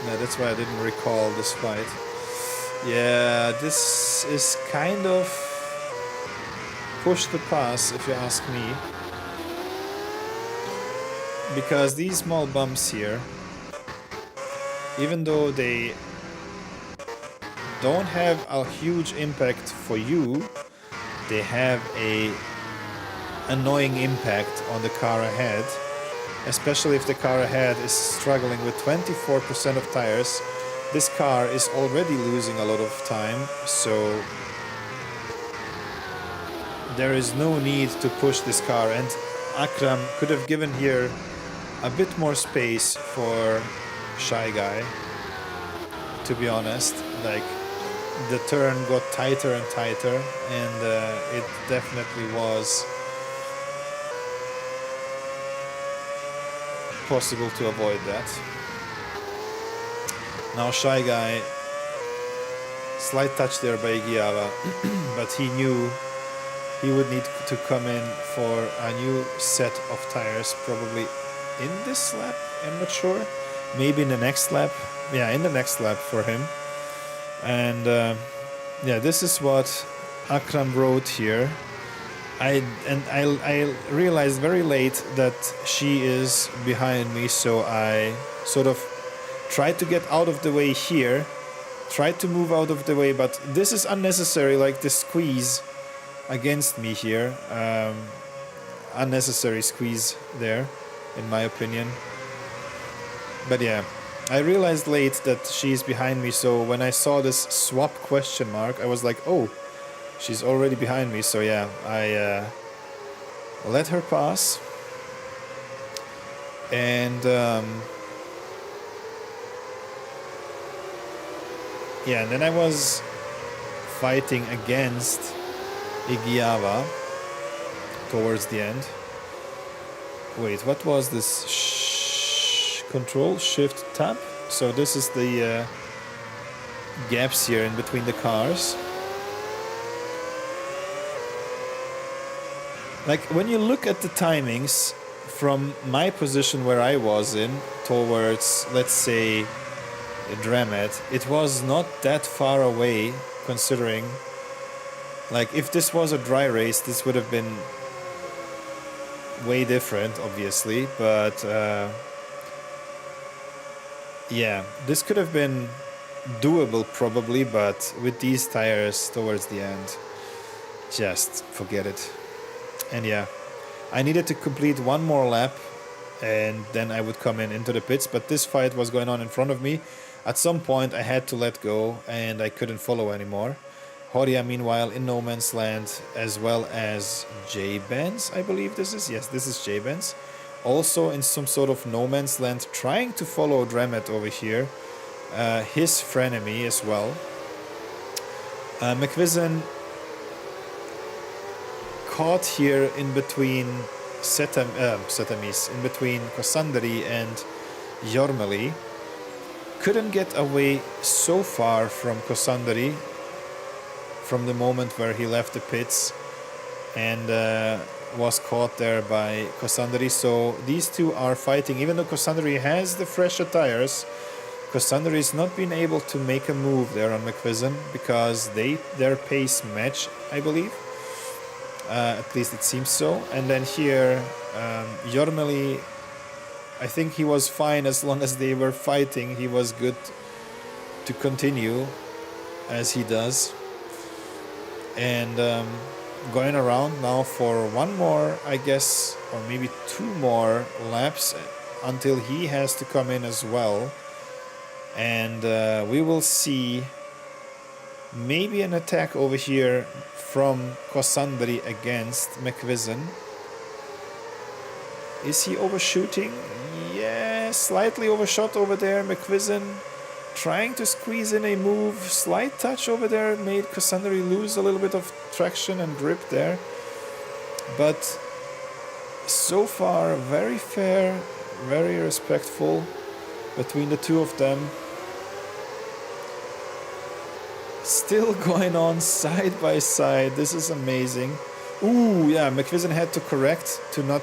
Yeah, that's why I didn't recall this fight. Yeah, this is kind of push the pass, if you ask me, because these small bumps here, even though they don't have a huge impact for you, they have a annoying impact on the car ahead, especially if the car ahead is struggling with 24% of tires. This car is already losing a lot of time, so there is no need to push this car, and Akram could have given here a bit more space for Shy Guy, to be honest. Like, the turn got tighter and tighter, and it definitely was possible to avoid that. Now Shy Guy, slight touch there by Igiava, but he knew he would need to come in for a new set of tires, probably in this lap, I'm not sure. Maybe in the next lap. Yeah, in the next lap for him. And yeah, this is what Akram wrote here. I realized very late that she is behind me, so I sort of tried to get out of the way here, tried to move out of the way, but this is unnecessary, like the squeeze against me here. Unnecessary squeeze there, in my opinion. But yeah, I realized late that she's behind me, so when I saw this swap question mark, I was like, oh, She's already behind me, so yeah, I let her pass. And yeah, and then I was fighting against Igiava towards the end. Wait, what was this? Control Shift Tab. So this is the gaps here in between the cars. Like when you look at the timings from my position where I was in towards, let's say, Dramet, it was not that far away, considering, like, if this was a dry race, this would have been way different, obviously, but yeah, this could have been doable probably, but with these tires towards the end, just forget it. And yeah, I needed to complete one more lap and then I would come into the pits, but this fight was going on in front of me. At some point I had to let go and I couldn't follow anymore. Horia, meanwhile, in no man's land, as well as J-Benz, I believe this is. Yes, this is J-Benz. Also in some sort of no man's land, trying to follow Dramet over here. His frenemy as well. McVision caught here in between Setamis, in between Kosandri and Jormeli. Couldn't get away so far from Kosandri from the moment where he left the pits and was caught there by Kosandri. So these two are fighting. Even though Kosandri has the fresher tires, Kosandri is not being able to make a move there on McVision because their pace match, I believe. At least it seems so. And then here, Jormeli, I think he was fine as long as they were fighting. He was good to continue as he does. And going around now for one more, I guess, or maybe two more laps until he has to come in as well. And we will see maybe an attack over here from Kosandri against McVision. Is he overshooting? Yeah, slightly overshot over there. McVision trying to squeeze in a move. Slight touch over there made Kosandri lose a little bit of traction and grip there. But so far, very fair, very respectful between the two of them. Still going on side by side. This is amazing. Ooh, yeah, McVision had to correct to not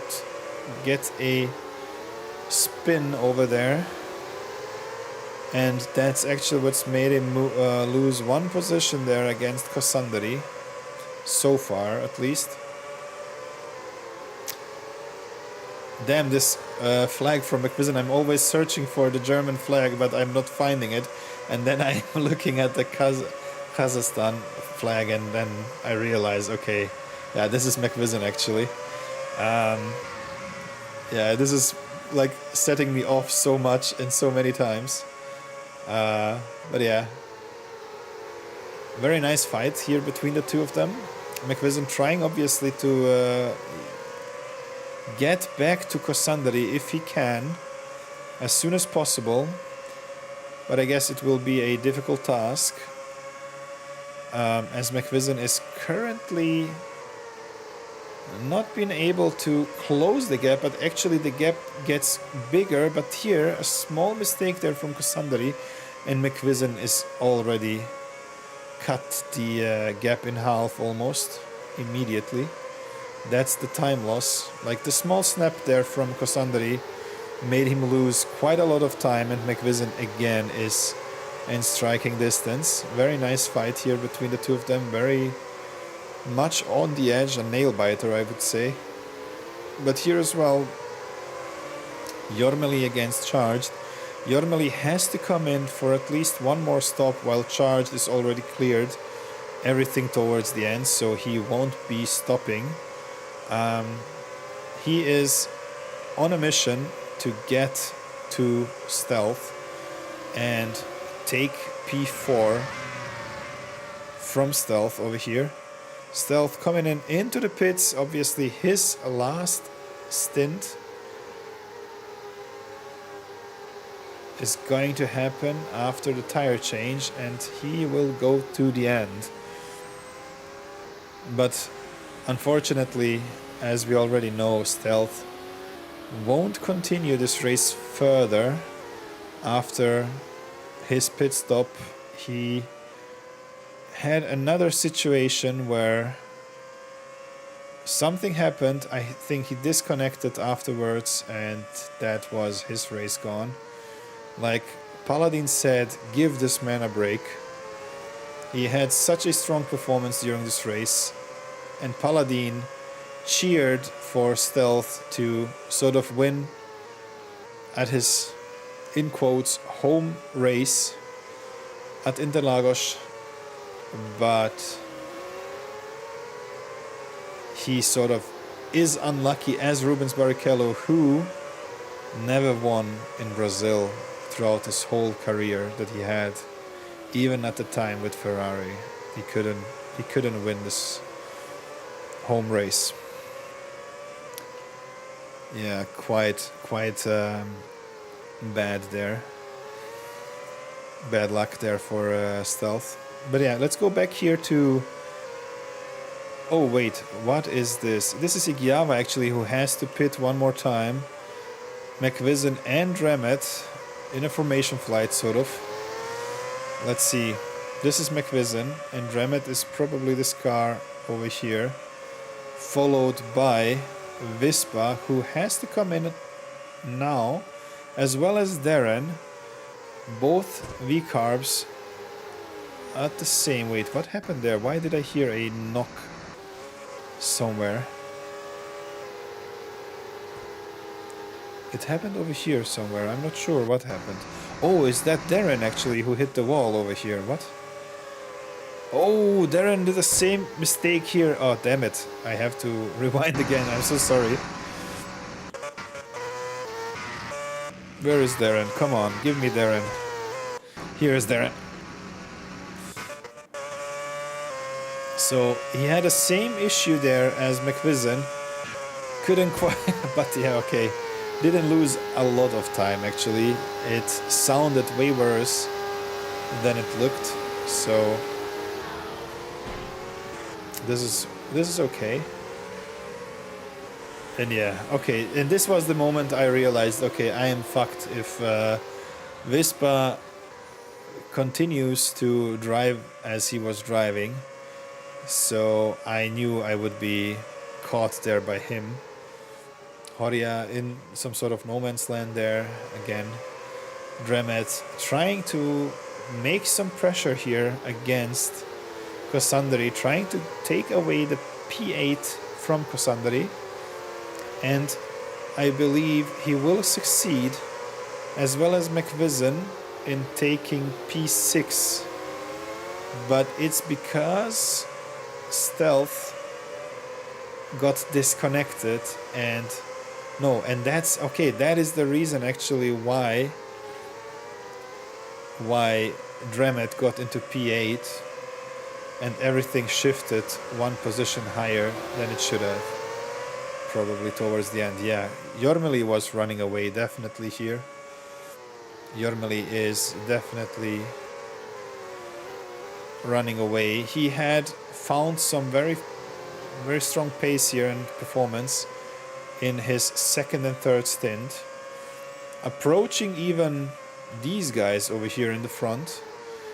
get a spin over there. And that's actually what's made him lose one position there against Kosandri. So far, at least. Damn, this flag from McVision. I'm always searching for the German flag, but I'm not finding it. And then I'm looking at the Kazakhstan flag, and then I realize, okay, yeah, this is McVision actually. Yeah, this is like setting me off so much and so many times. But yeah, very nice fight here between the two of them. McVision trying obviously to get back to Kosandri if he can as soon as possible, but I guess it will be a difficult task as McVision is currently not being able to close the gap, but actually the gap gets bigger. But here a small mistake there from Kosandri and McVision is already cut the gap in half almost immediately. That's the time loss. Like the small snap there from Kosandri made him lose quite a lot of time, and McVision again is in striking distance. Very nice fight here between the two of them. Very much on the edge, a nail biter I would say. But here as well, Jormeli against Charged. Jormeli has to come in for at least one more stop while Charged is already cleared everything towards the end, so he won't be stopping. He is on a mission to get to stealth and take P4 from stealth over here. Stealth coming in into the pits, obviously his last stint is going to happen after the tire change, and he will go to the end. But unfortunately, as we already know, Stealth won't continue this race further. After his pit stop, he had another situation where something happened. I think he disconnected afterwards, and that was his race gone. Like Paladin said, give this man a break. He had such a strong performance during this race, and Paladin cheered for Stealth to sort of win at his, in quotes, home race at Interlagos, but he sort of is unlucky as Rubens Barrichello, who never won in Brazil throughout his whole career that he had. Even at the time with Ferrari, he couldn't win this home race. Yeah, quite bad there. Bad luck there for Stealth. But yeah, let's go back here to... Oh wait, what is this? This is Igiava actually, who has to pit one more time. McVision and Remet in a formation flight, sort of. Let's see. This is McVision, and Remet is probably this car over here, followed by Vispa, who has to come in now, as well as Darren. Both V-carbs at the same... Wait, what happened there? Why did I hear a knock somewhere? It happened over here somewhere. I'm not sure what happened. Oh, is that Darren actually who hit the wall over here? What? Oh, Darren did the same mistake here. Oh, damn it. I have to rewind again. I'm so sorry. Where is Darren? Come on, give me Darren. Here is Darren. So he had the same issue there as McVision. Couldn't quite, but yeah, okay. Didn't lose a lot of time actually. It sounded way worse than it looked. So this is okay. And yeah, okay. And this was the moment I realized, okay, I am fucked if Vispa continues to drive as he was driving. So I knew I would be caught there by him. Horia in some sort of no man's land there again. Dremet trying to make some pressure here against Kosandari, trying to take away the P8 from Kosandari, and I believe he will succeed, as well as McVision, in taking P6, but it's because Stealth got disconnected, and that's okay. That is the reason actually why Dremet got into P8 and everything shifted one position higher than it should have, probably towards the end. Yeah, Jormeli was running away definitely here. Jormeli is definitely running away. He had found some very strong pace here and performance in his second and third stint, approaching even these guys over here in the front.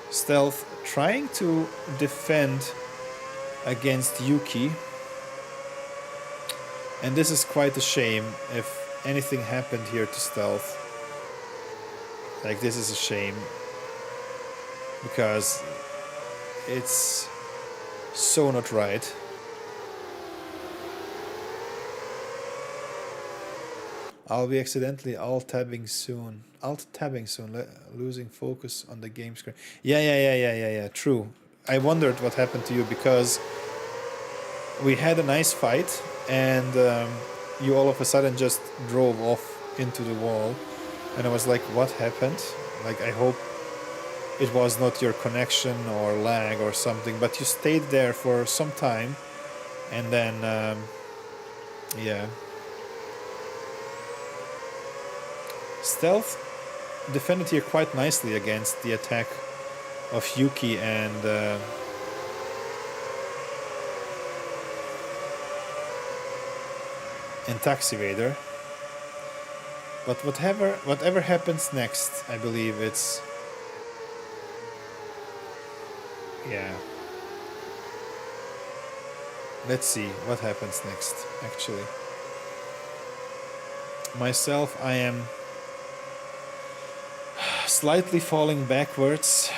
Stealth trying to defend against Yuki, and this is quite a shame. If anything happened here to Stealth, like, this is a shame, because it's so not right. I'll be accidentally alt-tabbing soon. Losing focus on the game screen. Yeah, true. I wondered what happened to you, because we had a nice fight, and you all of a sudden just drove off into the wall. And I was like, what happened? Like, I hope it was not your connection or lag or something, but you stayed there for some time. And then, yeah. Stealth defended here quite nicely against the attack of Yuki and Taxi Raider. But whatever happens next, I believe it's... Yeah. Let's see what happens next, actually. Myself, I am slightly falling backwards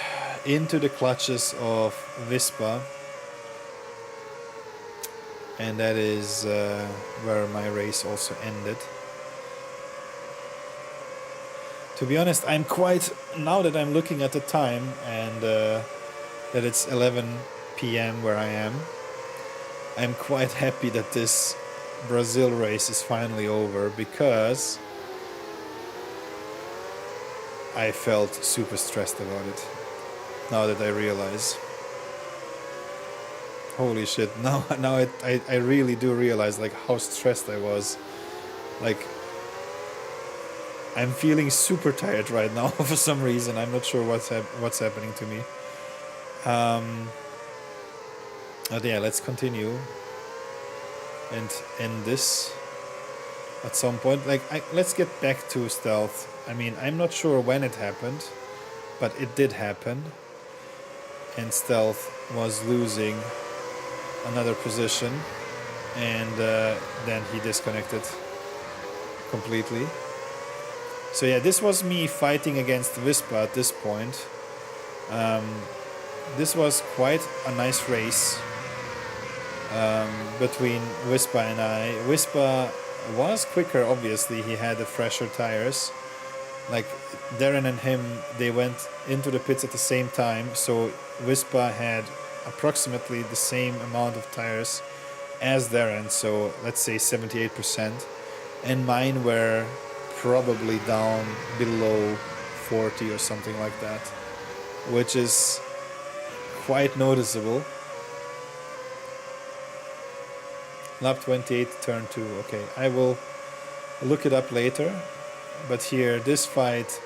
into the clutches of Vispa. And that is where my race also ended. To be honest, I'm quite... Now that I'm looking at the time and that it's 11 p.m. where I am, I'm quite happy that this Brazil race is finally over, because I felt super stressed about it. Now that I realize. Holy shit, now I really do realize like how stressed I was. Like, I'm feeling super tired right now for some reason. I'm not sure what's happening to me. But yeah, let's continue and end this at some point. Like, let's get back to stealth. I mean, I'm not sure when it happened, but it did happen. And stealth was losing another position, and then he disconnected completely. So yeah, this was me fighting against Vispa at this point. This was quite a nice race between Vispa and I. Vispa was quicker, obviously. He had the fresher tires. Like, Darren and him, they went into the pits at the same time, so Vispa had approximately the same amount of tires as Darren, so let's say 78%, and mine were probably down below 40 or something like that, which is quite noticeable. Lap 28, turn 2. Okay, I will look it up later, but here, this fight,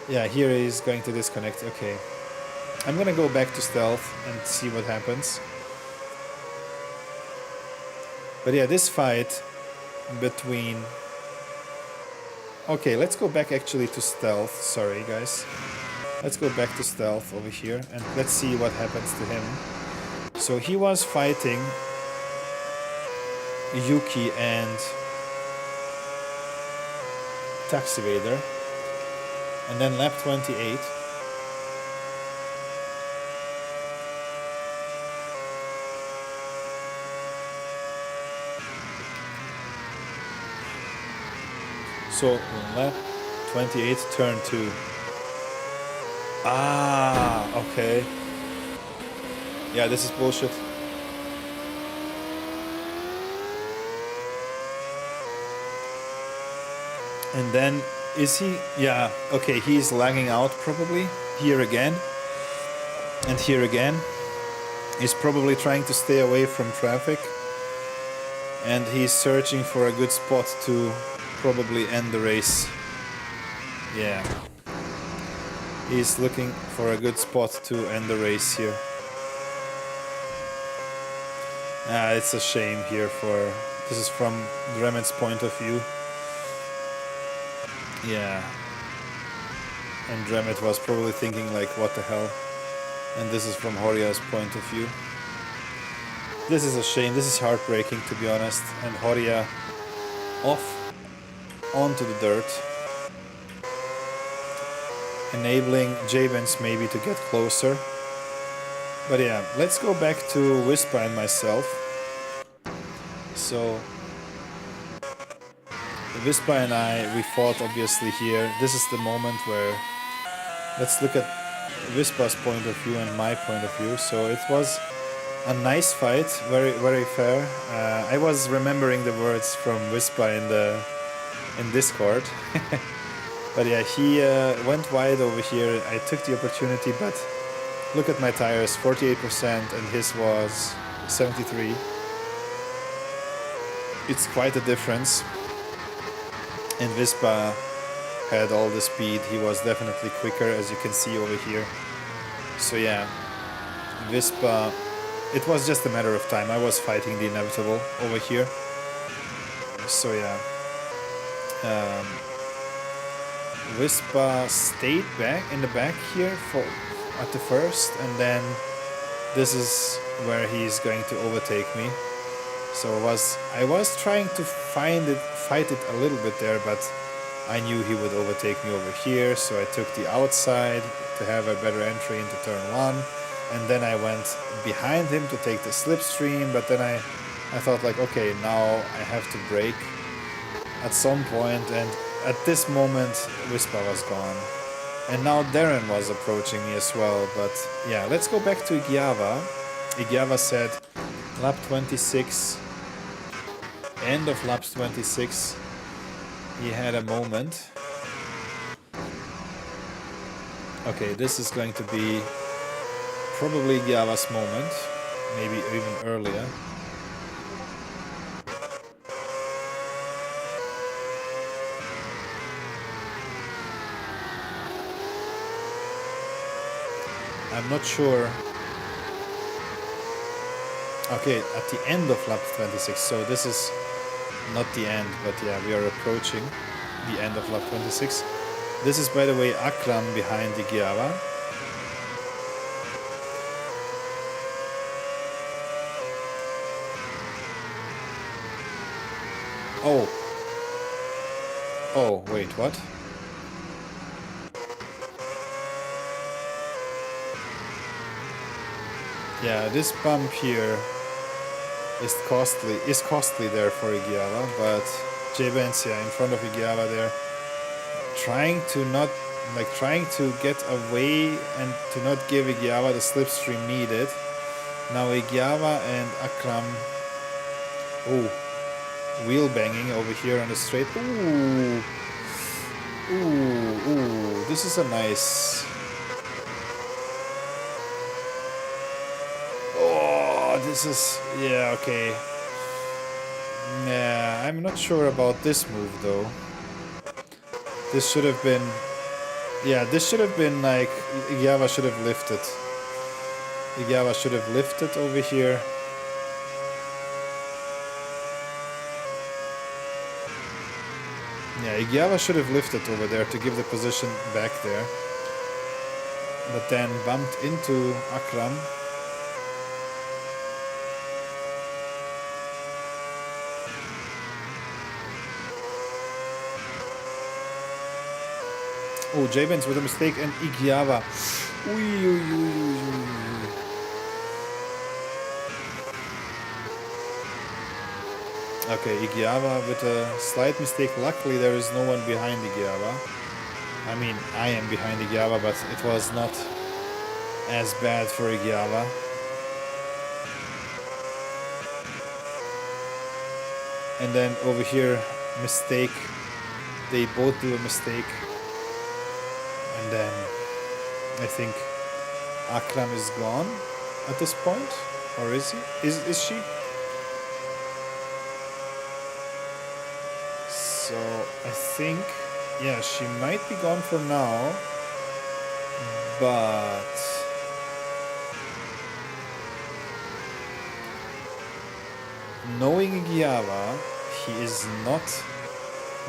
yeah, here is going to disconnect. Okay, I'm gonna go back to stealth and see what happens. But yeah, this fight between... Okay, let's go back actually to stealth. Sorry, guys. Let's go back to stealth over here and let's see what happens to him. So he was fighting Yuki and Taxi Raider. And then lap 28. So lap 28, turn 2. Ah, okay. Yeah, this is bullshit. And then, is he... Yeah, okay, he's lagging out probably. Here again. And here again. He's probably trying to stay away from traffic. And he's searching for a good spot to probably end the race. Yeah. He's looking for a good spot to end the race here. It's a shame here for... This is from Dremet's point of view. Yeah. And Dremet was probably thinking like, what the hell? And this is from Horia's point of view. This is a shame. This is heartbreaking, to be honest. And Horia off onto the dirt, enabling Jabens maybe to get closer. But yeah, let's go back to Vispa and myself. So Vispa and I, we fought obviously here. This is the moment where, let's look at Vispa's point of view and my point of view. So it was a nice fight, very fair. I was remembering the words from Vispa in Discord. But yeah, he went wide over here. I took the opportunity, but look at my tires, 48%, and his was 73. it's quite a difference. And Vispa had all the speed. He was definitely quicker, as you can see over here. So yeah, Vispa, it was just a matter of time. I was fighting the inevitable over here. So yeah, Vispa stayed back in the back here for at the first, and then this is where he's going to overtake me. So I was trying to fight it a little bit there, but I knew he would overtake me over here, so I took the outside to have a better entry into turn 1, and then I went behind him to take the slipstream, but then I thought like, okay, now I have to brake at some point, and at this moment Vispa was gone. And now Darren was approaching me as well, but yeah, let's go back to Igiava. Igiava said lap 26, end of lap 26, he had a moment. Okay, this is going to be probably Igiava's moment, maybe even earlier. I'm not sure. Okay, at the end of lap 26, so this is not the end, but yeah, we are approaching the end of lap 26. This is, by the way, Akram behind Igiava. Oh, wait, what? Yeah, this bump here is costly there for Igiava, but J-Benz, yeah, in front of Igiava there, trying to get away and to not give Igiava the slipstream needed. Now Igiava and Akram, wheel banging over here on the straight. This is a nice. This is, yeah, okay. Nah, I'm not sure about this move though. This should have been, yeah, this should have been like, Igiava should have lifted. Igiava should have lifted over here. Yeah, Igiava should have lifted over there to give the position back there. But then bumped into Akram. Oh, J-Benz with a mistake and Igiava. Okay, Igiava with a slight mistake. Luckily, there is no one behind Igiava. I mean, I am behind Igiava, but it was not as bad for Igiava. And then over here, mistake. They both do a mistake. And then I think Akram is gone at this point, or is he? Is she? So I think, yeah, she might be gone for now, but knowing Igiava, he is not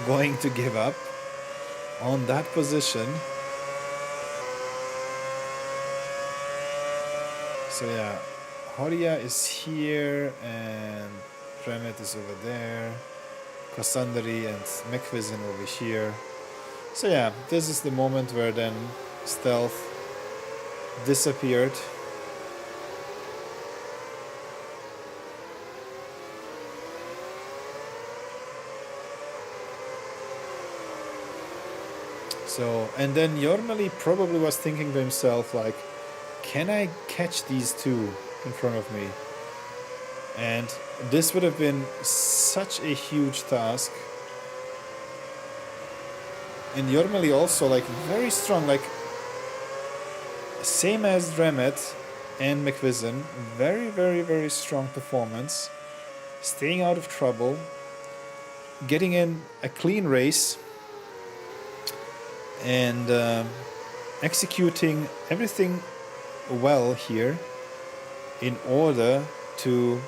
going to give up on that position. So yeah, Horia is here and Remet is over there, Kosandari and Mekvizin over here. So yeah, this is the moment where then Stealth disappeared. So, and then Jormali probably was thinking to himself like, can I catch these two in front of me? And this would have been such a huge task. And Jormali also like very strong, like same as Remet and McVision, very strong performance, staying out of trouble, getting in a clean race and executing everything well here in order to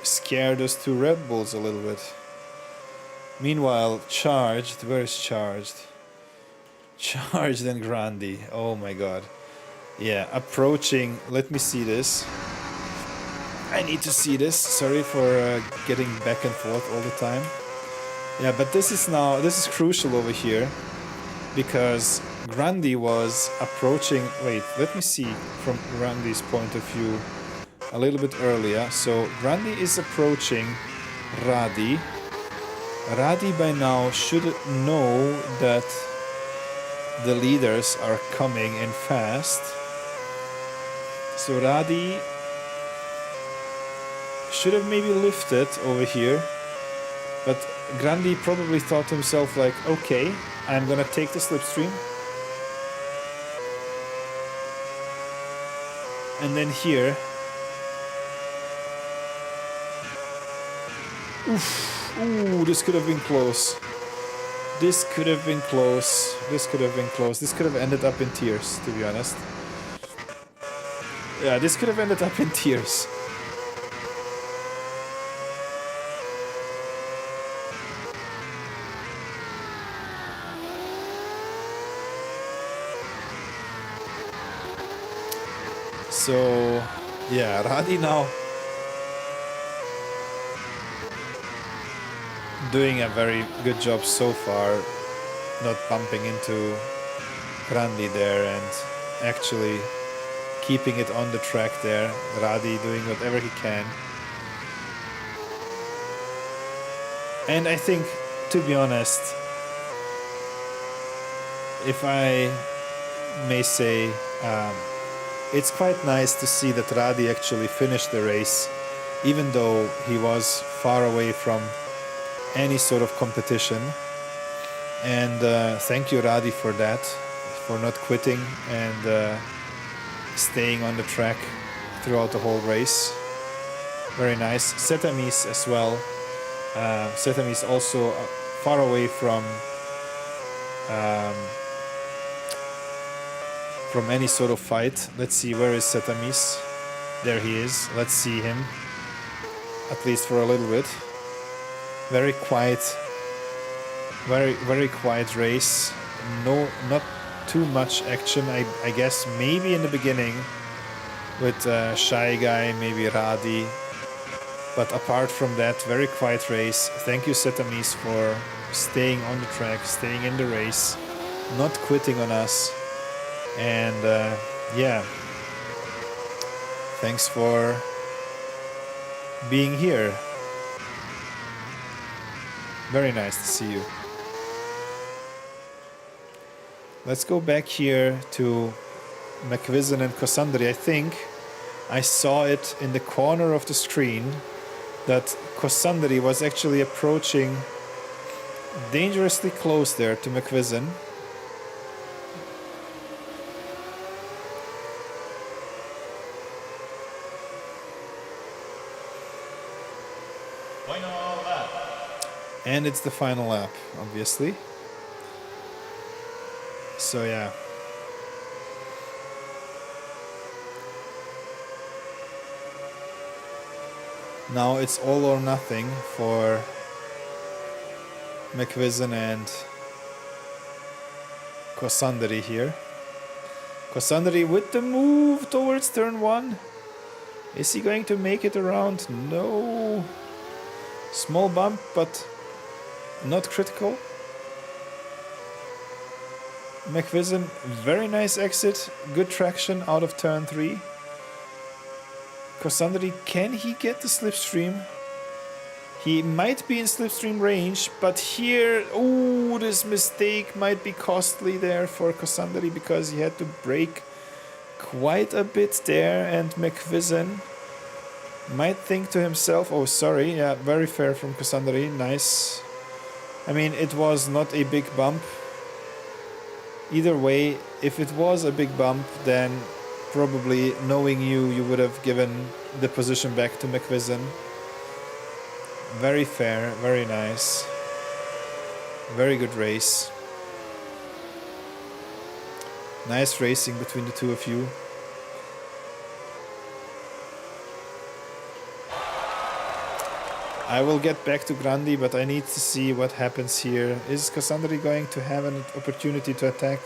scare those two Red Bulls a little bit. Meanwhile, Charged, where is Charged? Charged and Grandi, oh my god. Yeah, approaching, let me see this. I need to see this, sorry for getting back and forth all the time. Yeah, but this is crucial over here, because Grandi was approaching, wait, let me see from Grandi's point of view a little bit earlier. So Grandi is approaching Radi. Radi by now should know that the leaders are coming in fast. So Radi should have maybe lifted over here, but Grandi probably thought to himself like, okay, I'm gonna take the slipstream. And then here, ooh, this could have been close. This could have been close. This could have been close. This could have ended up in tears, to be honest. Yeah, this could have ended up in tears. So, yeah, Radi now doing a very good job so far, not bumping into Grandi there and actually keeping it on the track there. Radi doing whatever he can. And I think, to be honest, if I may say, it's quite nice to see that Radi actually finished the race, even though he was far away from any sort of competition. And thank you, Radi, for that, for not quitting and staying on the track throughout the whole race. Very nice. Setamis as well. Setamis also far away from any sort of fight. Let's see, where is Setamis? There he is. Let's see him, at least for a little bit. Very quiet, very quiet race. No, not too much action. I guess maybe in the beginning with Shy Guy, maybe Radi. But apart from that, very quiet race. Thank you, Setamis, for staying on the track, staying in the race, not quitting on us. And yeah, thanks for being here. Very nice to see you. Let's go back here to McVision and Kosandri. I think I saw it in the corner of the screen that Kosandri was actually approaching dangerously close there to McVision. And it's the final lap, obviously. So yeah. Now it's all or nothing for McVision and Kosandri here. Kosandri with the move towards turn 1. Is he going to make it around? No. Small bump, but not critical. McVision, very nice exit, good traction out of turn 3. Kosandri, can he get the slipstream? He might be in slipstream range, but here, oh, this mistake might be costly there for Kosandri because he had to brake quite a bit there, and McVision might think to himself, oh sorry, yeah, very fair from Kosandri, nice. I mean, it was not a big bump. Either way, if it was a big bump, then probably, knowing you would have given the position back to McVision. Very fair, very nice. Very good race. Nice racing between the two of you. I will get back to Grandi, but I need to see what happens here. Is Cassandri going to have an opportunity to attack?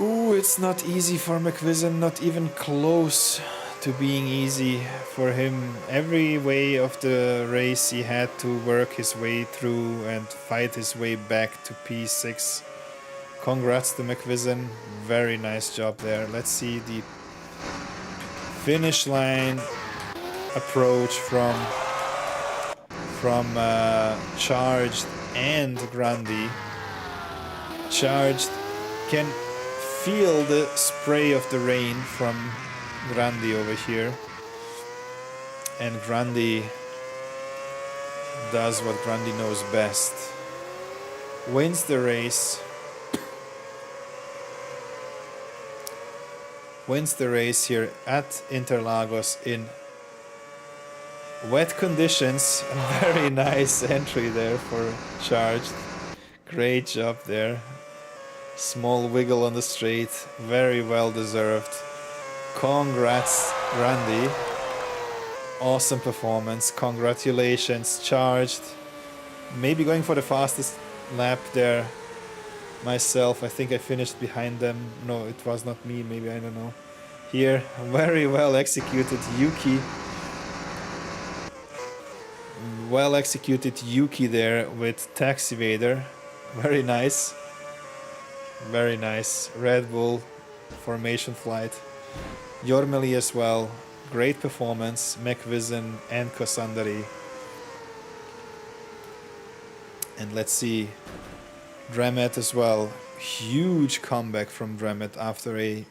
Ooh, it's not easy for McVison, not even close to being easy for him. Every way of the race he had to work his way through and fight his way back to P6. Congrats to McVison, very nice job there. Let's see the finish line approach from Charged and Grandi. Charged can feel the spray of the rain from Grandi over here, and Grandi does what Grandi knows best. Wins the race. Wins the race here at Interlagos in wet conditions. Very nice entry there for Charged. Great job there. Small wiggle on the straight. Very well deserved. Congrats, Randy. Awesome performance. Congratulations, Charged. Maybe going for the fastest lap there. Myself, I think I finished behind them. No, it was not me. Maybe, I don't know. Here, very well executed Yuki. Well executed Yuki there with Taxi Vader. Very nice. Very nice. Red Bull formation flight. Jormeli as well. Great performance. McVison and Cassandri. And let's see. Dramet as well. Huge comeback from Dramet after a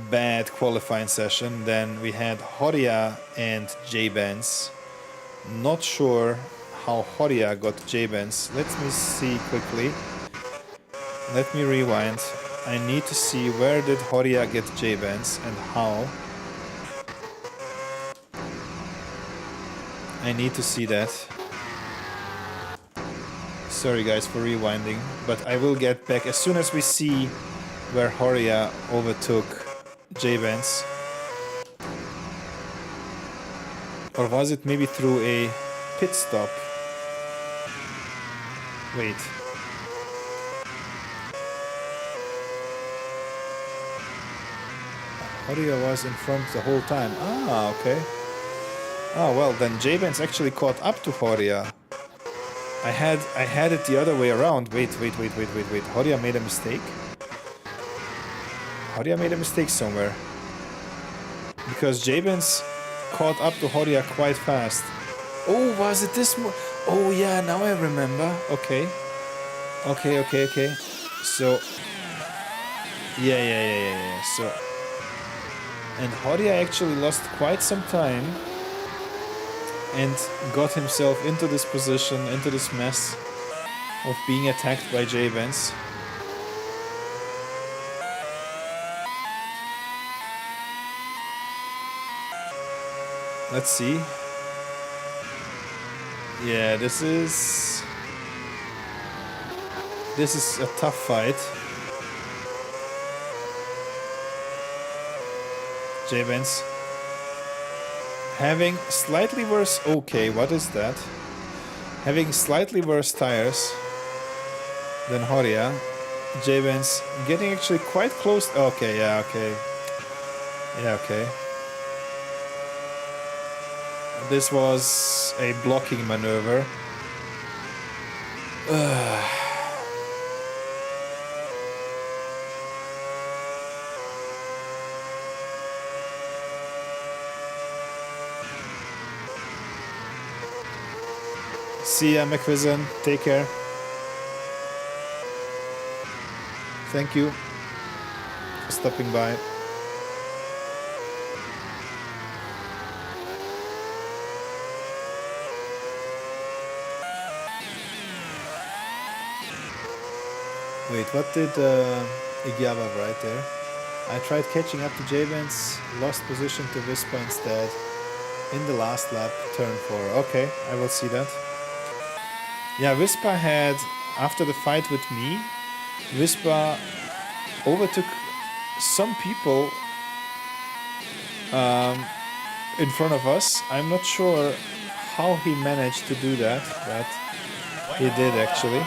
bad qualifying session. Then we had Horia and J-Benz. Not sure how Horia got J-Benz. Let me see quickly. Let me rewind. I need to see where did Horia get J-Benz and how. I need to see that. Sorry guys for rewinding, but I will get back as soon as we see where Horia overtook J-Benz. Or was it maybe through a pit stop? Wait. Horia was in front the whole time. Ah, okay. Ah, well, then J-Benz actually caught up to Horia. I had it the other way around. Wait. Horia made a mistake? Horia made a mistake somewhere. Because J-Benz caught up to Horia quite fast. Oh, was it this Oh yeah, now I remember. Okay. So yeah. So, and Horia actually lost quite some time and got himself into this position, into this mess of being attacked by J-Benz. Let's see. Yeah, this is a tough fight. J-Benz having slightly worse... Okay, what is that? Having slightly worse tires than Horia. J-Benz getting actually quite close... Okay, yeah, okay. This was a blocking maneuver. See ya, McVison. Take care. Thank you for stopping by. Wait, what did Igiava write there? I tried catching up to J-Benz, lost position to Vispa instead. in the last lap, turn 4. Okay, I will see that. Yeah, Vispa had, after the fight with me, Vispa overtook some people in front of us. I'm not sure how he managed to do that, but he did actually.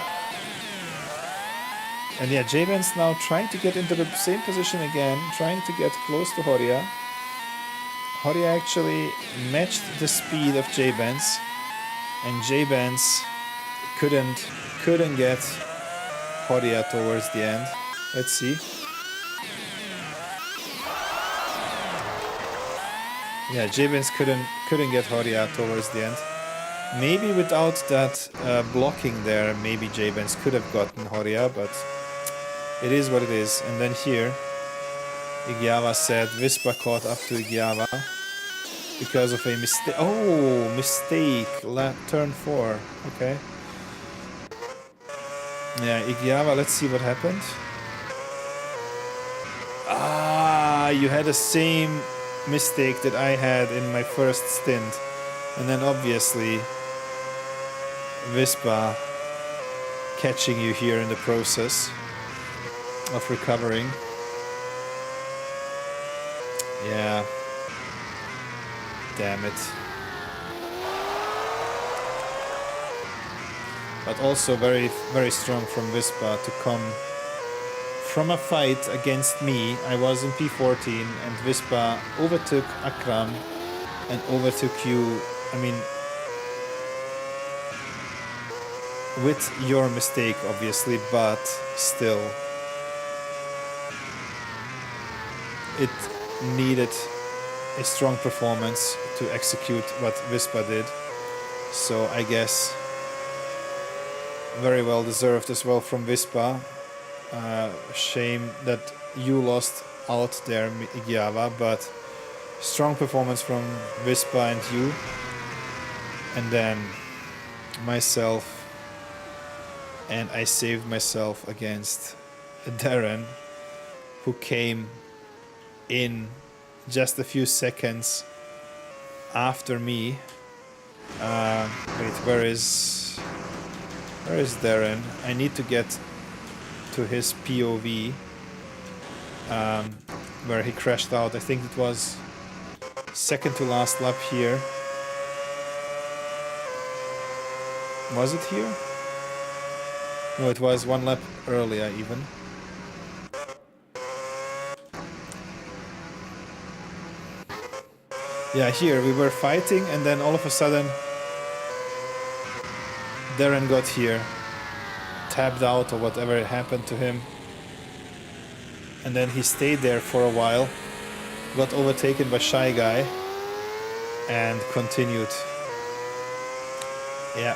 And yeah, J-Ben's now trying to get into the same position again, trying to get close to Horia. Horia actually matched the speed of J-Ben's, and J-Ben's couldn't get Horia towards the end. Let's see. Yeah, J-Ben's couldn't get Horia towards the end. Maybe without that blocking there, maybe J-Ben's could have gotten Horia, but it is what it is. And then here, Igiava said Vispa caught up to Igiava because of a mistake. Oh, mistake. Turn 4. Okay. Yeah, Igiava, let's see what happened. Ah, you had the same mistake that I had in my first stint. And then obviously Vispa catching you here in the process of recovering. Yeah. Damn it. But also very, very strong from Vispa to come from a fight against me. I was in P14 and Vispa overtook Akram and overtook you. I mean, with your mistake, obviously, but still, it needed a strong performance to execute what Vispa did. So I guess very well deserved as well from Vispa. Shame that you lost out there, Igiava, but strong performance from Vispa and you. And then myself, and I saved myself against Darren, who came in just a few seconds after me. Wait, where is Darren? I need to get to his POV where he crashed out. I think it was second to last lap here. Was it here? No, it was one lap earlier even. Yeah, here we were fighting and then all of a sudden Darren got here, tapped out or whatever happened to him, and then he stayed there for a while, got overtaken by Shy Guy and continued. Yeah.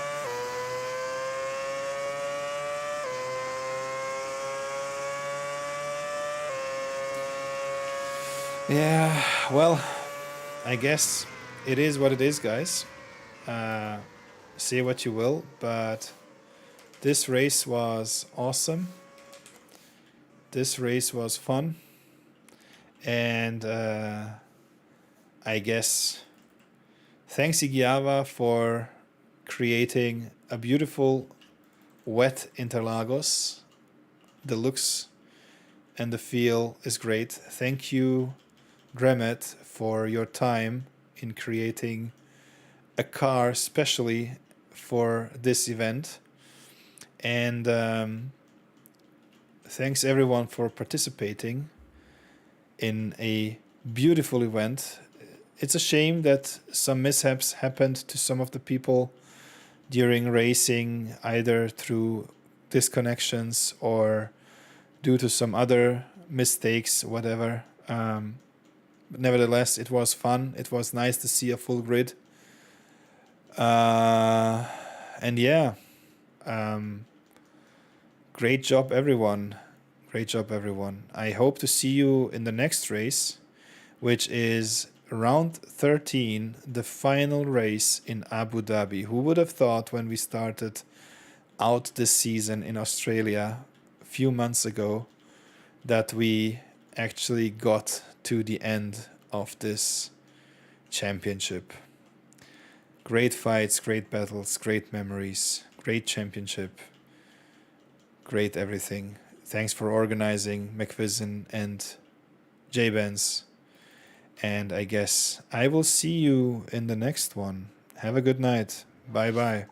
Yeah, well, I guess it is what it is, guys. Say what you will, but this race was awesome. This race was fun. And I guess thanks Igiava for creating a beautiful wet Interlagos. The looks and the feel is great. Thank you, Gremet, for your time in creating a car especially for this event. And thanks everyone for participating in a beautiful event. It's a shame that some mishaps happened to some of the people during racing, either through disconnections or due to some other mistakes, whatever. But nevertheless, it was fun. It was nice to see a full grid. And yeah, great job, everyone. Great job, everyone. I hope to see you in the next race, which is round 13, the final race in Abu Dhabi. Who would have thought when we started out this season in Australia a few months ago that we actually got to the end of this championship. Great fights, great battles, great memories, great championship, great everything. Thanks for organizing, McVision and J-Benz. And I guess I will see you in the next one. Have a good night. Bye bye.